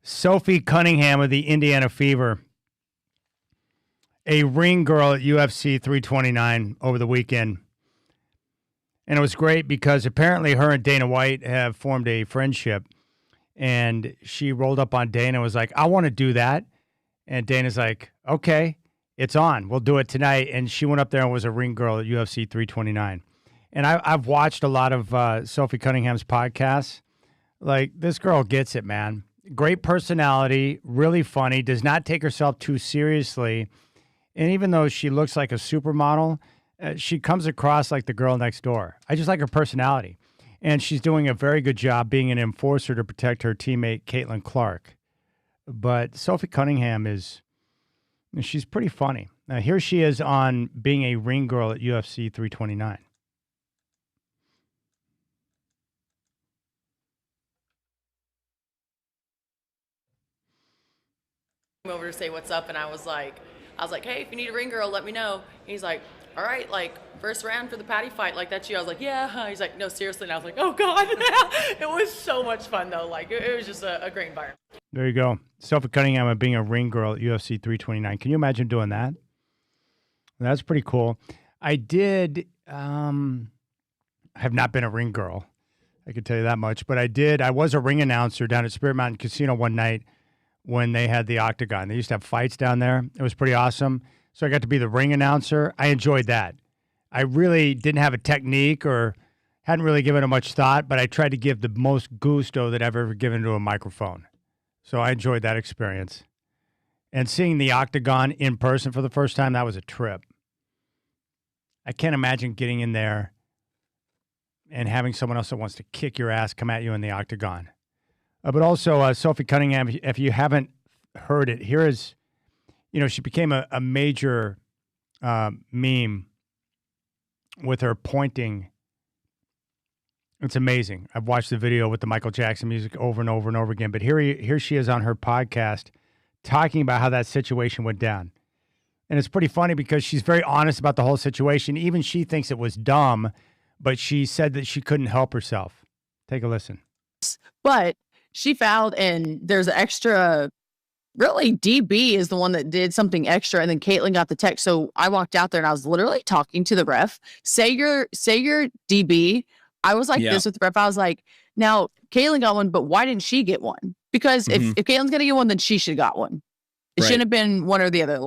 Sophie Cunningham of the Indiana Fever, a ring girl at UFC 329 over the weekend. And it was great because apparently her and Dana White have formed a friendship. And she rolled up on Dana and was like, I want to do that. And Dana's like, okay, it's on. We'll do it tonight. And she went up there and was a ring girl at UFC 329. And I've watched a lot of Sophie Cunningham's podcasts. Like, this girl gets it, man. Great personality, really funny, does not take herself too seriously. And even though she looks like a supermodel, she comes across like the girl next door. I just like her personality. And she's doing a very good job being an enforcer to protect her teammate, Caitlin Clark. But Sophie Cunningham she's pretty funny. Now, here she is on being a ring girl at UFC 329. Over to say what's up, and I was like, hey, if you need a ring girl, let me know. And he's like, all right, like, first round for the patty fight, like, that's you. I was like, yeah. He's like, no, seriously. And I was like, oh God. It was so much fun though. Like, it was just a great environment. There you go. Sophie Cunningham being a ring girl at UFC 329. Can you imagine doing that? That's pretty cool. I did, I have not been a ring girl. I can tell you that much, but I was a ring announcer down at Spirit Mountain Casino one night when they had the Octagon. They used to have fights down there. It was pretty awesome. So I got to be the ring announcer. I enjoyed that. I really didn't have a technique or hadn't really given it much thought, but I tried to give the most gusto that I've ever given to a microphone. So I enjoyed that experience. And seeing the Octagon in person for the first time, that was a trip. I can't imagine getting in there and having someone else that wants to kick your ass come at you in the Octagon. But also, Sophie Cunningham, if you haven't heard it, here is, she became a major meme with her pointing. It's amazing. I've watched the video with the Michael Jackson music over and over and over again. But here she is on her podcast talking about how that situation went down. And it's pretty funny because she's very honest about the whole situation. Even she thinks it was dumb, but she said that she couldn't help herself. Take a listen. But she fouled, and there's an extra, really, DB is the one that did something extra, and then Caitlin got the text. So I walked out there, and I was literally talking to the ref. Say your DB. I was like this with the ref. I was like, now, Caitlin got one, but why didn't she get one? Because if Caitlin's going to get one, then she should have got one. It shouldn't have been one or the other.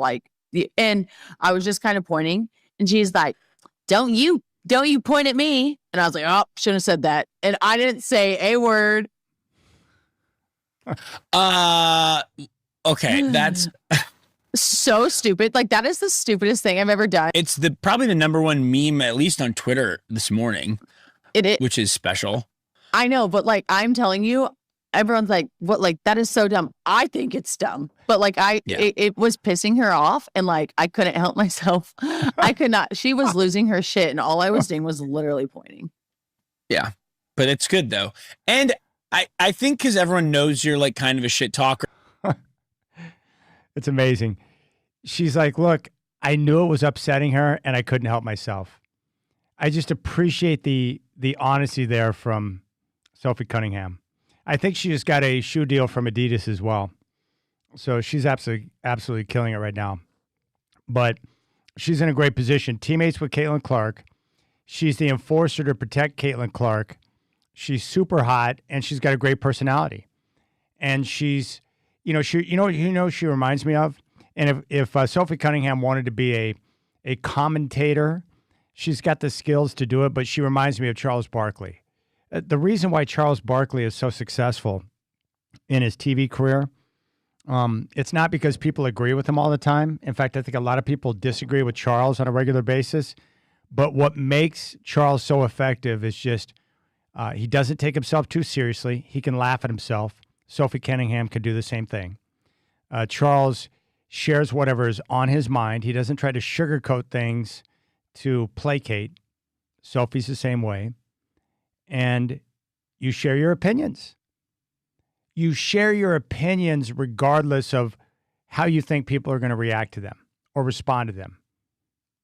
And I was just kind of pointing, and she's like, don't you point at me. And I was like, oh, shouldn't have said that. And I didn't say a word. Okay, that's so stupid. Like, that is the stupidest thing I've ever done. It's probably the number one meme, at least on Twitter this morning. Which is special. I know, but like, I'm telling you, everyone's like, what? Like, that is so dumb. I think it's dumb, but like, it was pissing her off, and like, I couldn't help myself. I could not. She was losing her shit, and all I was doing was literally pointing. Yeah, but it's good though, and I think because everyone knows you're like kind of a shit talker. It's amazing. She's like, look, I knew it was upsetting her, and I couldn't help myself. I just appreciate the honesty there from Sophie Cunningham. I think she just got a shoe deal from Adidas as well. So she's absolutely killing it right now. But she's in a great position. Teammates with Caitlin Clark. She's the enforcer to protect Caitlin Clark. She's super hot, and she's got a great personality. And she's, she reminds me of? And if Sophie Cunningham wanted to be a commentator, she's got the skills to do it, but she reminds me of Charles Barkley. The reason why Charles Barkley is so successful in his TV career, it's not because people agree with him all the time. In fact, I think a lot of people disagree with Charles on a regular basis. But what makes Charles so effective is just he doesn't take himself too seriously. He can laugh at himself. Sophie Cunningham could do the same thing. Charles shares whatever is on his mind. He doesn't try to sugarcoat things to placate. Sophie's the same way. And you share your opinions. You share your opinions regardless of how you think people are going to react to them or respond to them.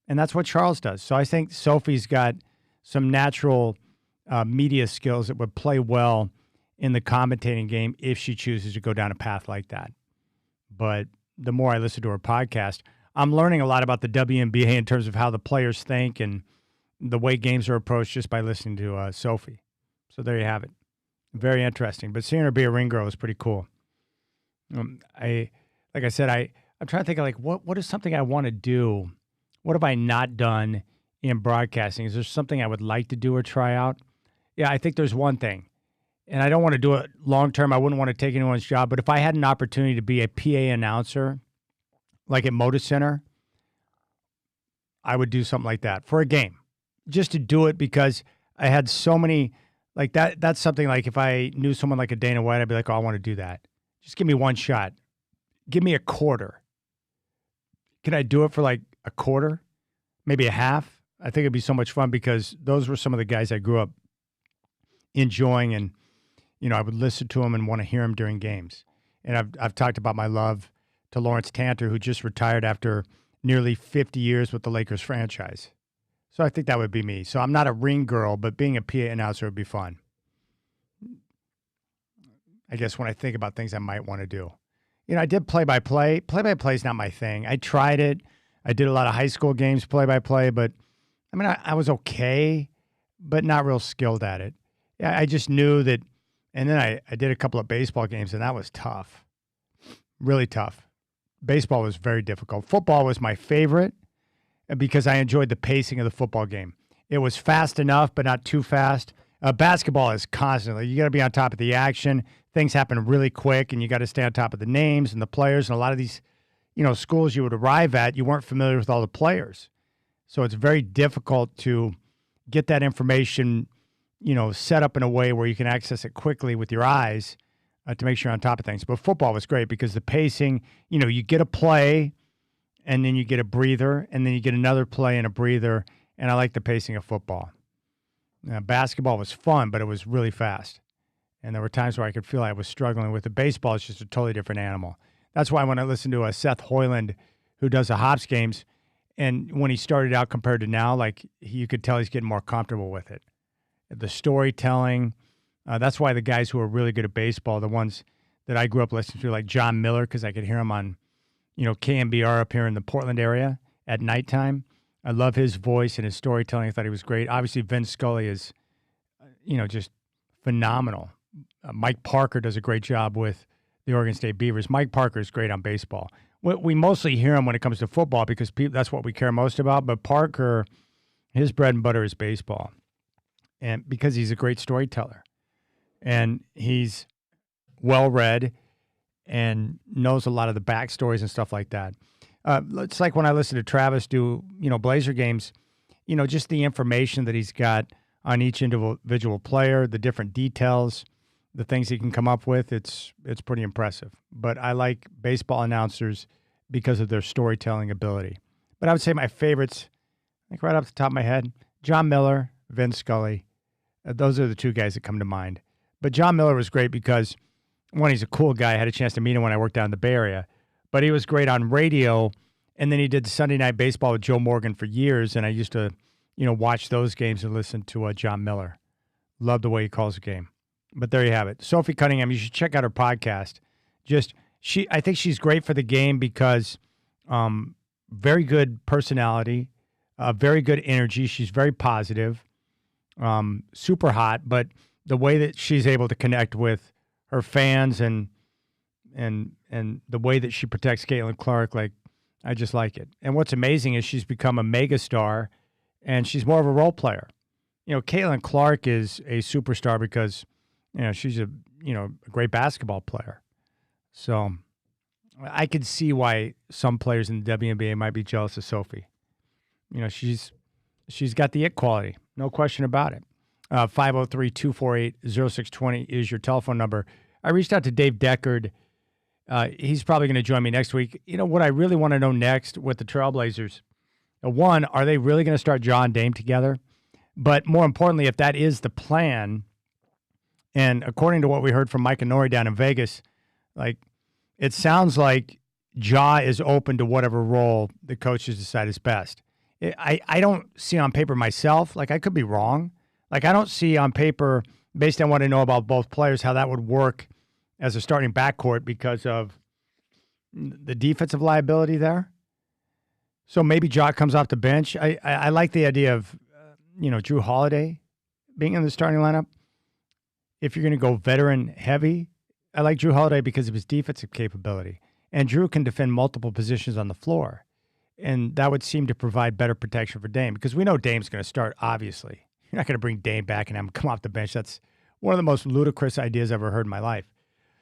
And that's what Charles does. So I think Sophie's got some natural media skills that would play well in the commentating game if she chooses to go down a path like that. But the more I listen to her podcast, I'm learning a lot about the WNBA in terms of how the players think and the way games are approached just by listening to Sophie. So there you have it. Very interesting. But seeing her be a ring girl is pretty cool. I'm trying to think of like what is something I want to do? What have I not done in broadcasting? Is there something I would like to do or try out? Yeah, I think there's one thing. And I don't want to do it long term. I wouldn't want to take anyone's job. But if I had an opportunity to be a PA announcer, like at Moda Center, I would do something like that for a game. Just to do it because I had so many, like that. That's something like if I knew someone like a Dana White, I'd be like, oh, I want to do that. Just give me one shot. Give me a quarter. Can I do it for like a quarter? Maybe a half? I think it'd be so much fun because those were some of the guys I grew up enjoying, and I would listen to them and want to hear them during games. And I've talked about my love to Lawrence Tanter, who just retired after nearly 50 years with the Lakers franchise. So I think that would be me. So I'm not a ring girl, but being a PA announcer would be fun. I guess when I think about things I might want to do. I did play-by-play. Play-by-play is not my thing. I tried it. I did a lot of high school games play-by-play, but I mean, I was okay, but not real skilled at it. Yeah, I just knew that. And then I did a couple of baseball games, and that was tough. Really tough. Baseball was very difficult. Football was my favorite because I enjoyed the pacing of the football game. It was fast enough, but not too fast. Basketball is constantly. You got to be on top of the action. Things happen really quick, and you got to stay on top of the names and the players. And a lot of these, schools you would arrive at, you weren't familiar with all the players. So it's very difficult to get that information, set up in a way where you can access it quickly with your eyes to make sure you're on top of things. But football was great because the pacing, you get a play and then you get a breather and then you get another play and a breather. And I like the pacing of football. Basketball was fun, but it was really fast. And there were times where I could feel I was struggling with it. Baseball is just a totally different animal. That's why when I listen to Seth Hoyland, who does the Hops games, and when he started out compared to now, like you could tell he's getting more comfortable with it. The storytelling, that's why the guys who are really good at baseball, the ones that I grew up listening to, like John Miller, because I could hear him on, KMBR up here in the Portland area at nighttime. I love his voice and his storytelling. I thought he was great. Obviously, Vin Scully is, just phenomenal. Mike Parker does a great job with the Oregon State Beavers. Mike Parker is great on baseball. We mostly hear him when it comes to football because that's what we care most about. But Parker, his bread and butter is baseball. And because he's a great storyteller. And he's well-read and knows a lot of the backstories and stuff like that. It's like when I listen to Travis do, Blazer games, just the information that he's got on each individual player, the different details, the things he can come up with, it's pretty impressive. But I like baseball announcers because of their storytelling ability. But I would say my favorites, like right off the top of my head, John Miller, Vin Scully. Those are the two guys that come to mind. But John Miller was great because, one, he's a cool guy. I had a chance to meet him when I worked down in the Bay Area. But he was great on radio, and then he did Sunday Night Baseball with Joe Morgan for years, and I used to, watch those games and listen to John Miller. Love the way he calls the game. But there you have it. Sophie Cunningham, you should check out her podcast. I think she's great for the game because very good personality, very good energy. She's very positive, super hot, but the way that she's able to connect with her fans and the way that she protects Caitlin Clark, like, I just like it. And what's amazing is she's become a megastar, and she's more of a role player. Caitlin Clark is a superstar because, she's a great basketball player. So I could see why some players in the WNBA might be jealous of Sophie. She's got the it quality, no question about it. 503-248-0620 is your telephone number. I reached out to Dave Deckard. He's probably going to join me next week. What I really want to know next with the Trailblazers, one, are they really going to start John Dame together? But more importantly, if that is the plan, and according to what we heard from Mike and Nori down in Vegas, like, it sounds like Ja is open to whatever role the coaches decide is best. I don't see on paper myself, like, I could be wrong, Like, I don't see on paper, based on what I know about both players, how that would work as a starting backcourt because of the defensive liability there. So maybe Ja comes off the bench. I like the idea of, Drew Holiday being in the starting lineup. If you're going to go veteran heavy, I like Drew Holiday because of his defensive capability. And Drew can defend multiple positions on the floor. And that would seem to provide better protection for Dame because we know Dame's going to start, obviously. You're not going to bring Dame back and have him come off the bench. That's one of the most ludicrous ideas I've ever heard in my life.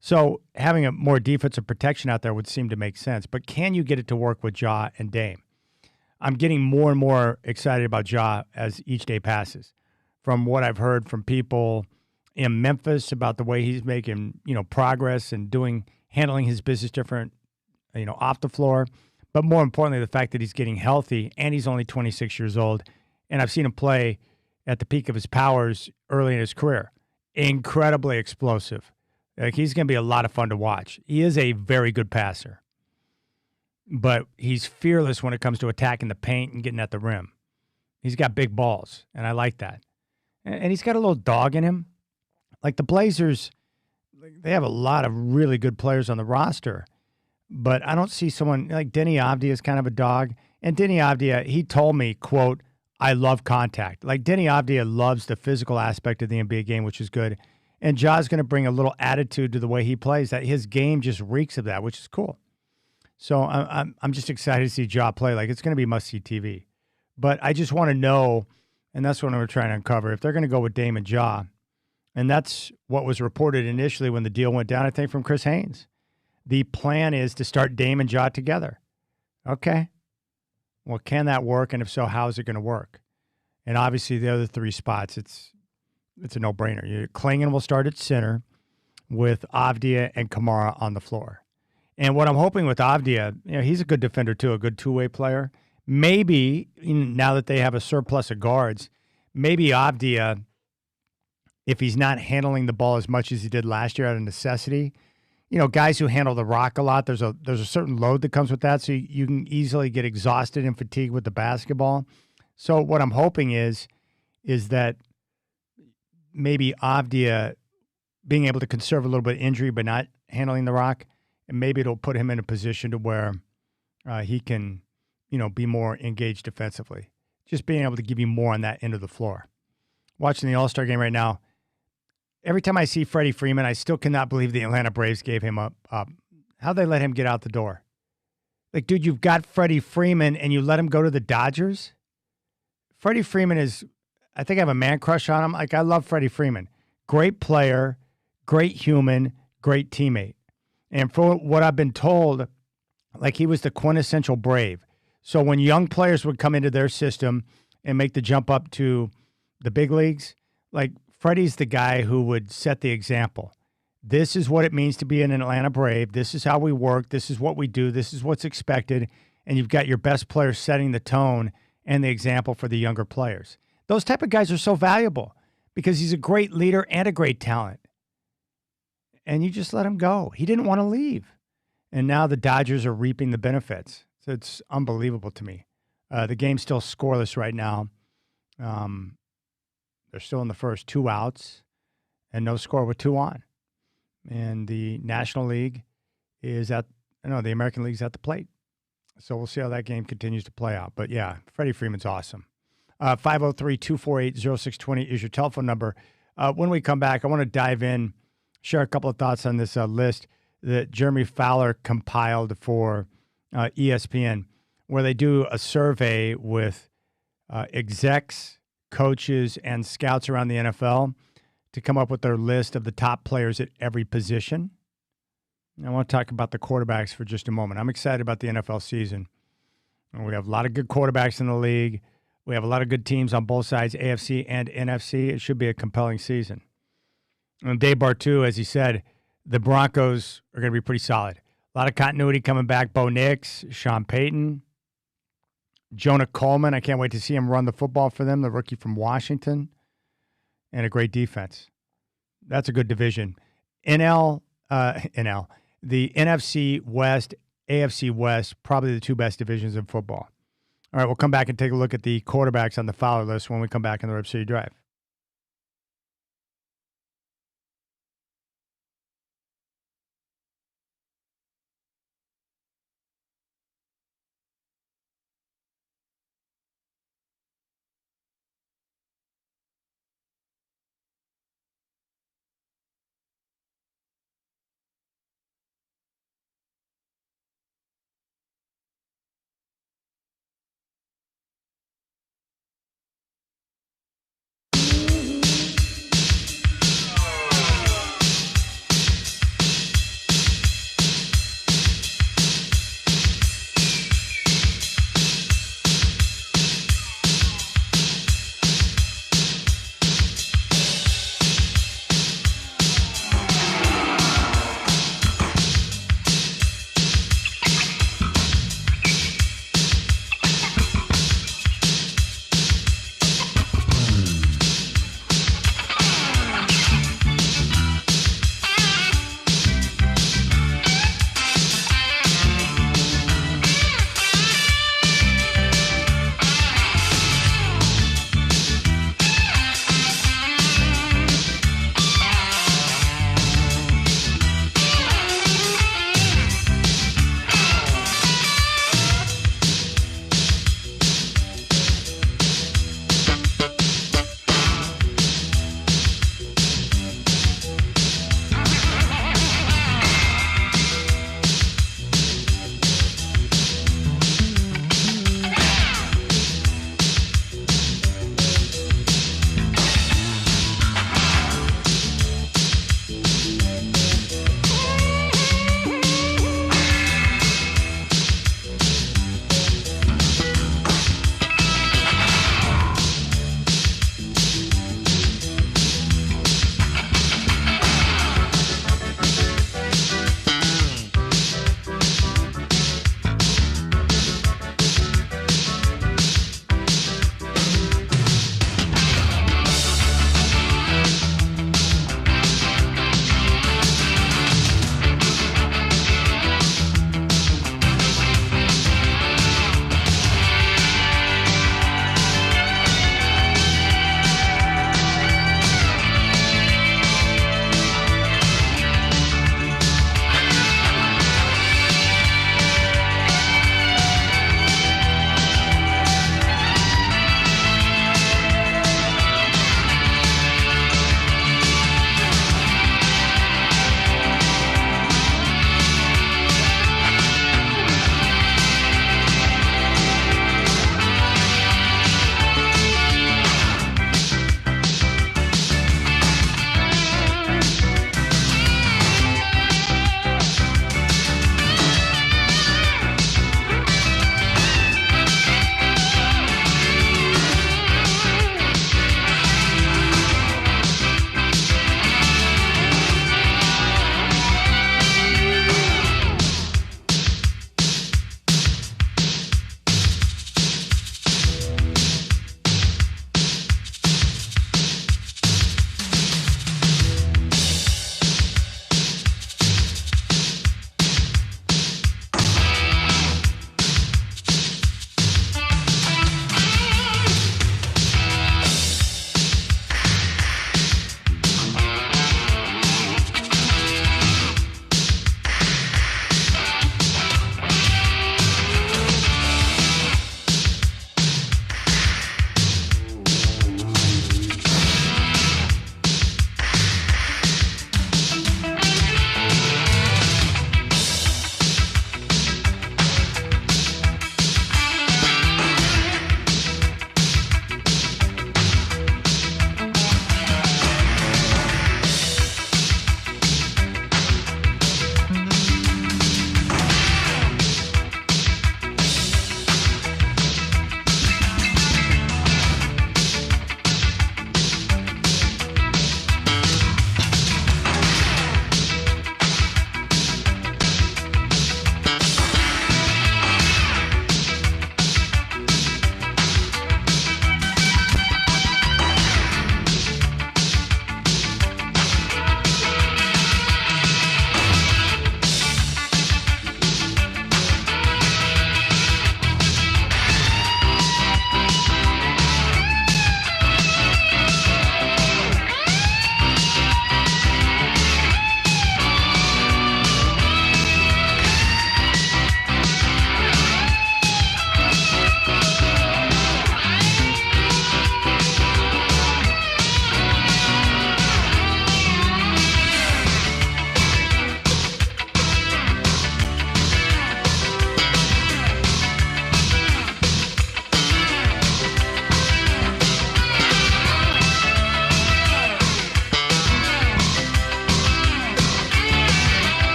So having a more defensive protection out there would seem to make sense. But can you get it to work with Ja and Dame? I'm getting more and more excited about Ja as each day passes. From what I've heard from people in Memphis about the way he's making, progress and handling his business different, off the floor. But more importantly, the fact that he's getting healthy and he's only 26 years old. And I've seen him play at the peak of his powers early in his career. Incredibly explosive. Like, he's going to be a lot of fun to watch. He is a very good passer. But he's fearless when it comes to attacking the paint and getting at the rim. He's got big balls, and I like that. And he's got a little dog in him. Like, the Blazers, they have a lot of really good players on the roster. But I don't see someone like Denny Avdia is kind of a dog. And Denny Avdia, he told me, quote, I love contact. Like, Denny Avdia loves the physical aspect of the NBA game, which is good. And Ja's going to bring a little attitude to the way he plays. That his game just reeks of that, which is cool. So I'm just excited to see Ja play. Like, it's going to be must-see TV. But I just want to know, and that's what we're trying to uncover, if they're going to go with Dame and Ja. And that's what was reported initially when the deal went down, I think, from Chris Haynes. The plan is to start Dame and Ja together. Okay. Well, can that work? And if so, how is it going to work? And obviously, the other three spots, it's a no-brainer. Klingon will start at center with Avdia and Kamara on the floor. And what I'm hoping with Avdia, he's a good defender too, a good two-way player. Maybe, now that they have a surplus of guards, maybe Avdia, if he's not handling the ball as much as he did last year out of necessity, guys who handle the rock a lot, there's a certain load that comes with that, so you can easily get exhausted and fatigued with the basketball. So what I'm hoping is that maybe Avdia being able to conserve a little bit of injury but not handling the rock, and maybe it'll put him in a position to where he can, be more engaged defensively. Just being able to give you more on that end of the floor. Watching the All-Star game right now, every time I see Freddie Freeman, I still cannot believe the Atlanta Braves gave him up. How'd they let him get out the door? Like, dude, you've got Freddie Freeman and you let him go to the Dodgers? Freddie Freeman is, I think I have a man crush on him. Like, I love Freddie Freeman. Great player, great human, great teammate. And for what I've been told, like, he was the quintessential Brave. So when young players would come into their system and make the jump up to the big leagues, like, Freddie's the guy who would set the example. This is what it means to be an Atlanta Brave. This is how we work. This is what we do. This is what's expected. And you've got your best players setting the tone and the example for the younger players. Those type of guys are so valuable because he's a great leader and a great talent. And you just let him go. He didn't want to leave. And now the Dodgers are reaping the benefits. So it's unbelievable to me. The game's still scoreless right now. They're still in the first 2 outs and no score with 2 on. And the National League the American League's at the plate. So we'll see how that game continues to play out. But yeah, Freddie Freeman's awesome. 503-248-0620 is your telephone number. When we come back, I want to dive in, share a couple of thoughts on this list that Jeremy Fowler compiled for ESPN, where they do a survey with execs, coaches, and scouts around the NFL to come up with their list of the top players at every position. And I want to talk about the quarterbacks for just a moment. I'm excited about the NFL season. And we have a lot of good quarterbacks in the league. We have a lot of good teams on both sides, AFC and NFC. It should be a compelling season. And Dave Bartoo, as he said, the Broncos are going to be pretty solid. A lot of continuity coming back. Bo Nix, Sean Payton, Jonah Coleman. I can't wait to see him run the football for them, the rookie from Washington, and a great defense. That's a good division. The NFC West, AFC West, probably the 2 best divisions in football. All right, we'll come back and take a look at the quarterbacks on the Fowler list when we come back in the Rip City Drive.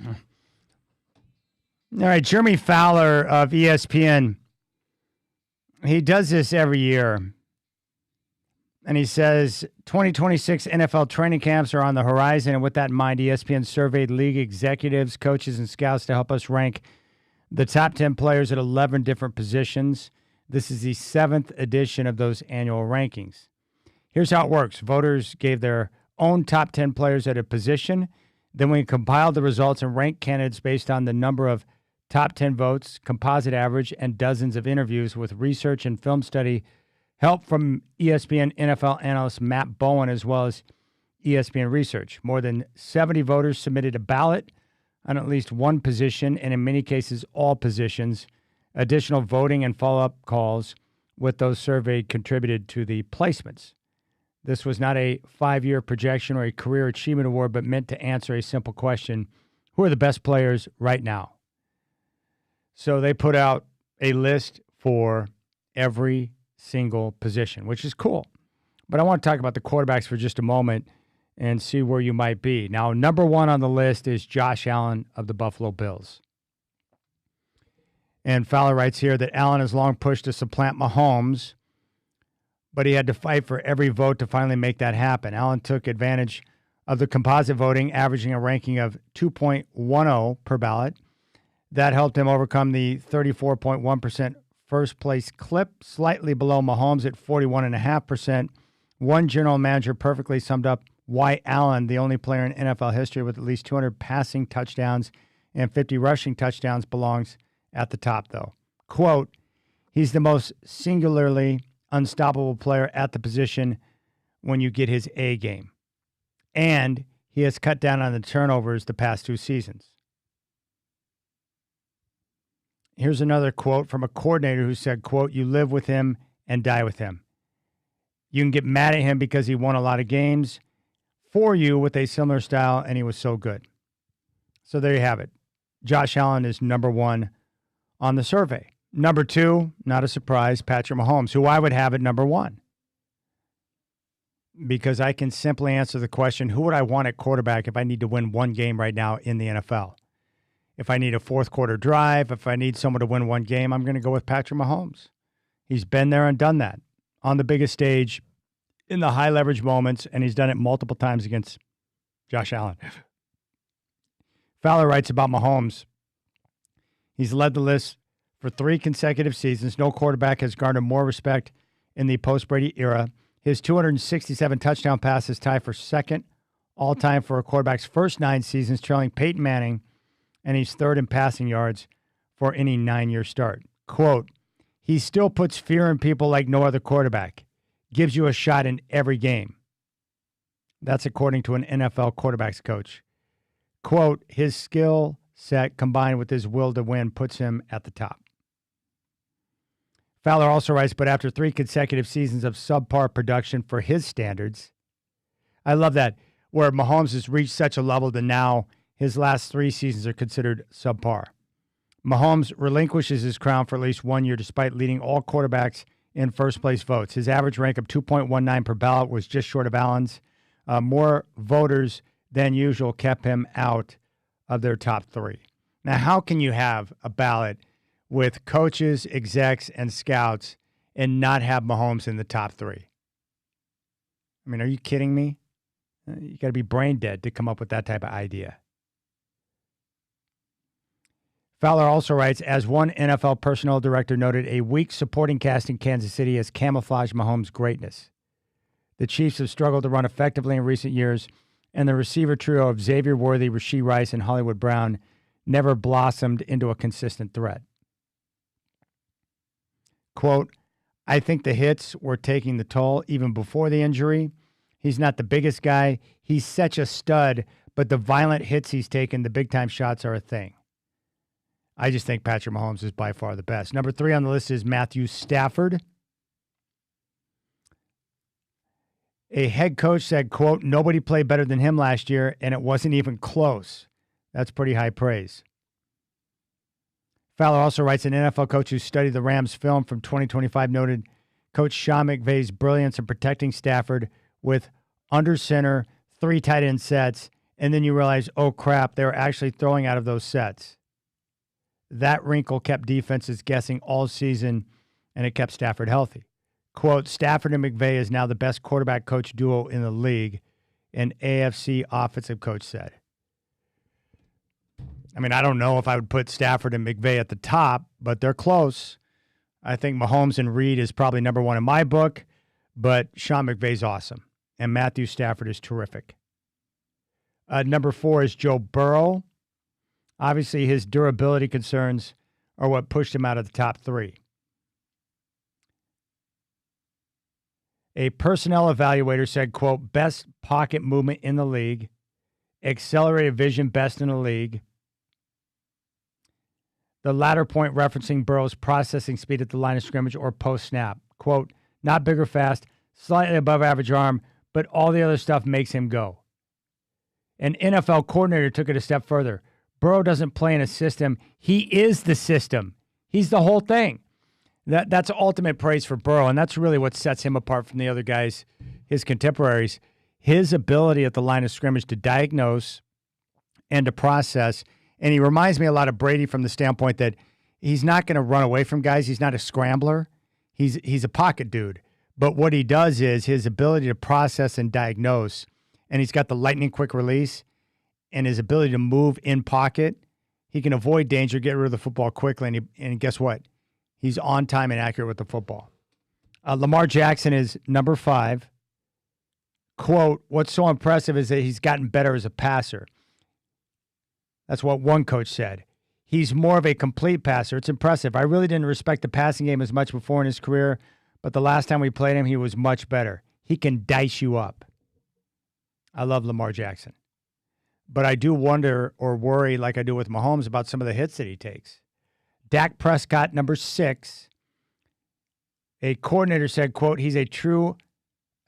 All right, Jeremy Fowler of ESPN, he does this every year. And he says 2026 NFL training camps are on the horizon. And with that in mind, ESPN surveyed league executives, coaches, and scouts to help us rank the top 10 players at 11 different positions. This is the 7th edition of those annual rankings. Here's how it works. Voters gave their own top 10 players at a position. Then we compiled the results and ranked candidates based on the number of top 10 votes, composite average, and dozens of interviews with research and film study help from ESPN NFL analyst Matt Bowen, as well as ESPN Research. More than 70 voters submitted a ballot on at least one position, and in many cases, all positions. Additional voting and follow-up calls with those surveyed contributed to the placements. This was not a 5-year projection or a career achievement award, but meant to answer a simple question: who are the best players right now? So they put out a list for every single position, which is cool. But I want to talk about the quarterbacks for just a moment and see where you might be. Now, number one on the list is Josh Allen of the Buffalo Bills. And Fowler writes here that Allen has long pushed to supplant Mahomes, but he had to fight for every vote to finally make that happen. Allen took advantage of the composite voting, averaging a ranking of 2.10 per ballot. That helped him overcome the 34.1% first place clip, slightly below Mahomes at 41.5%. One general manager perfectly summed up why Allen, the only player in NFL history with at least 200 passing touchdowns and 50 rushing touchdowns, belongs at the top, though. Quote, he's the most singularly unstoppable player at the position when you get his A game. And he has cut down on the turnovers the past 2 seasons. Here's another quote from a coordinator who said, quote, you live with him and die with him. You can get mad at him because he won a lot of games for you with a similar style, and he was so good. So there you have it. Josh Allen is number one on the survey. Number two, not a surprise, Patrick Mahomes, who I would have at number one. Because I can simply answer the question, who would I want at quarterback if I need to win one game right now in the NFL? If I need a fourth quarter drive, if I need someone to win one game, I'm going to go with Patrick Mahomes. He's been there and done that on the biggest stage in the high leverage moments, and he's done it multiple times against Josh Allen. Fowler writes about Mahomes. He's led the list for 3 consecutive seasons. No quarterback has garnered more respect in the post-Brady era. His 267 touchdown passes tie for second all-time for a quarterback's first 9 seasons, trailing Peyton Manning, and he's third in passing yards for any 9-year start. Quote, he still puts fear in people like no other quarterback. Gives you a shot in every game. That's according to an NFL quarterback's coach. Quote, his skill set combined with his will to win puts him at the top. Fowler also writes, but after 3 consecutive seasons of subpar production for his standards, I love that, where Mahomes has reached such a level that now his last 3 seasons are considered subpar. Mahomes relinquishes his crown for at least 1 year despite leading all quarterbacks in first-place votes. His average rank of 2.19 per ballot was just short of Allen's. More voters than usual kept him out of their top 3. Now, how can you have a ballot with coaches, execs, and scouts and not have Mahomes in the top 3? I mean, are you kidding me? You got to be brain dead to come up with that type of idea. Fowler also writes, as one NFL personnel director noted, a weak supporting cast in Kansas City has camouflaged Mahomes' greatness. The Chiefs have struggled to run effectively in recent years, and the receiver trio of Xavier Worthy, Rashee Rice, and Hollywood Brown never blossomed into a consistent threat. Quote, I think the hits were taking the toll even before the injury. He's not the biggest guy. He's such a stud, but the violent hits he's taken, the big-time shots are a thing. I just think Patrick Mahomes is by far the best. Number 3 on the list is Matthew Stafford. A head coach said, quote, nobody played better than him last year, and it wasn't even close. That's pretty high praise. Fowler also writes, an NFL coach who studied the Rams film from 2025 noted Coach Sean McVay's brilliance in protecting Stafford with under center, 3 tight end sets, And then you realize, oh, crap, they were actually throwing out of those sets. That wrinkle kept defenses guessing all season, and it kept Stafford healthy. Quote, Stafford and McVay is now the best quarterback coach duo in the league, an AFC offensive coach said. I mean, I don't know if I would put Stafford and McVay at the top, but they're close. I think Mahomes and Reed is probably number one in my book, but Sean McVay's awesome, and Matthew Stafford is terrific. Number 4 is Joe Burrow. Obviously, his durability concerns are what pushed him out of the top 3. A personnel evaluator said, quote, best pocket movement in the league, accelerated vision best in the league. The latter point referencing Burrow's processing speed at the line of scrimmage or post-snap. Quote, not big or fast, slightly above average arm, but all the other stuff makes him go. An NFL coordinator took it a step further. Burrow doesn't play in a system. He is the system. He's the whole thing. That's ultimate praise for Burrow, and that's really what sets him apart from the other guys, his contemporaries. His ability at the line of scrimmage to diagnose and to process. And he reminds me a lot of Brady from the standpoint that he's not going to run away from guys. He's not a scrambler. He's a pocket dude. But what he does is his ability to process and diagnose, and he's got the lightning quick release and his ability to move in pocket. He can avoid danger, get rid of the football quickly, and guess what? He's on time and accurate with the football. Lamar Jackson is number 5. Quote, what's so impressive is that he's gotten better as a passer. That's what one coach said. He's more of a complete passer. It's impressive. I really didn't respect the passing game as much before in his career, but the last time we played him, he was much better. He can dice you up. I love Lamar Jackson. But I do wonder or worry, like I do with Mahomes, about some of the hits that he takes. Dak Prescott, number 6. A coordinator said, quote, he's a true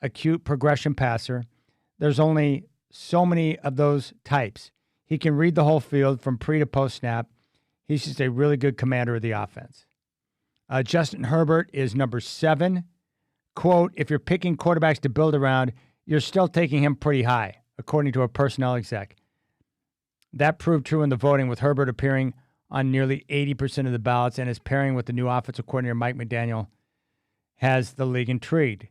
acute progression passer. There's only so many of those types. He can read the whole field from pre to post snap. He's just a really good commander of the offense. Justin Herbert is number 7. Quote, if you're picking quarterbacks to build around, you're still taking him pretty high, according to a personnel exec. That proved true in the voting, with Herbert appearing on nearly 80% of the ballots, and his pairing with the new offensive coordinator, Mike McDaniel, has the league intrigued.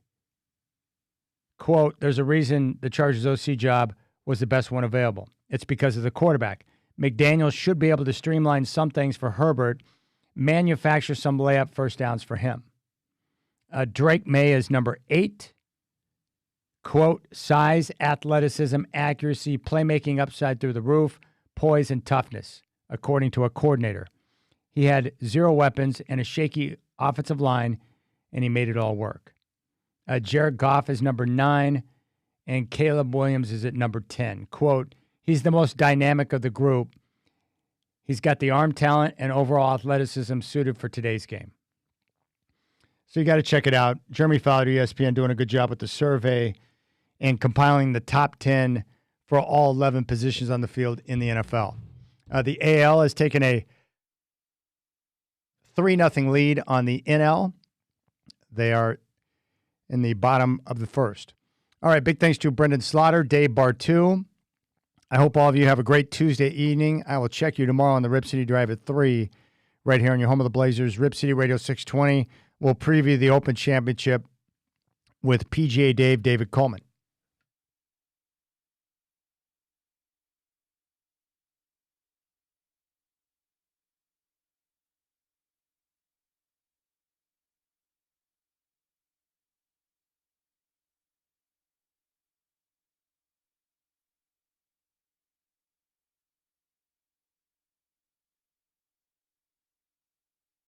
Quote, there's a reason the Chargers OC job was the best one available. It's because of the quarterback. McDaniel should be able to streamline some things for Herbert, manufacture some layup first downs for him. Drake May is number 8. Quote, size, athleticism, accuracy, playmaking upside through the roof, poise, and toughness, according to a coordinator. He had 0 weapons and a shaky offensive line, and he made it all work. Jared Goff is number 9, and Caleb Williams is at number 10. Quote, he's the most dynamic of the group. He's got the arm talent and overall athleticism suited for today's game. So you got to check it out. Jeremy Fowler, ESPN, doing a good job with the survey and compiling the top 10 for all 11 positions on the field in the NFL. The AL has taken a 3-0 lead on the NL. They are in the bottom of the first. All right, big thanks to Brendan Slaughter, Dave Bartoo. I hope all of you have a great Tuesday evening. I will check you tomorrow on the Rip City Drive at 3, right here on your home of the Blazers, Rip City Radio 620. We'll preview the Open Championship with PGA David Coleman.